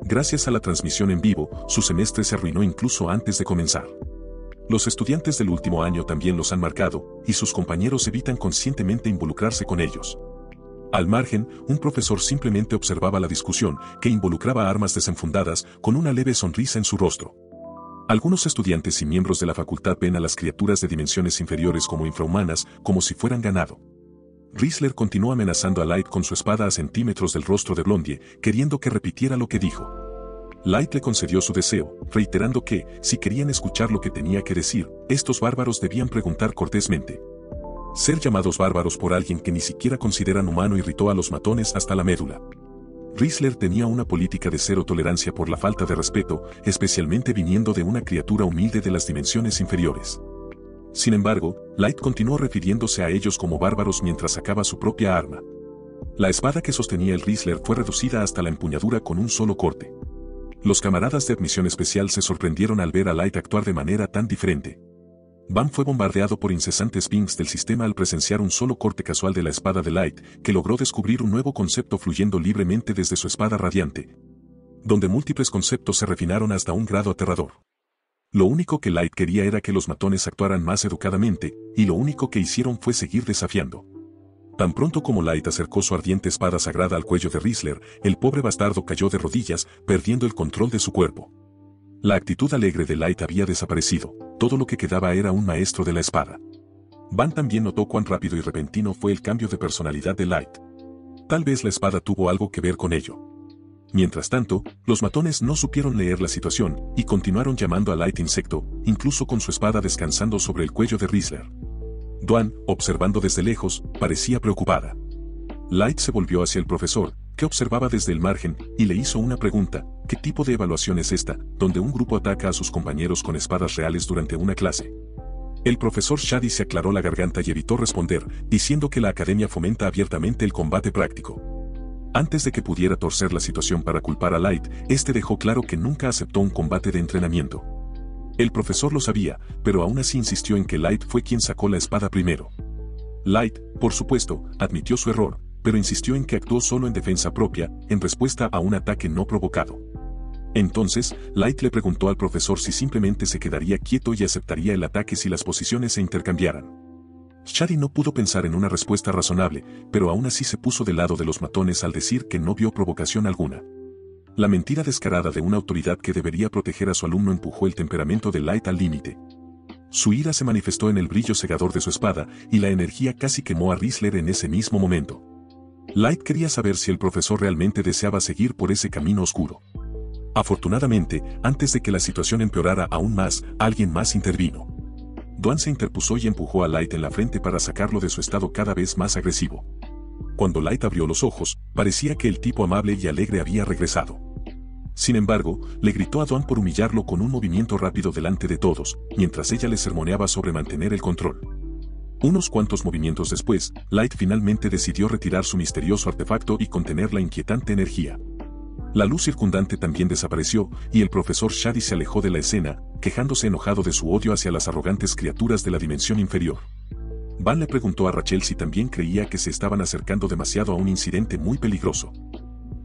Gracias a la transmisión en vivo, su semestre se arruinó incluso antes de comenzar. Los estudiantes del último año también los han marcado, y sus compañeros evitan conscientemente involucrarse con ellos. Al margen, un profesor simplemente observaba la discusión, que involucraba armas desenfundadas, con una leve sonrisa en su rostro. Algunos estudiantes y miembros de la facultad ven a las criaturas de dimensiones inferiores como infrahumanas, como si fueran ganado. Rizzler continuó amenazando a Light con su espada a centímetros del rostro de Blondie, queriendo que repitiera lo que dijo. Light le concedió su deseo, reiterando que, si querían escuchar lo que tenía que decir, estos bárbaros debían preguntar cortésmente. Ser llamados bárbaros por alguien que ni siquiera consideran humano irritó a los matones hasta la médula. Rizzler tenía una política de cero tolerancia por la falta de respeto, especialmente viniendo de una criatura humilde de las dimensiones inferiores. Sin embargo, Light continuó refiriéndose a ellos como bárbaros mientras sacaba su propia arma. La espada que sostenía el Rizzler fue reducida hasta la empuñadura con un solo corte. Los camaradas de admisión especial se sorprendieron al ver a Light actuar de manera tan diferente. Van fue bombardeado por incesantes pings del sistema al presenciar un solo corte casual de la espada de Light, que logró descubrir un nuevo concepto fluyendo libremente desde su espada radiante, donde múltiples conceptos se refinaron hasta un grado aterrador. Lo único que Light quería era que los matones actuaran más educadamente, y lo único que hicieron fue seguir desafiando. Tan pronto como Light acercó su ardiente espada sagrada al cuello de Rizzler, el pobre bastardo cayó de rodillas, perdiendo el control de su cuerpo. La actitud alegre de Light había desaparecido, todo lo que quedaba era un maestro de la espada. Van también notó cuán rápido y repentino fue el cambio de personalidad de Light. Tal vez la espada tuvo algo que ver con ello. Mientras tanto, los matones no supieron leer la situación, y continuaron llamando a Light insecto, incluso con su espada descansando sobre el cuello de Rizzler. Dawn, observando desde lejos, parecía preocupada. Light se volvió hacia el profesor, que observaba desde el margen, y le hizo una pregunta: ¿qué tipo de evaluación es esta, donde un grupo ataca a sus compañeros con espadas reales durante una clase? El profesor Shady se aclaró la garganta y evitó responder, diciendo que la academia fomenta abiertamente el combate práctico. Antes de que pudiera torcer la situación para culpar a Light, este dejó claro que nunca aceptó un combate de entrenamiento. El profesor lo sabía, pero aún así insistió en que Light fue quien sacó la espada primero. Light, por supuesto, admitió su error, pero insistió en que actuó solo en defensa propia, en respuesta a un ataque no provocado. Entonces, Light le preguntó al profesor si simplemente se quedaría quieto y aceptaría el ataque si las posiciones se intercambiaran. Shadi no pudo pensar en una respuesta razonable, pero aún así se puso del lado de los matones al decir que no vio provocación alguna. La mentira descarada de una autoridad que debería proteger a su alumno empujó el temperamento de Light al límite. Su ira se manifestó en el brillo cegador de su espada, y la energía casi quemó a Riezler en ese mismo momento. Light quería saber si el profesor realmente deseaba seguir por ese camino oscuro. Afortunadamente, antes de que la situación empeorara aún más, alguien más intervino. Duan se interpuso y empujó a Light en la frente para sacarlo de su estado cada vez más agresivo. Cuando Light abrió los ojos, parecía que el tipo amable y alegre había regresado. Sin embargo, le gritó a Duan por humillarlo con un movimiento rápido delante de todos, mientras ella le sermoneaba sobre mantener el control. Unos cuantos movimientos después, Light finalmente decidió retirar su misterioso artefacto y contener la inquietante energía. La luz circundante también desapareció, y el profesor Shadi se alejó de la escena, quejándose enojado de su odio hacia las arrogantes criaturas de la dimensión inferior. Van le preguntó a Rachel si también creía que se estaban acercando demasiado a un incidente muy peligroso.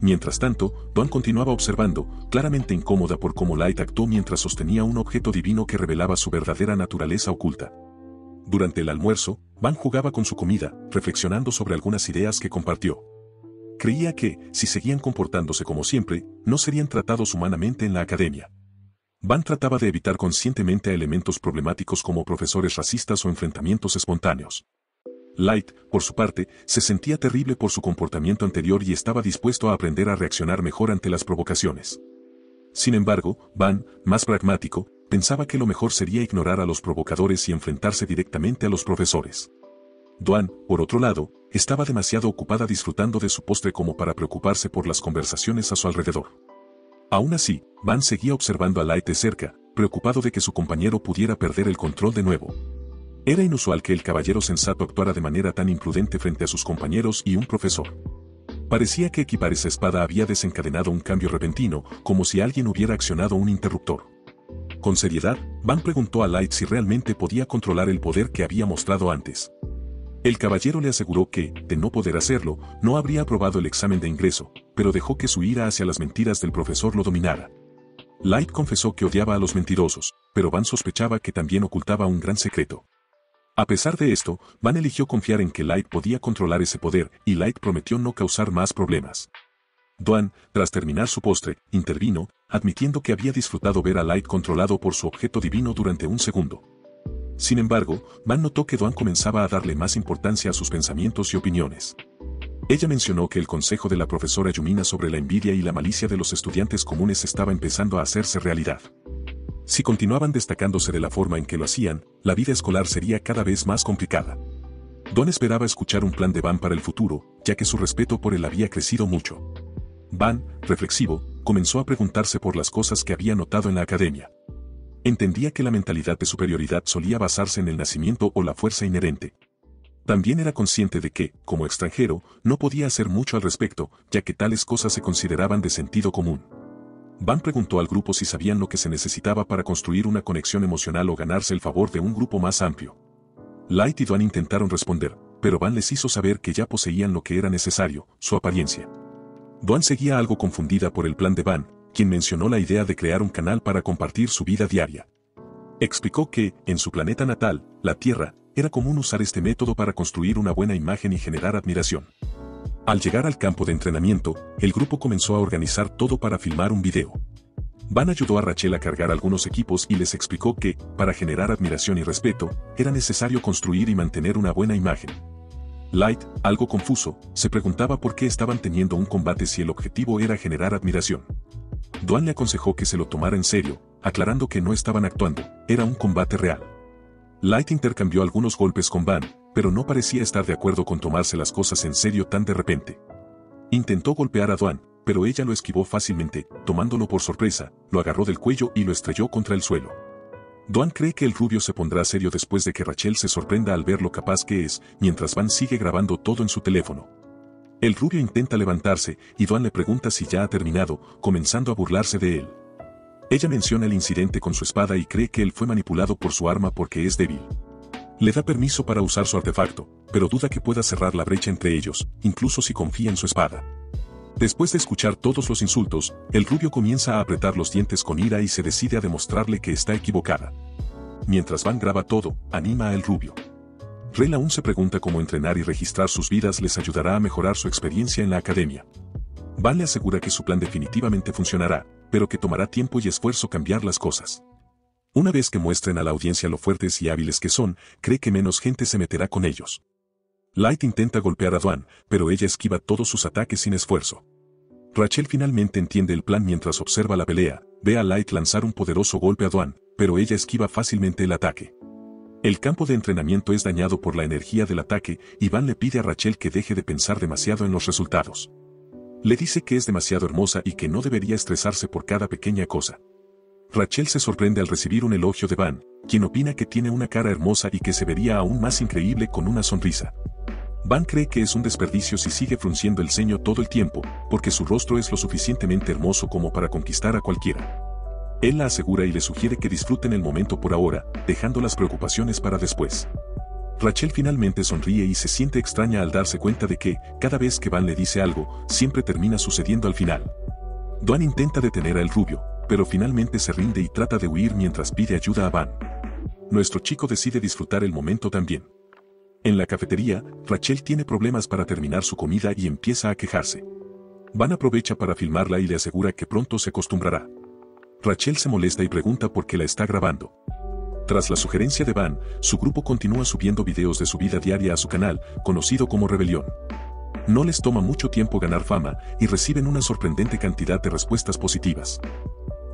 Mientras tanto, Duan continuaba observando, claramente incómoda por cómo Light actuó mientras sostenía un objeto divino que revelaba su verdadera naturaleza oculta. Durante el almuerzo, Van jugaba con su comida, reflexionando sobre algunas ideas que compartió. Creía que, si seguían comportándose como siempre, no serían tratados humanamente en la academia. Van trataba de evitar conscientemente a elementos problemáticos como profesores racistas o enfrentamientos espontáneos. Light, por su parte, se sentía terrible por su comportamiento anterior y estaba dispuesto a aprender a reaccionar mejor ante las provocaciones. Sin embargo, Van, más pragmático, pensaba que lo mejor sería ignorar a los provocadores y enfrentarse directamente a los profesores. Duan, por otro lado, estaba demasiado ocupada disfrutando de su postre como para preocuparse por las conversaciones a su alrededor. Aún así, Van seguía observando a Light de cerca, preocupado de que su compañero pudiera perder el control de nuevo. Era inusual que el caballero sensato actuara de manera tan imprudente frente a sus compañeros y un profesor. Parecía que equipar esa espada había desencadenado un cambio repentino, como si alguien hubiera accionado un interruptor. Con seriedad, Van preguntó a Light si realmente podía controlar el poder que había mostrado antes. El caballero le aseguró que, de no poder hacerlo, no habría aprobado el examen de ingreso, pero dejó que su ira hacia las mentiras del profesor lo dominara. Light confesó que odiaba a los mentirosos, pero Van sospechaba que también ocultaba un gran secreto. A pesar de esto, Van eligió confiar en que Light podía controlar ese poder, y Light prometió no causar más problemas. Duan, tras terminar su postre, intervino, admitiendo que había disfrutado ver a Light controlado por su objeto divino durante un segundo. Sin embargo, Van notó que Duan comenzaba a darle más importancia a sus pensamientos y opiniones. Ella mencionó que el consejo de la profesora Yumina sobre la envidia y la malicia de los estudiantes comunes estaba empezando a hacerse realidad. Si continuaban destacándose de la forma en que lo hacían, la vida escolar sería cada vez más complicada. Duan esperaba escuchar un plan de Van para el futuro, ya que su respeto por él había crecido mucho. Van, reflexivo, comenzó a preguntarse por las cosas que había notado en la academia. Entendía que la mentalidad de superioridad solía basarse en el nacimiento o la fuerza inherente. También era consciente de que, como extranjero, no podía hacer mucho al respecto, ya que tales cosas se consideraban de sentido común. Van preguntó al grupo si sabían lo que se necesitaba para construir una conexión emocional o ganarse el favor de un grupo más amplio. Light y Duan intentaron responder, pero Van les hizo saber que ya poseían lo que era necesario, su apariencia. Duan seguía algo confundida por el plan de Van, quien mencionó la idea de crear un canal para compartir su vida diaria. Explicó que, en su planeta natal, la Tierra, era común usar este método para construir una buena imagen y generar admiración. Al llegar al campo de entrenamiento, el grupo comenzó a organizar todo para filmar un video. Van ayudó a Rachel a cargar algunos equipos y les explicó que, para generar admiración y respeto, era necesario construir y mantener una buena imagen. Light, algo confuso, se preguntaba por qué estaban teniendo un combate si el objetivo era generar admiración. Duan le aconsejó que se lo tomara en serio, aclarando que no estaban actuando, era un combate real. Light intercambió algunos golpes con Van, pero no parecía estar de acuerdo con tomarse las cosas en serio tan de repente. Intentó golpear a Duan, pero ella lo esquivó fácilmente, tomándolo por sorpresa, lo agarró del cuello y lo estrelló contra el suelo. Duan cree que el rubio se pondrá serio después de que Rachel se sorprenda al ver lo capaz que es, mientras Van sigue grabando todo en su teléfono. El rubio intenta levantarse, y Duan le pregunta si ya ha terminado, comenzando a burlarse de él. Ella menciona el incidente con su espada y cree que él fue manipulado por su arma porque es débil. Le da permiso para usar su artefacto, pero duda que pueda cerrar la brecha entre ellos, incluso si confía en su espada. Después de escuchar todos los insultos, el rubio comienza a apretar los dientes con ira y se decide a demostrarle que está equivocada. Mientras Van graba todo, anima a el rubio. Rel aún se pregunta cómo entrenar y registrar sus vidas les ayudará a mejorar su experiencia en la academia. Van le asegura que su plan definitivamente funcionará, pero que tomará tiempo y esfuerzo cambiar las cosas. Una vez que muestren a la audiencia lo fuertes y hábiles que son, cree que menos gente se meterá con ellos. Light intenta golpear a Dwan, pero ella esquiva todos sus ataques sin esfuerzo. Rachel finalmente entiende el plan mientras observa la pelea, ve a Light lanzar un poderoso golpe a Dwan, pero ella esquiva fácilmente el ataque. El campo de entrenamiento es dañado por la energía del ataque y Van le pide a Rachel que deje de pensar demasiado en los resultados. Le dice que es demasiado hermosa y que no debería estresarse por cada pequeña cosa. Rachel se sorprende al recibir un elogio de Van, quien opina que tiene una cara hermosa y que se vería aún más increíble con una sonrisa. Van cree que es un desperdicio si sigue frunciendo el ceño todo el tiempo, porque su rostro es lo suficientemente hermoso como para conquistar a cualquiera. Él la asegura y le sugiere que disfruten el momento por ahora, dejando las preocupaciones para después. Rachel finalmente sonríe y se siente extraña al darse cuenta de que, cada vez que Van le dice algo, siempre termina sucediendo al final. Dwan intenta detener a El Rubio, pero finalmente se rinde y trata de huir mientras pide ayuda a Van. Nuestro chico decide disfrutar el momento también. En la cafetería, Rachel tiene problemas para terminar su comida y empieza a quejarse. Van aprovecha para filmarla y le asegura que pronto se acostumbrará. Rachel se molesta y pregunta por qué la está grabando. Tras la sugerencia de Van, su grupo continúa subiendo videos de su vida diaria a su canal, conocido como Rebelión. No les toma mucho tiempo ganar fama y reciben una sorprendente cantidad de respuestas positivas.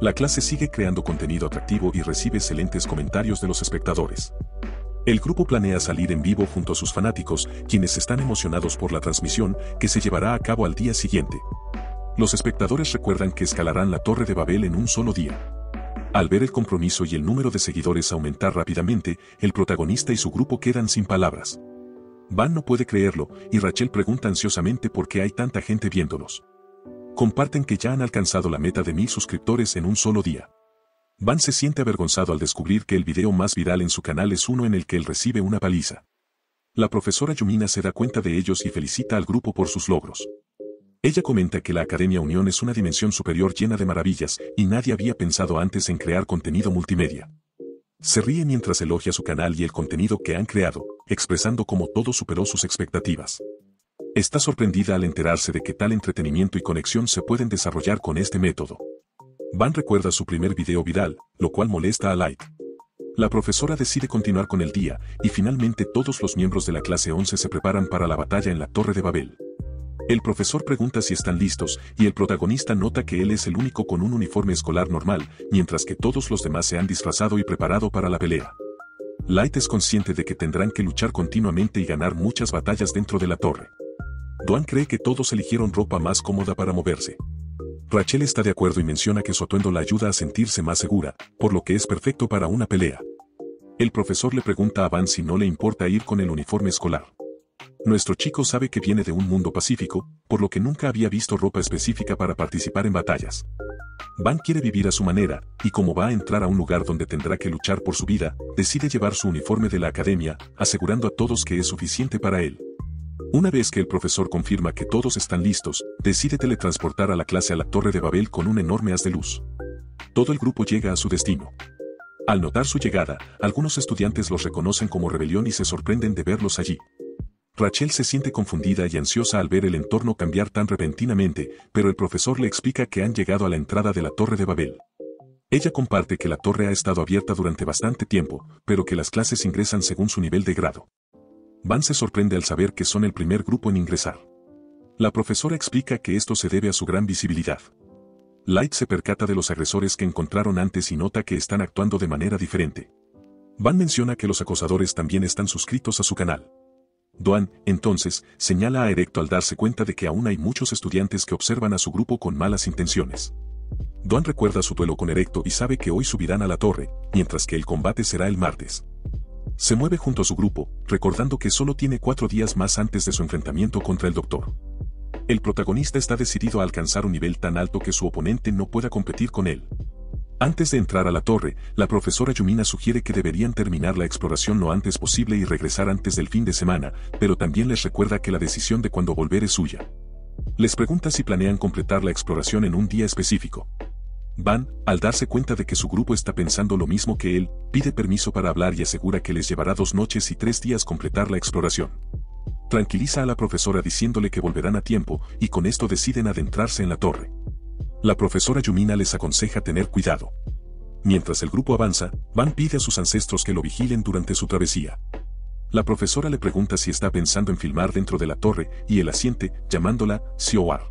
La clase sigue creando contenido atractivo y recibe excelentes comentarios de los espectadores. El grupo planea salir en vivo junto a sus fanáticos, quienes están emocionados por la transmisión que se llevará a cabo al día siguiente. Los espectadores recuerdan que escalarán la Torre de Babel en un solo día. Al ver el compromiso y el número de seguidores aumentar rápidamente, el protagonista y su grupo quedan sin palabras. Van no puede creerlo, y Rachel pregunta ansiosamente por qué hay tanta gente viéndolos. Comparten que ya han alcanzado la meta de 1000 suscriptores en un solo día. Van se siente avergonzado al descubrir que el video más viral en su canal es uno en el que él recibe una paliza. La profesora Yumina se da cuenta de ellos y felicita al grupo por sus logros. Ella comenta que la Academia Unión es una dimensión superior llena de maravillas y nadie había pensado antes en crear contenido multimedia. Se ríe mientras elogia su canal y el contenido que han creado, expresando cómo todo superó sus expectativas. Está sorprendida al enterarse de que tal entretenimiento y conexión se pueden desarrollar con este método. Van recuerda su primer video viral, lo cual molesta a Light. La profesora decide continuar con el día, y finalmente todos los miembros de la clase 11 se preparan para la batalla en la Torre de Babel. El profesor pregunta si están listos, y el protagonista nota que él es el único con un uniforme escolar normal, mientras que todos los demás se han disfrazado y preparado para la pelea. Light es consciente de que tendrán que luchar continuamente y ganar muchas batallas dentro de la torre. Dwan cree que todos eligieron ropa más cómoda para moverse. Rachel está de acuerdo y menciona que su atuendo la ayuda a sentirse más segura, por lo que es perfecto para una pelea. El profesor le pregunta a Van si no le importa ir con el uniforme escolar. Nuestro chico sabe que viene de un mundo pacífico, por lo que nunca había visto ropa específica para participar en batallas. Van quiere vivir a su manera, y como va a entrar a un lugar donde tendrá que luchar por su vida, decide llevar su uniforme de la academia, asegurando a todos que es suficiente para él. Una vez que el profesor confirma que todos están listos, decide teletransportar a la clase a la Torre de Babel con un enorme haz de luz. Todo el grupo llega a su destino. Al notar su llegada, algunos estudiantes los reconocen como Rebelión y se sorprenden de verlos allí. Rachel se siente confundida y ansiosa al ver el entorno cambiar tan repentinamente, pero el profesor le explica que han llegado a la entrada de la Torre de Babel. Ella comparte que la torre ha estado abierta durante bastante tiempo, pero que las clases ingresan según su nivel de grado. Van se sorprende al saber que son el primer grupo en ingresar. La profesora explica que esto se debe a su gran visibilidad. Light se percata de los agresores que encontraron antes y nota que están actuando de manera diferente. Van menciona que los acosadores también están suscritos a su canal. Dwan, entonces, señala a Erecto al darse cuenta de que aún hay muchos estudiantes que observan a su grupo con malas intenciones. Dwan recuerda su duelo con Erecto y sabe que hoy subirán a la torre, mientras que el combate será el martes. Se mueve junto a su grupo, recordando que solo tiene 4 días más antes de su enfrentamiento contra el Doctor. El protagonista está decidido a alcanzar un nivel tan alto que su oponente no pueda competir con él. Antes de entrar a la torre, la profesora Yumina sugiere que deberían terminar la exploración lo antes posible y regresar antes del fin de semana, pero también les recuerda que la decisión de cuándo volver es suya. Les pregunta si planean completar la exploración en un día específico. Van, al darse cuenta de que su grupo está pensando lo mismo que él, pide permiso para hablar y asegura que les llevará 2 noches y 3 días completar la exploración. Tranquiliza a la profesora diciéndole que volverán a tiempo, y con esto deciden adentrarse en la torre. La profesora Yumina les aconseja tener cuidado. Mientras el grupo avanza, Van pide a sus ancestros que lo vigilen durante su travesía. La profesora le pregunta si está pensando en filmar dentro de la torre, y él asiente, llamándola Sioar.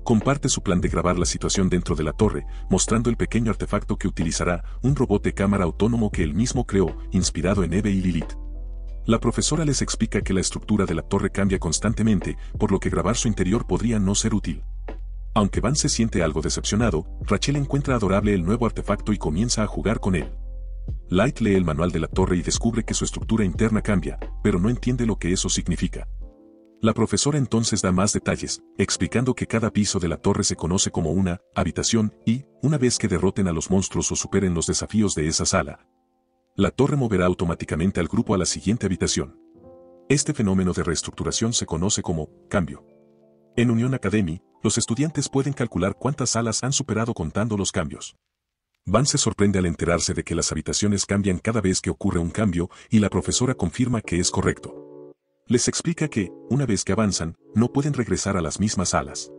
Comparte su plan de grabar la situación dentro de la torre, mostrando el pequeño artefacto que utilizará, un robot de cámara autónomo que él mismo creó, inspirado en Eve y Lilith. La profesora les explica que la estructura de la torre cambia constantemente, por lo que grabar su interior podría no ser útil. Aunque Van se siente algo decepcionado, Rachel encuentra adorable el nuevo artefacto y comienza a jugar con él. Light lee el manual de la torre y descubre que su estructura interna cambia, pero no entiende lo que eso significa. La profesora entonces da más detalles, explicando que cada piso de la torre se conoce como una habitación y, una vez que derroten a los monstruos o superen los desafíos de esa sala, la torre moverá automáticamente al grupo a la siguiente habitación. Este fenómeno de reestructuración se conoce como cambio. En Union Academy, los estudiantes pueden calcular cuántas salas han superado contando los cambios. Van se sorprende al enterarse de que las habitaciones cambian cada vez que ocurre un cambio y la profesora confirma que es correcto. Les explica que, una vez que avanzan, no pueden regresar a las mismas salas.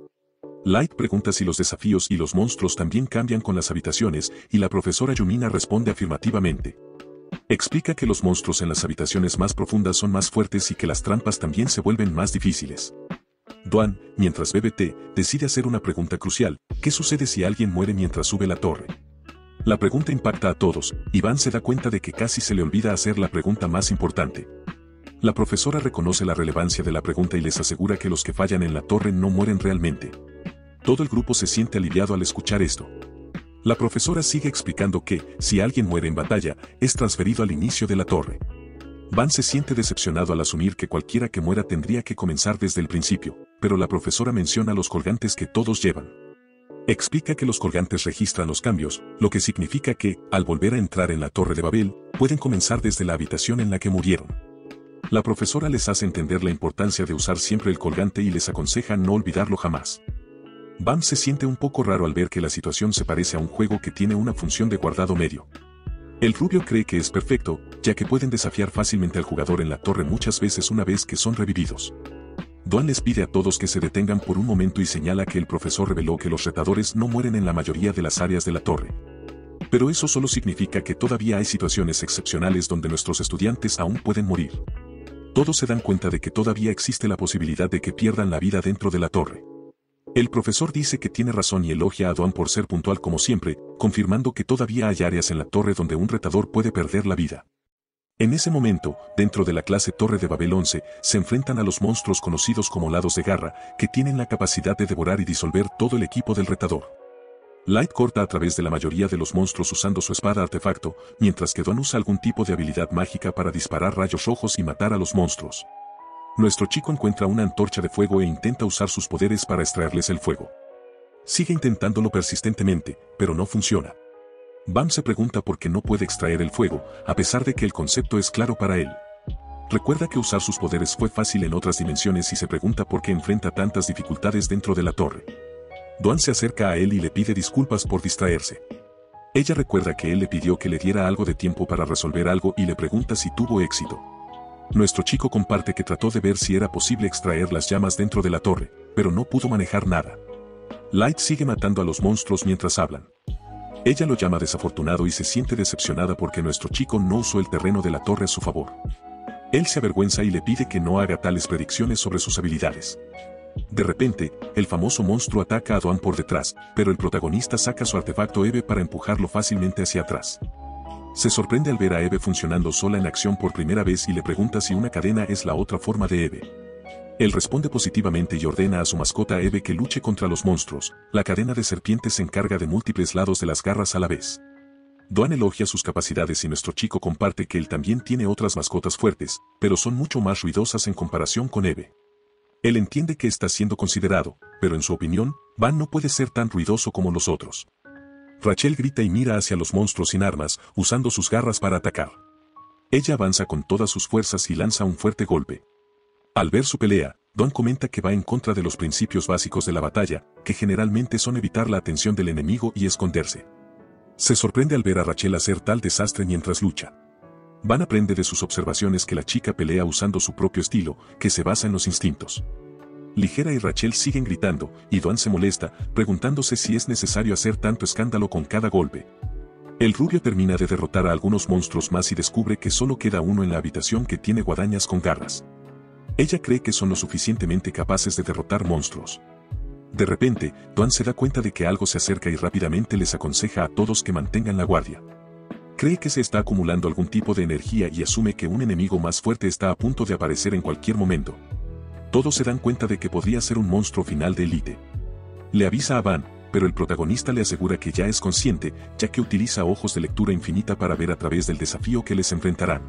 Light pregunta si los desafíos y los monstruos también cambian con las habitaciones y la profesora Yumina responde afirmativamente. Explica que los monstruos en las habitaciones más profundas son más fuertes y que las trampas también se vuelven más difíciles. Duan, mientras bebe té, decide hacer una pregunta crucial: ¿qué sucede si alguien muere mientras sube la torre? La pregunta impacta a todos, y Van se da cuenta de que casi se le olvida hacer la pregunta más importante. La profesora reconoce la relevancia de la pregunta y les asegura que los que fallan en la torre no mueren realmente. Todo el grupo se siente aliviado al escuchar esto. La profesora sigue explicando que, si alguien muere en batalla, es transferido al inicio de la torre. Van se siente decepcionado al asumir que cualquiera que muera tendría que comenzar desde el principio, pero la profesora menciona los colgantes que todos llevan. Explica que los colgantes registran los cambios, lo que significa que, al volver a entrar en la Torre de Babel, pueden comenzar desde la habitación en la que murieron. La profesora les hace entender la importancia de usar siempre el colgante y les aconseja no olvidarlo jamás. Bam se siente un poco raro al ver que la situación se parece a un juego que tiene una función de guardado medio. El rubio cree que es perfecto, ya que pueden desafiar fácilmente al jugador en la torre muchas veces una vez que son revividos. Duan les pide a todos que se detengan por un momento y señala que el profesor reveló que los retadores no mueren en la mayoría de las áreas de la torre. Pero eso solo significa que todavía hay situaciones excepcionales donde nuestros estudiantes aún pueden morir. Todos se dan cuenta de que todavía existe la posibilidad de que pierdan la vida dentro de la torre. El profesor dice que tiene razón y elogia a Duan por ser puntual como siempre, confirmando que todavía hay áreas en la torre donde un retador puede perder la vida. En ese momento, dentro de la clase Torre de Babel 11, se enfrentan a los monstruos conocidos como lados de garra, que tienen la capacidad de devorar y disolver todo el equipo del retador. Light corta a través de la mayoría de los monstruos usando su espada artefacto, mientras que Duan usa algún tipo de habilidad mágica para disparar rayos rojos y matar a los monstruos. Nuestro chico encuentra una antorcha de fuego e intenta usar sus poderes para extraerles el fuego. Sigue intentándolo persistentemente, pero no funciona. Bam se pregunta por qué no puede extraer el fuego, a pesar de que el concepto es claro para él. Recuerda que usar sus poderes fue fácil en otras dimensiones y se pregunta por qué enfrenta tantas dificultades dentro de la torre. Duan se acerca a él y le pide disculpas por distraerse. Ella recuerda que él le pidió que le diera algo de tiempo para resolver algo y le pregunta si tuvo éxito. Nuestro chico comparte que trató de ver si era posible extraer las llamas dentro de la torre, pero no pudo manejar nada. Light sigue matando a los monstruos mientras hablan. Ella lo llama desafortunado y se siente decepcionada porque nuestro chico no usó el terreno de la torre a su favor. Él se avergüenza y le pide que no haga tales predicciones sobre sus habilidades. De repente, el famoso monstruo ataca a Duan por detrás, pero el protagonista saca su artefacto Eve para empujarlo fácilmente hacia atrás. Se sorprende al ver a Eve funcionando sola en acción por primera vez y le pregunta si una cadena es la otra forma de Eve. Él responde positivamente y ordena a su mascota Eve que luche contra los monstruos. La cadena de serpientes se encarga de múltiples lados de las garras a la vez. Duan elogia sus capacidades y nuestro chico comparte que él también tiene otras mascotas fuertes, pero son mucho más ruidosas en comparación con Eve. Él entiende que está siendo considerado, pero en su opinión, Van no puede ser tan ruidoso como los otros. Rachel grita y mira hacia los monstruos sin armas, usando sus garras para atacar. Ella avanza con todas sus fuerzas y lanza un fuerte golpe. Al ver su pelea, Dawn comenta que va en contra de los principios básicos de la batalla, que generalmente son evitar la atención del enemigo y esconderse. Se sorprende al ver a Rachel hacer tal desastre mientras lucha. Van aprende de sus observaciones que la chica pelea usando su propio estilo, que se basa en los instintos. Ligera y Rachel siguen gritando, y Dawn se molesta, preguntándose si es necesario hacer tanto escándalo con cada golpe. El rubio termina de derrotar a algunos monstruos más y descubre que solo queda uno en la habitación que tiene guadañas con garras. Ella cree que son lo suficientemente capaces de derrotar monstruos. De repente, Dawn se da cuenta de que algo se acerca y rápidamente les aconseja a todos que mantengan la guardia. Cree que se está acumulando algún tipo de energía y asume que un enemigo más fuerte está a punto de aparecer en cualquier momento. Todos se dan cuenta de que podría ser un monstruo final de élite. Le avisa a Van, pero el protagonista le asegura que ya es consciente, ya que utiliza ojos de lectura infinita para ver a través del desafío que les enfrentarán.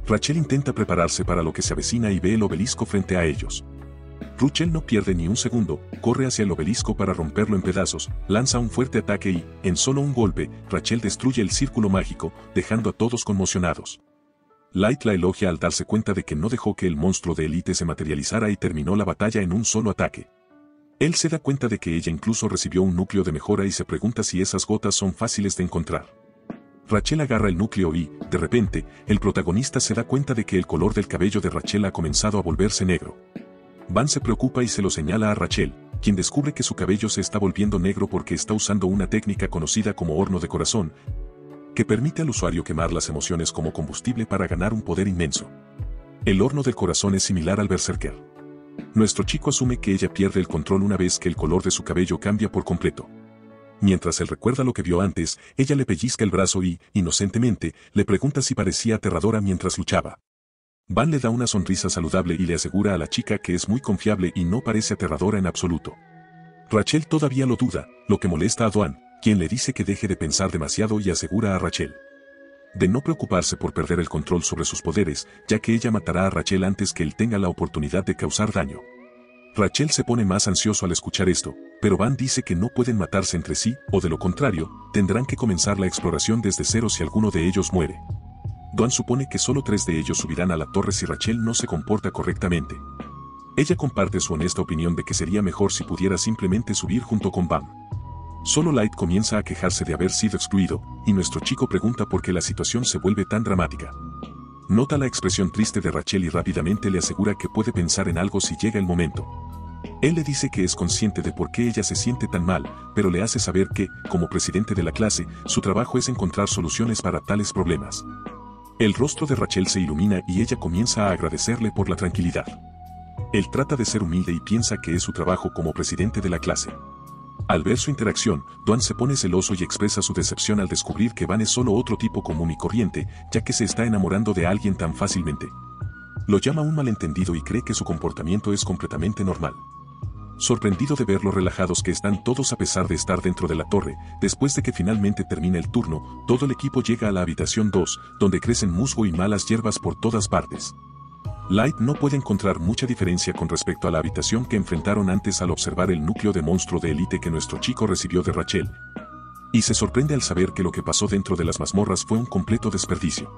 Rachel intenta prepararse para lo que se avecina y ve el obelisco frente a ellos. Rachel no pierde ni un segundo, corre hacia el obelisco para romperlo en pedazos, lanza un fuerte ataque y, en solo un golpe, Rachel destruye el círculo mágico, dejando a todos conmocionados. Light la elogia al darse cuenta de que no dejó que el monstruo de élite se materializara y terminó la batalla en un solo ataque. Él se da cuenta de que ella incluso recibió un núcleo de mejora y se pregunta si esas gotas son fáciles de encontrar. Rachel agarra el núcleo y, de repente, el protagonista se da cuenta de que el color del cabello de Rachel ha comenzado a volverse negro. Van se preocupa y se lo señala a Rachel, quien descubre que su cabello se está volviendo negro porque está usando una técnica conocida como horno de corazón, que permite al usuario quemar las emociones como combustible para ganar un poder inmenso. El horno del corazón es similar al berserker. Nuestro chico asume que ella pierde el control una vez que el color de su cabello cambia por completo. Mientras él recuerda lo que vio antes, ella le pellizca el brazo y, inocentemente, le pregunta si parecía aterradora mientras luchaba. Van le da una sonrisa saludable y le asegura a la chica que es muy confiable y no parece aterradora en absoluto. Rachel todavía lo duda, lo que molesta a Dawn, quien le dice que deje de pensar demasiado y asegura a Rachel de no preocuparse por perder el control sobre sus poderes, ya que ella matará a Rachel antes que él tenga la oportunidad de causar daño. Rachel se pone más ansioso al escuchar esto, pero Van dice que no pueden matarse entre sí, o de lo contrario, tendrán que comenzar la exploración desde cero si alguno de ellos muere. Dawn supone que solo 3 de ellos subirán a la torre si Rachel no se comporta correctamente. Ella comparte su honesta opinión de que sería mejor si pudiera simplemente subir junto con Van. Solo Light comienza a quejarse de haber sido excluido, y nuestro chico pregunta por qué la situación se vuelve tan dramática. Nota la expresión triste de Rachel y rápidamente le asegura que puede pensar en algo si llega el momento. Él le dice que es consciente de por qué ella se siente tan mal, pero le hace saber que, como presidente de la clase, su trabajo es encontrar soluciones para tales problemas. El rostro de Rachel se ilumina y ella comienza a agradecerle por la tranquilidad. Él trata de ser humilde y piensa que es su trabajo como presidente de la clase. Al ver su interacción, Dawn se pone celoso y expresa su decepción al descubrir que Van es solo otro tipo común y corriente, ya que se está enamorando de alguien tan fácilmente. Lo llama un malentendido y cree que su comportamiento es completamente normal. Sorprendido de ver lo relajados que están todos a pesar de estar dentro de la torre, después de que finalmente termine el turno, todo el equipo llega a la habitación 2, donde crecen musgo y malas hierbas por todas partes. Light no puede encontrar mucha diferencia con respecto a la habitación que enfrentaron antes al observar el núcleo de monstruo de élite que nuestro chico recibió de Rachel. Y se sorprende al saber que lo que pasó dentro de las mazmorras fue un completo desperdicio.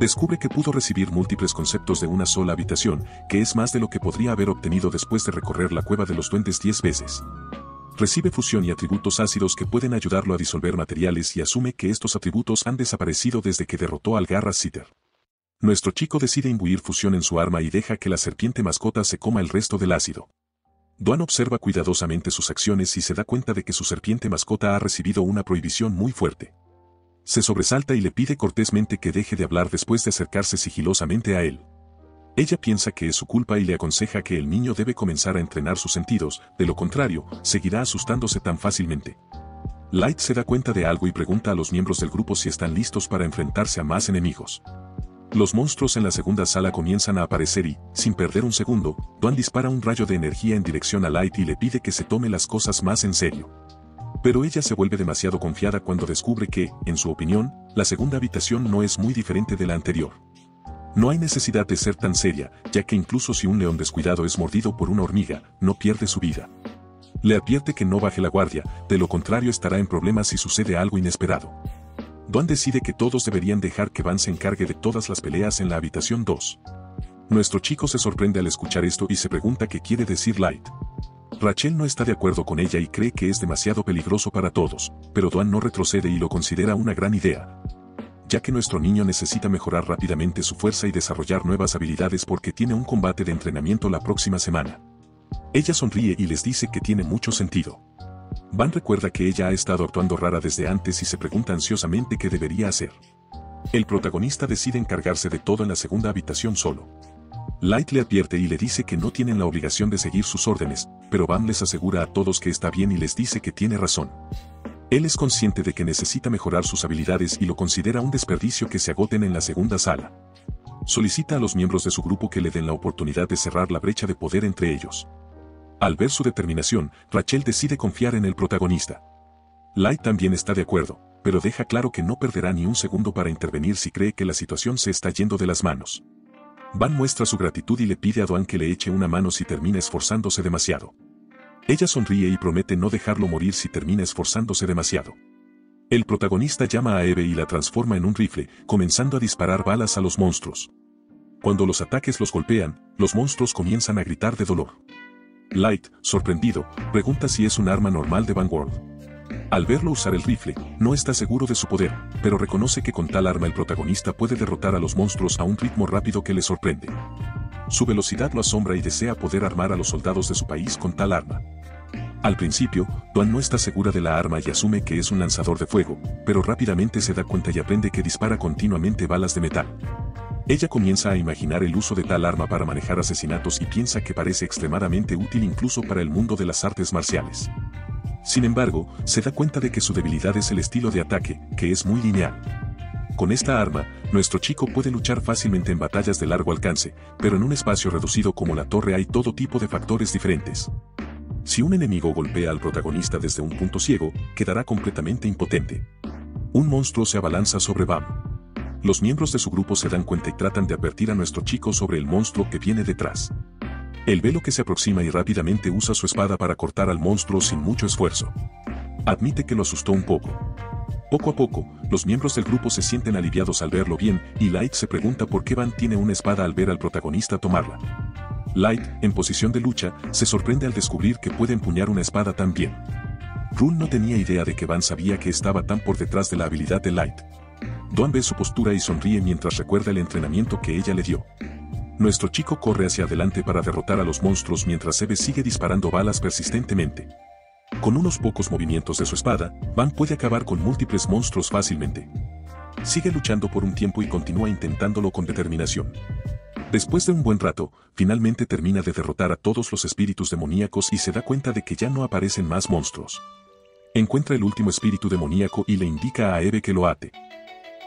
Descubre que pudo recibir múltiples conceptos de una sola habitación, que es más de lo que podría haber obtenido después de recorrer la cueva de los duendes 10 veces. Recibe fusión y atributos ácidos que pueden ayudarlo a disolver materiales y asume que estos atributos han desaparecido desde que derrotó al Garra Sitter. Nuestro chico decide imbuir fusión en su arma y deja que la serpiente mascota se coma el resto del ácido. Dawn observa cuidadosamente sus acciones y se da cuenta de que su serpiente mascota ha recibido una prohibición muy fuerte. Se sobresalta y le pide cortésmente que deje de hablar después de acercarse sigilosamente a él. Ella piensa que es su culpa y le aconseja que el niño debe comenzar a entrenar sus sentidos, de lo contrario, seguirá asustándose tan fácilmente. Light se da cuenta de algo y pregunta a los miembros del grupo si están listos para enfrentarse a más enemigos. Los monstruos en la segunda sala comienzan a aparecer y, sin perder un segundo, Dawn dispara un rayo de energía en dirección a Light y le pide que se tome las cosas más en serio. Pero ella se vuelve demasiado confiada cuando descubre que, en su opinión, la segunda habitación no es muy diferente de la anterior. No hay necesidad de ser tan seria, ya que incluso si un león descuidado es mordido por una hormiga, no pierde su vida. Le advierte que no baje la guardia, de lo contrario estará en problemas si sucede algo inesperado. Dawn decide que todos deberían dejar que Van se encargue de todas las peleas en la habitación 2. Nuestro chico se sorprende al escuchar esto y se pregunta qué quiere decir Light. Rachel no está de acuerdo con ella y cree que es demasiado peligroso para todos, pero Dwan no retrocede y lo considera una gran idea, ya que nuestro niño necesita mejorar rápidamente su fuerza y desarrollar nuevas habilidades porque tiene un combate de entrenamiento la próxima semana. Ella sonríe y les dice que tiene mucho sentido. Van recuerda que ella ha estado actuando rara desde antes y se pregunta ansiosamente qué debería hacer. El protagonista decide encargarse de todo en la segunda habitación solo. Light le advierte y le dice que no tienen la obligación de seguir sus órdenes, pero Van les asegura a todos que está bien y les dice que tiene razón. Él es consciente de que necesita mejorar sus habilidades y lo considera un desperdicio que se agoten en la segunda sala. Solicita a los miembros de su grupo que le den la oportunidad de cerrar la brecha de poder entre ellos. Al ver su determinación, Rachel decide confiar en el protagonista. Light también está de acuerdo, pero deja claro que no perderá ni un segundo para intervenir si cree que la situación se está yendo de las manos. Van muestra su gratitud y le pide a Dwan que le eche una mano si termina esforzándose demasiado. Ella sonríe y promete no dejarlo morir si termina esforzándose demasiado. El protagonista llama a Eve y la transforma en un rifle, comenzando a disparar balas a los monstruos. Cuando los ataques los golpean, los monstruos comienzan a gritar de dolor. Light, sorprendido, pregunta si es un arma normal de Vanguard. Al verlo usar el rifle, no está seguro de su poder, pero reconoce que con tal arma el protagonista puede derrotar a los monstruos a un ritmo rápido que le sorprende. Su velocidad lo asombra y desea poder armar a los soldados de su país con tal arma. Al principio, Dwan no está segura de la arma y asume que es un lanzador de fuego, pero rápidamente se da cuenta y aprende que dispara continuamente balas de metal. Ella comienza a imaginar el uso de tal arma para manejar asesinatos y piensa que parece extremadamente útil incluso para el mundo de las artes marciales. Sin embargo, se da cuenta de que su debilidad es el estilo de ataque, que es muy lineal. Con esta arma, nuestro chico puede luchar fácilmente en batallas de largo alcance, pero en un espacio reducido como la torre hay todo tipo de factores diferentes. Si un enemigo golpea al protagonista desde un punto ciego, quedará completamente impotente. Un monstruo se abalanza sobre Bam. Los miembros de su grupo se dan cuenta y tratan de advertir a nuestro chico sobre el monstruo que viene detrás. Él ve lo que se aproxima y rápidamente usa su espada para cortar al monstruo sin mucho esfuerzo. Admite que lo asustó un poco. Poco a poco, los miembros del grupo se sienten aliviados al verlo bien, y Light se pregunta por qué Van tiene una espada al ver al protagonista tomarla. Light, en posición de lucha, se sorprende al descubrir que puede empuñar una espada tan bien. Rule no tenía idea de que Van sabía que estaba tan por detrás de la habilidad de Light. Dwan ve su postura y sonríe mientras recuerda el entrenamiento que ella le dio. Nuestro chico corre hacia adelante para derrotar a los monstruos mientras Eve sigue disparando balas persistentemente. Con unos pocos movimientos de su espada, Van puede acabar con múltiples monstruos fácilmente. Sigue luchando por un tiempo y continúa intentándolo con determinación. Después de un buen rato, finalmente termina de derrotar a todos los espíritus demoníacos y se da cuenta de que ya no aparecen más monstruos. Encuentra el último espíritu demoníaco y le indica a Eve que lo ate.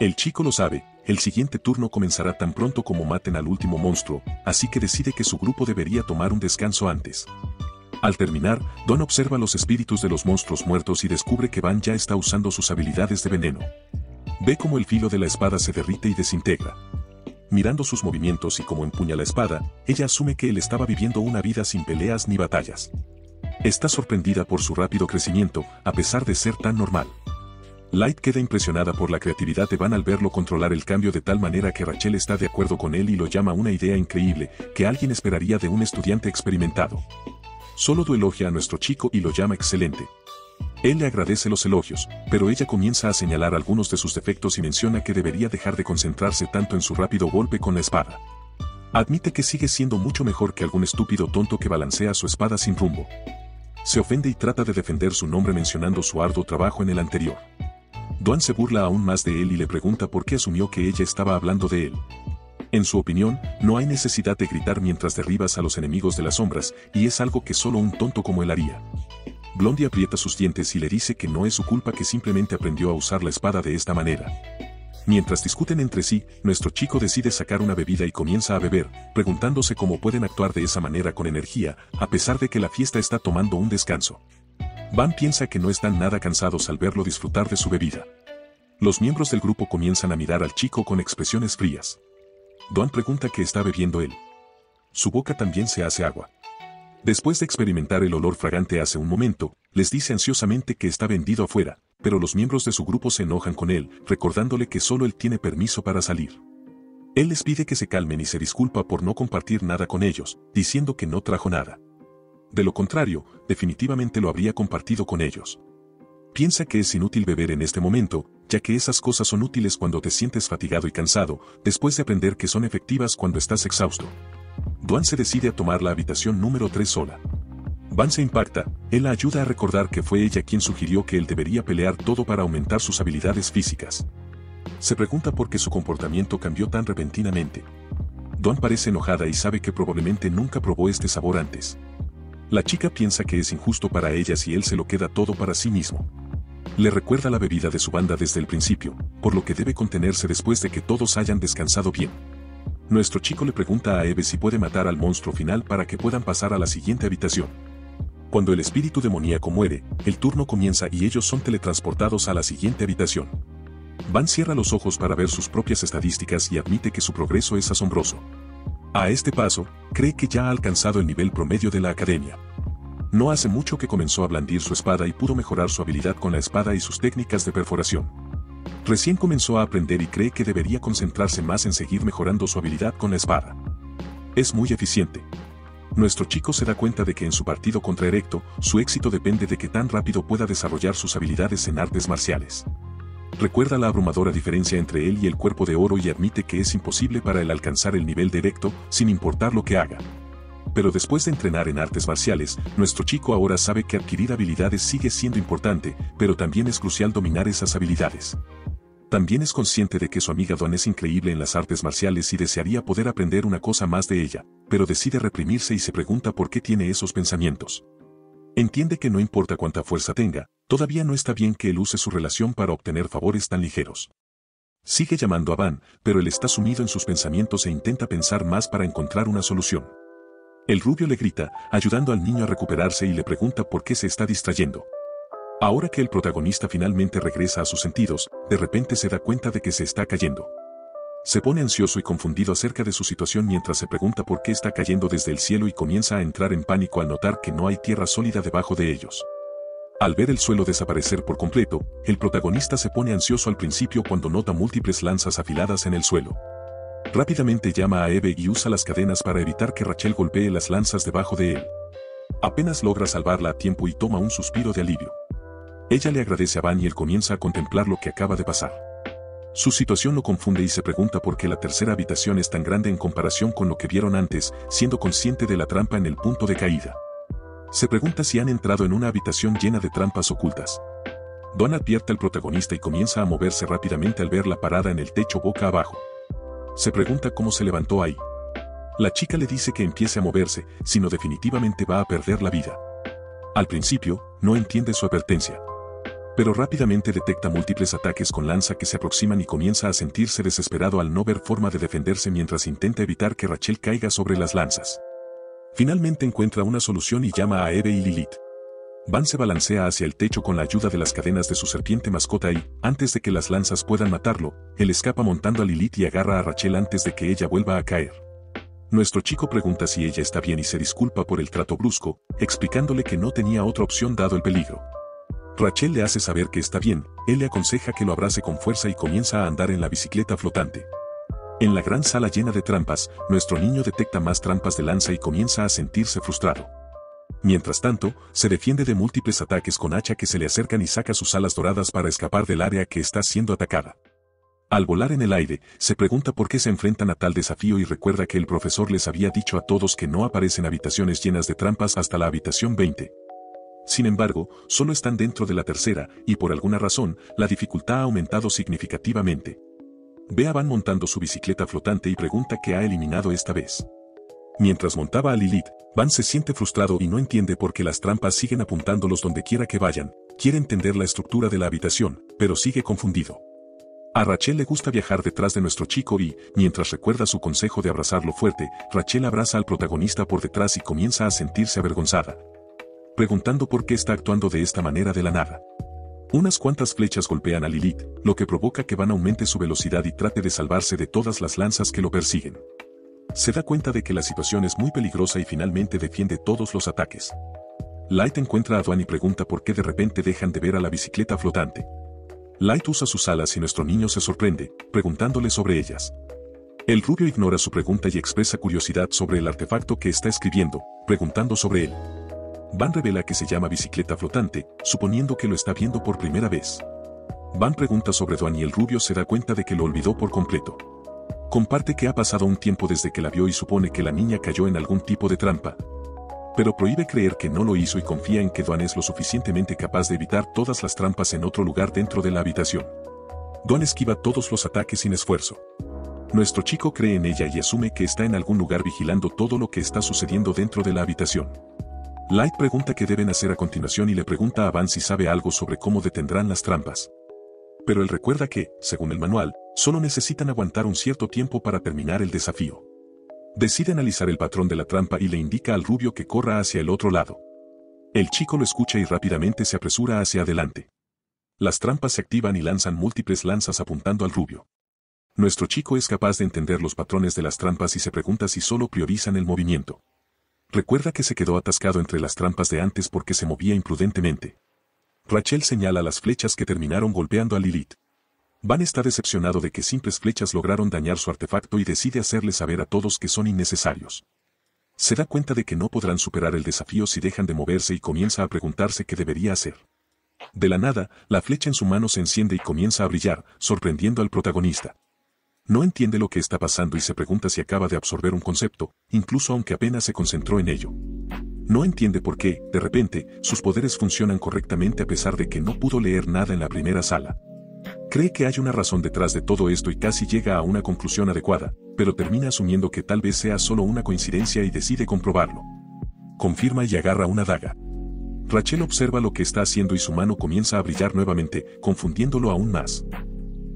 El chico lo sabe, el siguiente turno comenzará tan pronto como maten al último monstruo, así que decide que su grupo debería tomar un descanso antes. Al terminar, Don observa los espíritus de los monstruos muertos y descubre que Van ya está usando sus habilidades de veneno. Ve cómo el filo de la espada se derrite y desintegra. Mirando sus movimientos y cómo empuña la espada, ella asume que él estaba viviendo una vida sin peleas ni batallas. Está sorprendida por su rápido crecimiento, a pesar de ser tan normal. Light queda impresionada por la creatividad de Van al verlo controlar el cambio de tal manera que Rachel está de acuerdo con él y lo llama una idea increíble, que alguien esperaría de un estudiante experimentado. Solo elogia a nuestro chico y lo llama excelente. Él le agradece los elogios, pero ella comienza a señalar algunos de sus defectos y menciona que debería dejar de concentrarse tanto en su rápido golpe con la espada. Admite que sigue siendo mucho mejor que algún estúpido tonto que balancea su espada sin rumbo. Se ofende y trata de defender su nombre mencionando su arduo trabajo en el anterior. Dwan se burla aún más de él y le pregunta por qué asumió que ella estaba hablando de él. En su opinión, no hay necesidad de gritar mientras derribas a los enemigos de las sombras, y es algo que solo un tonto como él haría. Blondie aprieta sus dientes y le dice que no es su culpa, que simplemente aprendió a usar la espada de esta manera. Mientras discuten entre sí, nuestro chico decide sacar una bebida y comienza a beber, preguntándose cómo pueden actuar de esa manera con energía, a pesar de que la fiesta está tomando un descanso. Van piensa que no están nada cansados al verlo disfrutar de su bebida. Los miembros del grupo comienzan a mirar al chico con expresiones frías. Dwan pregunta qué está bebiendo él. Su boca también se hace agua. Después de experimentar el olor fragante hace un momento, les dice ansiosamente que está vendido afuera, pero los miembros de su grupo se enojan con él, recordándole que solo él tiene permiso para salir. Él les pide que se calmen y se disculpa por no compartir nada con ellos, diciendo que no trajo nada. De lo contrario, definitivamente lo habría compartido con ellos. Piensa que es inútil beber en este momento, ya que esas cosas son útiles cuando te sientes fatigado y cansado, después de aprender que son efectivas cuando estás exhausto. Duan se decide a tomar la habitación número 3 sola. Van se impacta, él la ayuda a recordar que fue ella quien sugirió que él debería pelear todo para aumentar sus habilidades físicas. Se pregunta por qué su comportamiento cambió tan repentinamente. Duan parece enojada y sabe que probablemente nunca probó este sabor antes. La chica piensa que es injusto para ella si él se lo queda todo para sí mismo. Le recuerda la bebida de su banda desde el principio, por lo que debe contenerse después de que todos hayan descansado bien. Nuestro chico le pregunta a Eve si puede matar al monstruo final para que puedan pasar a la siguiente habitación. Cuando el espíritu demoníaco muere, el turno comienza y ellos son teletransportados a la siguiente habitación. Van cierra los ojos para ver sus propias estadísticas y admite que su progreso es asombroso. A este paso, cree que ya ha alcanzado el nivel promedio de la academia. No hace mucho que comenzó a blandir su espada y pudo mejorar su habilidad con la espada y sus técnicas de perforación. Recién comenzó a aprender y cree que debería concentrarse más en seguir mejorando su habilidad con la espada. Es muy eficiente. Nuestro chico se da cuenta de que en su partido contra Erecto, su éxito depende de que tan rápido pueda desarrollar sus habilidades en artes marciales. Recuerda la abrumadora diferencia entre él y el cuerpo de oro y admite que es imposible para él alcanzar el nivel de Erecto, sin importar lo que haga. Pero después de entrenar en artes marciales, nuestro chico ahora sabe que adquirir habilidades sigue siendo importante, pero también es crucial dominar esas habilidades. También es consciente de que su amiga Duan es increíble en las artes marciales y desearía poder aprender una cosa más de ella, pero decide reprimirse y se pregunta por qué tiene esos pensamientos. Entiende que no importa cuánta fuerza tenga, todavía no está bien que él use su relación para obtener favores tan ligeros. Sigue llamando a Van, pero él está sumido en sus pensamientos e intenta pensar más para encontrar una solución. El rubio le grita, ayudando al niño a recuperarse y le pregunta por qué se está distrayendo. Ahora que el protagonista finalmente regresa a sus sentidos, de repente se da cuenta de que se está cayendo. Se pone ansioso y confundido acerca de su situación mientras se pregunta por qué está cayendo desde el cielo y comienza a entrar en pánico al notar que no hay tierra sólida debajo de ellos. Al ver el suelo desaparecer por completo, el protagonista se pone ansioso al principio cuando nota múltiples lanzas afiladas en el suelo. Rápidamente llama a Eve y usa las cadenas para evitar que Rachel golpee las lanzas debajo de él. Apenas logra salvarla a tiempo y toma un suspiro de alivio. Ella le agradece a Van y él comienza a contemplar lo que acaba de pasar. Su situación lo confunde y se pregunta por qué la tercera habitación es tan grande en comparación con lo que vieron antes, siendo consciente de la trampa en el punto de caída. Se pregunta si han entrado en una habitación llena de trampas ocultas. Duan advierte al protagonista y comienza a moverse rápidamente al verla parada en el techo boca abajo. Se pregunta cómo se levantó ahí. La chica le dice que empiece a moverse, si no definitivamente va a perder la vida. Al principio, no entiende su advertencia. Pero rápidamente detecta múltiples ataques con lanza que se aproximan y comienza a sentirse desesperado al no ver forma de defenderse mientras intenta evitar que Rachel caiga sobre las lanzas. Finalmente encuentra una solución y llama a Eve y Lilith. Van se balancea hacia el techo con la ayuda de las cadenas de su serpiente mascota y, antes de que las lanzas puedan matarlo, él escapa montando a Lilith y agarra a Rachel antes de que ella vuelva a caer. Nuestro chico pregunta si ella está bien y se disculpa por el trato brusco, explicándole que no tenía otra opción dado el peligro. Rachel le hace saber que está bien, él le aconseja que lo abrace con fuerza y comienza a andar en la bicicleta flotante. En la gran sala llena de trampas, nuestro niño detecta más trampas de lanza y comienza a sentirse frustrado. Mientras tanto, se defiende de múltiples ataques con hacha que se le acercan y saca sus alas doradas para escapar del área que está siendo atacada. Al volar en el aire, se pregunta por qué se enfrentan a tal desafío y recuerda que el profesor les había dicho a todos que no aparecen habitaciones llenas de trampas hasta la habitación 20. Sin embargo, solo están dentro de la tercera, y por alguna razón, la dificultad ha aumentado significativamente. Ve a Van montando su bicicleta flotante y pregunta qué ha eliminado esta vez. Mientras montaba a Lilith, Van se siente frustrado y no entiende por qué las trampas siguen apuntándolos donde quiera que vayan. Quiere entender la estructura de la habitación, pero sigue confundido. A Rachel le gusta viajar detrás de nuestro chico y, mientras recuerda su consejo de abrazarlo fuerte, Rachel abraza al protagonista por detrás y comienza a sentirse avergonzada, preguntando por qué está actuando de esta manera de la nada. Unas cuantas flechas golpean a Lilith, lo que provoca que Van aumente su velocidad y trate de salvarse de todas las lanzas que lo persiguen. Se da cuenta de que la situación es muy peligrosa y finalmente defiende todos los ataques. Light encuentra a Duan y pregunta por qué de repente dejan de ver a la bicicleta flotante. Light usa sus alas y nuestro niño se sorprende, preguntándole sobre ellas. El rubio ignora su pregunta y expresa curiosidad sobre el artefacto que está escribiendo, preguntando sobre él. Van revela que se llama bicicleta flotante, suponiendo que lo está viendo por primera vez. Van pregunta sobre Duan y el rubio se da cuenta de que lo olvidó por completo. Comparte que ha pasado un tiempo desde que la vio y supone que la niña cayó en algún tipo de trampa. Pero prohíbe creer que no lo hizo y confía en que Duan es lo suficientemente capaz de evitar todas las trampas en otro lugar dentro de la habitación. Duan esquiva todos los ataques sin esfuerzo. Nuestro chico cree en ella y asume que está en algún lugar vigilando todo lo que está sucediendo dentro de la habitación. Light pregunta qué deben hacer a continuación y le pregunta a Van si sabe algo sobre cómo detendrán las trampas. Pero él recuerda que, según el manual, solo necesitan aguantar un cierto tiempo para terminar el desafío. Decide analizar el patrón de la trampa y le indica al rubio que corra hacia el otro lado. El chico lo escucha y rápidamente se apresura hacia adelante. Las trampas se activan y lanzan múltiples lanzas apuntando al rubio. Nuestro chico es capaz de entender los patrones de las trampas y se pregunta si solo priorizan el movimiento. Recuerda que se quedó atascado entre las trampas de antes porque se movía imprudentemente. Rachel señala las flechas que terminaron golpeando a Lilith. Van está decepcionado de que simples flechas lograron dañar su artefacto y decide hacerle saber a todos que son innecesarios. Se da cuenta de que no podrán superar el desafío si dejan de moverse y comienza a preguntarse qué debería hacer. De la nada, la flecha en su mano se enciende y comienza a brillar, sorprendiendo al protagonista. No entiende lo que está pasando y se pregunta si acaba de absorber un concepto, incluso aunque apenas se concentró en ello. No entiende por qué, de repente, sus poderes funcionan correctamente a pesar de que no pudo leer nada en la primera sala. Cree que hay una razón detrás de todo esto y casi llega a una conclusión adecuada, pero termina asumiendo que tal vez sea solo una coincidencia y decide comprobarlo. Confirma y agarra una daga. Rachel observa lo que está haciendo y su mano comienza a brillar nuevamente, confundiéndolo aún más.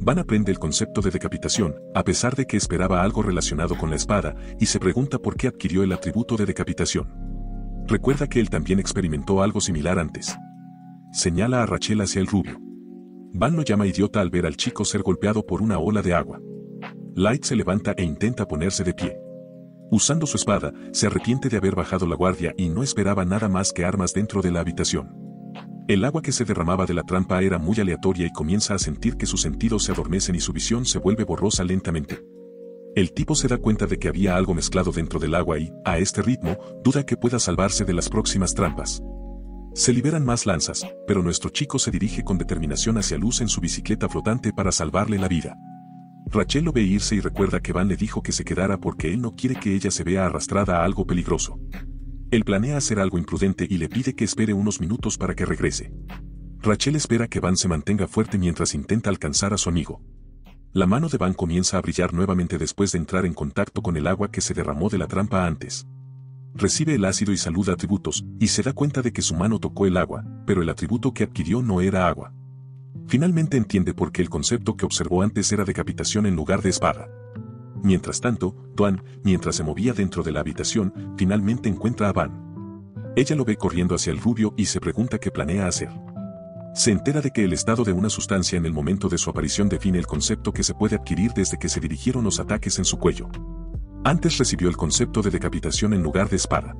Van aprende el concepto de decapitación, a pesar de que esperaba algo relacionado con la espada, y se pregunta por qué adquirió el atributo de decapitación. Recuerda que él también experimentó algo similar antes. Señala a Rachel hacia el rubio. Van lo llama idiota al ver al chico ser golpeado por una ola de agua. Light se levanta e intenta ponerse de pie. Usando su espada, se arrepiente de haber bajado la guardia y no esperaba nada más que armas dentro de la habitación. El agua que se derramaba de la trampa era muy aleatoria y comienza a sentir que sus sentidos se adormecen y su visión se vuelve borrosa lentamente. El tipo se da cuenta de que había algo mezclado dentro del agua y, a este ritmo, duda que pueda salvarse de las próximas trampas. Se liberan más lanzas, pero nuestro chico se dirige con determinación hacia Luz en su bicicleta flotante para salvarle la vida. Rachel lo ve irse y recuerda que Van le dijo que se quedara porque él no quiere que ella se vea arrastrada a algo peligroso. Él planea hacer algo imprudente y le pide que espere unos minutos para que regrese. Rachel espera que Van se mantenga fuerte mientras intenta alcanzar a su amigo. La mano de Van comienza a brillar nuevamente después de entrar en contacto con el agua que se derramó de la trampa antes. Recibe el ácido y saluda atributos, y se da cuenta de que su mano tocó el agua, pero el atributo que adquirió no era agua. Finalmente entiende por qué el concepto que observó antes era decapitación en lugar de espada. Mientras tanto, Duan, mientras se movía dentro de la habitación, finalmente encuentra a Van. Ella lo ve corriendo hacia el rubio y se pregunta qué planea hacer. Se entera de que el estado de una sustancia en el momento de su aparición define el concepto que se puede adquirir desde que se dirigieron los ataques en su cuello. Antes recibió el concepto de decapitación en lugar de espada.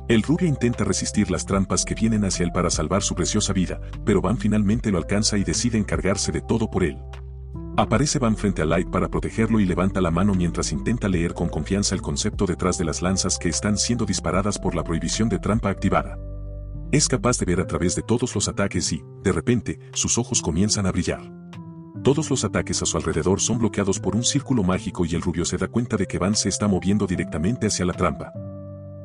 El rubio intenta resistir las trampas que vienen hacia él para salvar su preciosa vida, pero Van finalmente lo alcanza y decide encargarse de todo por él. Aparece Van frente a Light para protegerlo y levanta la mano mientras intenta leer con confianza el concepto detrás de las lanzas que están siendo disparadas por la prohibición de trampa activada. Es capaz de ver a través de todos los ataques y, de repente, sus ojos comienzan a brillar. Todos los ataques a su alrededor son bloqueados por un círculo mágico y el rubio se da cuenta de que Van se está moviendo directamente hacia la trampa.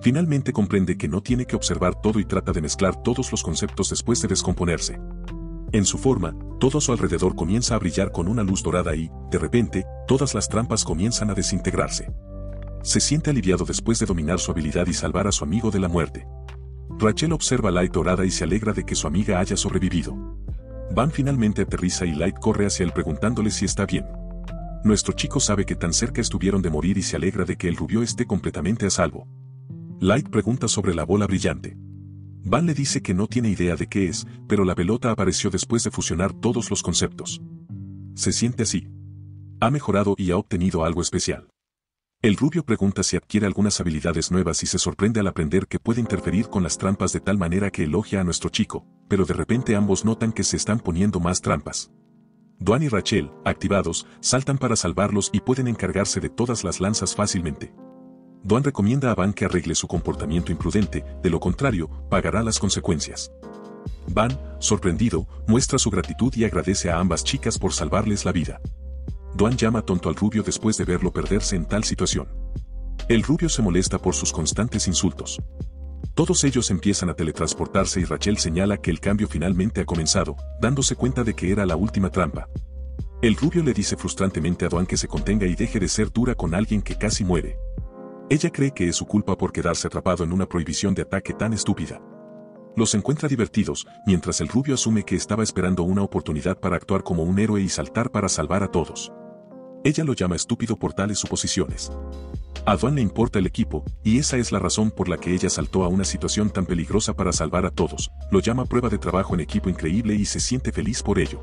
Finalmente comprende que no tiene que observar todo y trata de mezclar todos los conceptos después de descomponerse. En su forma, todo a su alrededor comienza a brillar con una luz dorada y, de repente, todas las trampas comienzan a desintegrarse. Se siente aliviado después de dominar su habilidad y salvar a su amigo de la muerte. Rachel observa a Light dorada y se alegra de que su amiga haya sobrevivido. Van finalmente aterriza y Light corre hacia él preguntándole si está bien. Nuestro chico sabe que tan cerca estuvieron de morir y se alegra de que el rubio esté completamente a salvo. Light pregunta sobre la bola brillante. Van le dice que no tiene idea de qué es, pero la pelota apareció después de fusionar todos los conceptos. Se siente así. Ha mejorado y ha obtenido algo especial. El rubio pregunta si adquiere algunas habilidades nuevas y se sorprende al aprender que puede interferir con las trampas de tal manera que elogia a nuestro chico, pero de repente ambos notan que se están poniendo más trampas. Dwan y Rachel, activados, saltan para salvarlos y pueden encargarse de todas las lanzas fácilmente. Dwan recomienda a Van que arregle su comportamiento imprudente, de lo contrario, pagará las consecuencias. Van, sorprendido, muestra su gratitud y agradece a ambas chicas por salvarles la vida. Dwan llama tonto al rubio después de verlo perderse en tal situación. El rubio se molesta por sus constantes insultos. Todos ellos empiezan a teletransportarse y Rachel señala que el cambio finalmente ha comenzado, dándose cuenta de que era la última trampa. El rubio le dice frustrantemente a Dwan que se contenga y deje de ser dura con alguien que casi muere. Ella cree que es su culpa por quedarse atrapado en una prohibición de ataque tan estúpida. Los encuentra divertidos, mientras el rubio asume que estaba esperando una oportunidad para actuar como un héroe y saltar para salvar a todos. Ella lo llama estúpido por tales suposiciones. A Dwan le importa el equipo, y esa es la razón por la que ella saltó a una situación tan peligrosa para salvar a todos. Lo llama prueba de trabajo en equipo increíble y se siente feliz por ello.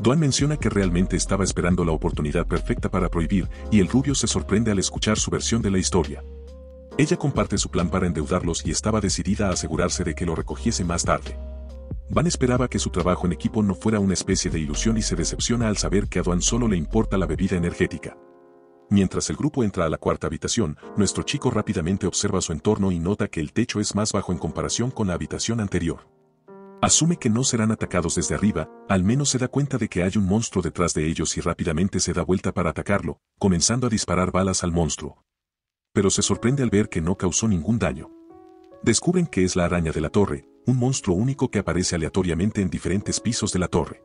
Dwan menciona que realmente estaba esperando la oportunidad perfecta para prohibir, y el rubio se sorprende al escuchar su versión de la historia. Ella comparte su plan para endeudarlos y estaba decidida a asegurarse de que lo recogiese más tarde. Van esperaba que su trabajo en equipo no fuera una especie de ilusión y se decepciona al saber que a Dwan solo le importa la bebida energética. Mientras el grupo entra a la cuarta habitación, nuestro chico rápidamente observa su entorno y nota que el techo es más bajo en comparación con la habitación anterior. Asume que no serán atacados desde arriba, al menos se da cuenta de que hay un monstruo detrás de ellos y rápidamente se da vuelta para atacarlo, comenzando a disparar balas al monstruo. Pero se sorprende al ver que no causó ningún daño. Descubren que es la araña de la torre, un monstruo único que aparece aleatoriamente en diferentes pisos de la torre.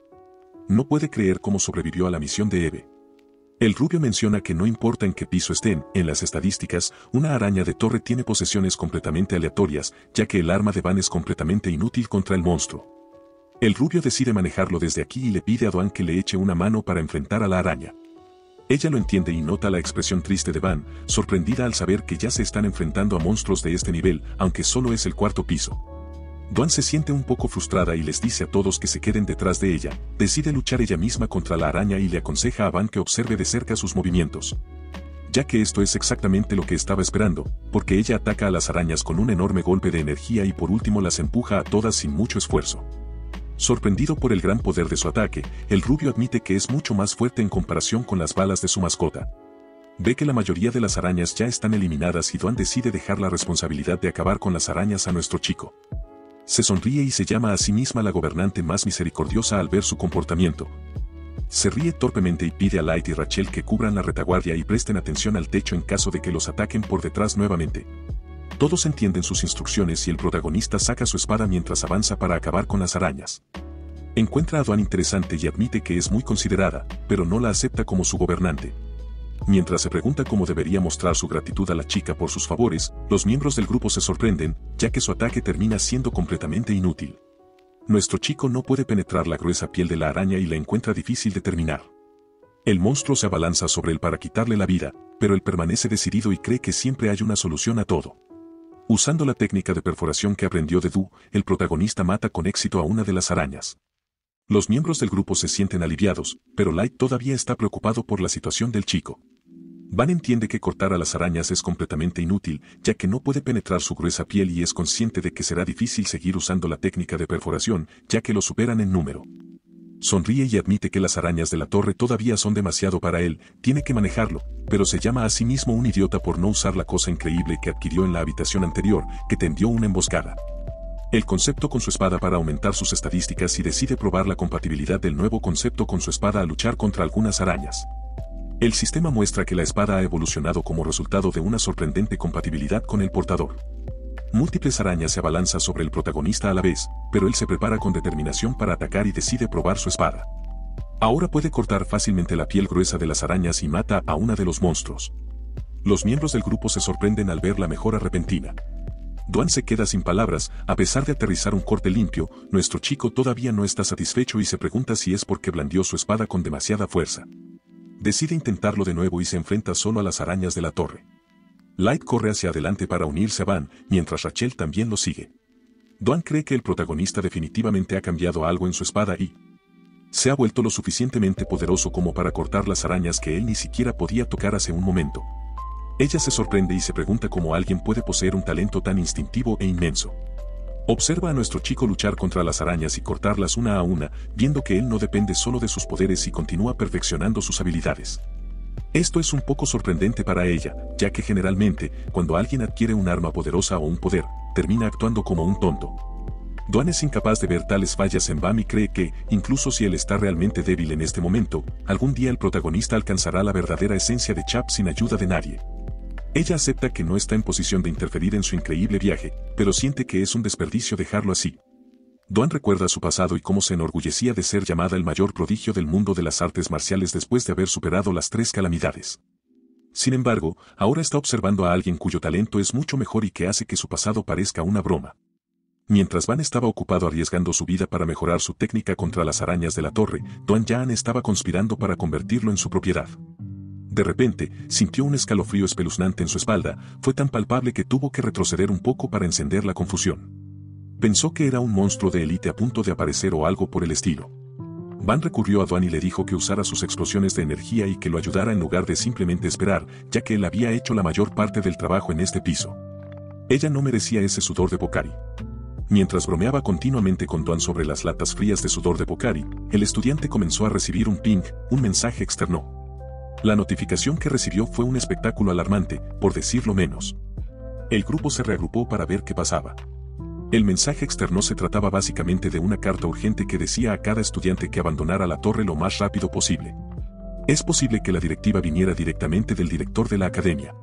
No puede creer cómo sobrevivió a la misión de Eve. El rubio menciona que no importa en qué piso estén, en las estadísticas, una araña de torre tiene posesiones completamente aleatorias, ya que el arma de Van es completamente inútil contra el monstruo. El rubio decide manejarlo desde aquí y le pide a Dwan que le eche una mano para enfrentar a la araña. Ella lo entiende y nota la expresión triste de Van, sorprendida al saber que ya se están enfrentando a monstruos de este nivel, aunque solo es el cuarto piso. Dwan se siente un poco frustrada y les dice a todos que se queden detrás de ella, decide luchar ella misma contra la araña y le aconseja a Van que observe de cerca sus movimientos. Ya que esto es exactamente lo que estaba esperando, porque ella ataca a las arañas con un enorme golpe de energía y por último las empuja a todas sin mucho esfuerzo. Sorprendido por el gran poder de su ataque, el rubio admite que es mucho más fuerte en comparación con las balas de su mascota. Ve que la mayoría de las arañas ya están eliminadas y Dwan decide dejar la responsabilidad de acabar con las arañas a nuestro chico. Se sonríe y se llama a sí misma la gobernante más misericordiosa al ver su comportamiento. Se ríe torpemente y pide a Light y Rachel que cubran la retaguardia y presten atención al techo en caso de que los ataquen por detrás nuevamente. Todos entienden sus instrucciones y el protagonista saca su espada mientras avanza para acabar con las arañas. Encuentra a Dwan interesante y admite que es muy considerada, pero no la acepta como su gobernante. Mientras se pregunta cómo debería mostrar su gratitud a la chica por sus favores, los miembros del grupo se sorprenden, ya que su ataque termina siendo completamente inútil. Nuestro chico no puede penetrar la gruesa piel de la araña y la encuentra difícil de terminar. El monstruo se abalanza sobre él para quitarle la vida, pero él permanece decidido y cree que siempre hay una solución a todo. Usando la técnica de perforación que aprendió de Du, el protagonista mata con éxito a una de las arañas. Los miembros del grupo se sienten aliviados, pero Light todavía está preocupado por la situación del chico. Van entiende que cortar a las arañas es completamente inútil, ya que no puede penetrar su gruesa piel y es consciente de que será difícil seguir usando la técnica de perforación, ya que lo superan en número. Sonríe y admite que las arañas de la torre todavía son demasiado para él, tiene que manejarlo, pero se llama a sí mismo un idiota por no usar la cosa increíble que adquirió en la habitación anterior, que tendió una emboscada. El concepto con su espada para aumentar sus estadísticas y decide probar la compatibilidad del nuevo concepto con su espada a luchar contra algunas arañas. El sistema muestra que la espada ha evolucionado como resultado de una sorprendente compatibilidad con el portador. Múltiples arañas se abalanzan sobre el protagonista a la vez, pero él se prepara con determinación para atacar y decide probar su espada. Ahora puede cortar fácilmente la piel gruesa de las arañas y mata a una de los monstruos. Los miembros del grupo se sorprenden al ver la mejora repentina. Dwan se queda sin palabras, a pesar de aterrizar un corte limpio, nuestro chico todavía no está satisfecho y se pregunta si es porque blandió su espada con demasiada fuerza. Decide intentarlo de nuevo y se enfrenta solo a las arañas de la torre. Light corre hacia adelante para unirse a Van, mientras Rachel también lo sigue. Dwan cree que el protagonista definitivamente ha cambiado algo en su espada y se ha vuelto lo suficientemente poderoso como para cortar las arañas que él ni siquiera podía tocar hace un momento. Ella se sorprende y se pregunta cómo alguien puede poseer un talento tan instintivo e inmenso. Observa a nuestro chico luchar contra las arañas y cortarlas una a una, viendo que él no depende solo de sus poderes y continúa perfeccionando sus habilidades. Esto es un poco sorprendente para ella, ya que generalmente, cuando alguien adquiere un arma poderosa o un poder, termina actuando como un tonto. Duan es incapaz de ver tales fallas en Bam y cree que, incluso si él está realmente débil en este momento, algún día el protagonista alcanzará la verdadera esencia de Chap sin ayuda de nadie. Ella acepta que no está en posición de interferir en su increíble viaje, pero siente que es un desperdicio dejarlo así. Duan recuerda su pasado y cómo se enorgullecía de ser llamada el mayor prodigio del mundo de las artes marciales después de haber superado las 3 calamidades. Sin embargo, ahora está observando a alguien cuyo talento es mucho mejor y que hace que su pasado parezca una broma. Mientras Van estaba ocupado arriesgando su vida para mejorar su técnica contra las arañas de la torre, Duan Yan estaba conspirando para convertirlo en su propiedad. De repente, sintió un escalofrío espeluznante en su espalda, fue tan palpable que tuvo que retroceder un poco para encender la confusión. Pensó que era un monstruo de élite a punto de aparecer o algo por el estilo. Van recurrió a Duan y le dijo que usara sus explosiones de energía y que lo ayudara en lugar de simplemente esperar, ya que él había hecho la mayor parte del trabajo en este piso. Ella no merecía ese sudor de Pocari. Mientras bromeaba continuamente con Duan sobre las latas frías de sudor de Pocari, el estudiante comenzó a recibir un ping, un mensaje externo. La notificación que recibió fue un espectáculo alarmante, por decirlo menos. El grupo se reagrupó para ver qué pasaba. El mensaje externo se trataba básicamente de una carta urgente que decía a cada estudiante que abandonara la torre lo más rápido posible. Es posible que la directiva viniera directamente del director de la academia.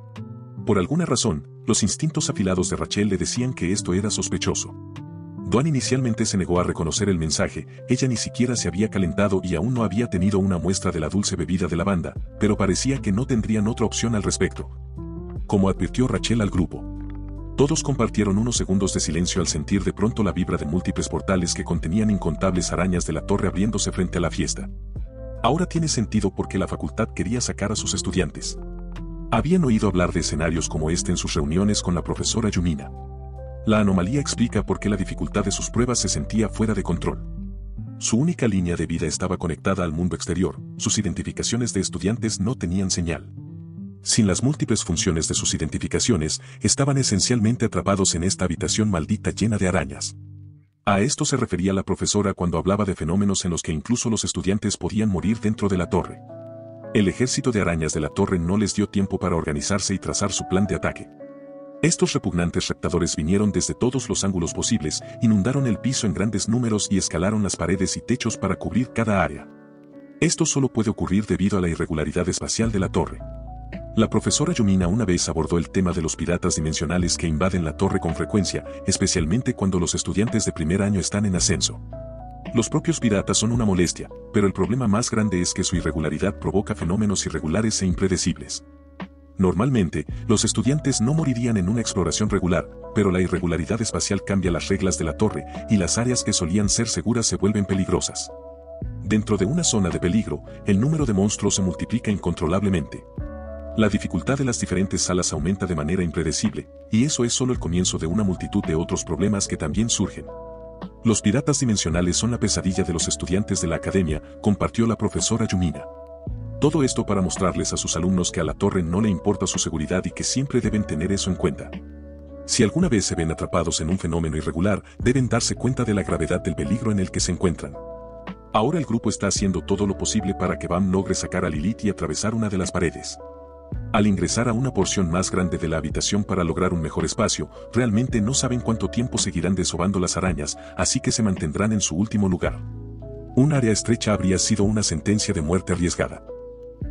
Por alguna razón, los instintos afilados de Rachel le decían que esto era sospechoso. Duan inicialmente se negó a reconocer el mensaje, ella ni siquiera se había calentado y aún no había tenido una muestra de la dulce bebida de lavanda, pero parecía que no tendrían otra opción al respecto. Como advirtió Rachel al grupo. Todos compartieron unos segundos de silencio al sentir de pronto la vibra de múltiples portales que contenían incontables arañas de la torre abriéndose frente a la fiesta. Ahora tiene sentido porque la facultad quería sacar a sus estudiantes. Habían oído hablar de escenarios como este en sus reuniones con la profesora Yumina. La anomalía explica por qué la dificultad de sus pruebas se sentía fuera de control. Su única línea de vida estaba conectada al mundo exterior, sus identificaciones de estudiantes no tenían señal. Sin las múltiples funciones de sus identificaciones, estaban esencialmente atrapados en esta habitación maldita llena de arañas. A esto se refería la profesora cuando hablaba de fenómenos en los que incluso los estudiantes podían morir dentro de la torre. El ejército de arañas de la torre no les dio tiempo para organizarse y trazar su plan de ataque. Estos repugnantes raptadores vinieron desde todos los ángulos posibles, inundaron el piso en grandes números y escalaron las paredes y techos para cubrir cada área. Esto solo puede ocurrir debido a la irregularidad espacial de la torre. La profesora Yumina una vez abordó el tema de los piratas dimensionales que invaden la torre con frecuencia, especialmente cuando los estudiantes de primer año están en ascenso. Los propios piratas son una molestia, pero el problema más grande es que su irregularidad provoca fenómenos irregulares e impredecibles. Normalmente, los estudiantes no morirían en una exploración regular, pero la irregularidad espacial cambia las reglas de la torre y las áreas que solían ser seguras se vuelven peligrosas. Dentro de una zona de peligro, el número de monstruos se multiplica incontrolablemente. La dificultad de las diferentes salas aumenta de manera impredecible, y eso es solo el comienzo de una multitud de otros problemas que también surgen. Los piratas dimensionales son la pesadilla de los estudiantes de la academia, compartió la profesora Yumina. Todo esto para mostrarles a sus alumnos que a la torre no le importa su seguridad y que siempre deben tener eso en cuenta. Si alguna vez se ven atrapados en un fenómeno irregular, deben darse cuenta de la gravedad del peligro en el que se encuentran. Ahora el grupo está haciendo todo lo posible para que Bam logre sacar a Lilith y atravesar una de las paredes. Al ingresar a una porción más grande de la habitación para lograr un mejor espacio, realmente no saben cuánto tiempo seguirán desobando las arañas, así que se mantendrán en su último lugar. Un área estrecha habría sido una sentencia de muerte arriesgada.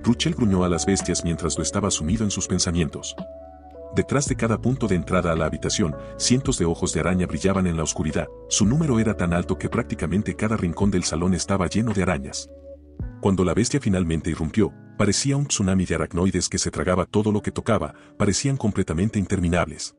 Rachel gruñó a las bestias mientras lo estaba sumido en sus pensamientos. Detrás de cada punto de entrada a la habitación, cientos de ojos de araña brillaban en la oscuridad, su número era tan alto que prácticamente cada rincón del salón estaba lleno de arañas. Cuando la bestia finalmente irrumpió, parecía un tsunami de aracnoides que se tragaba todo lo que tocaba, parecían completamente interminables.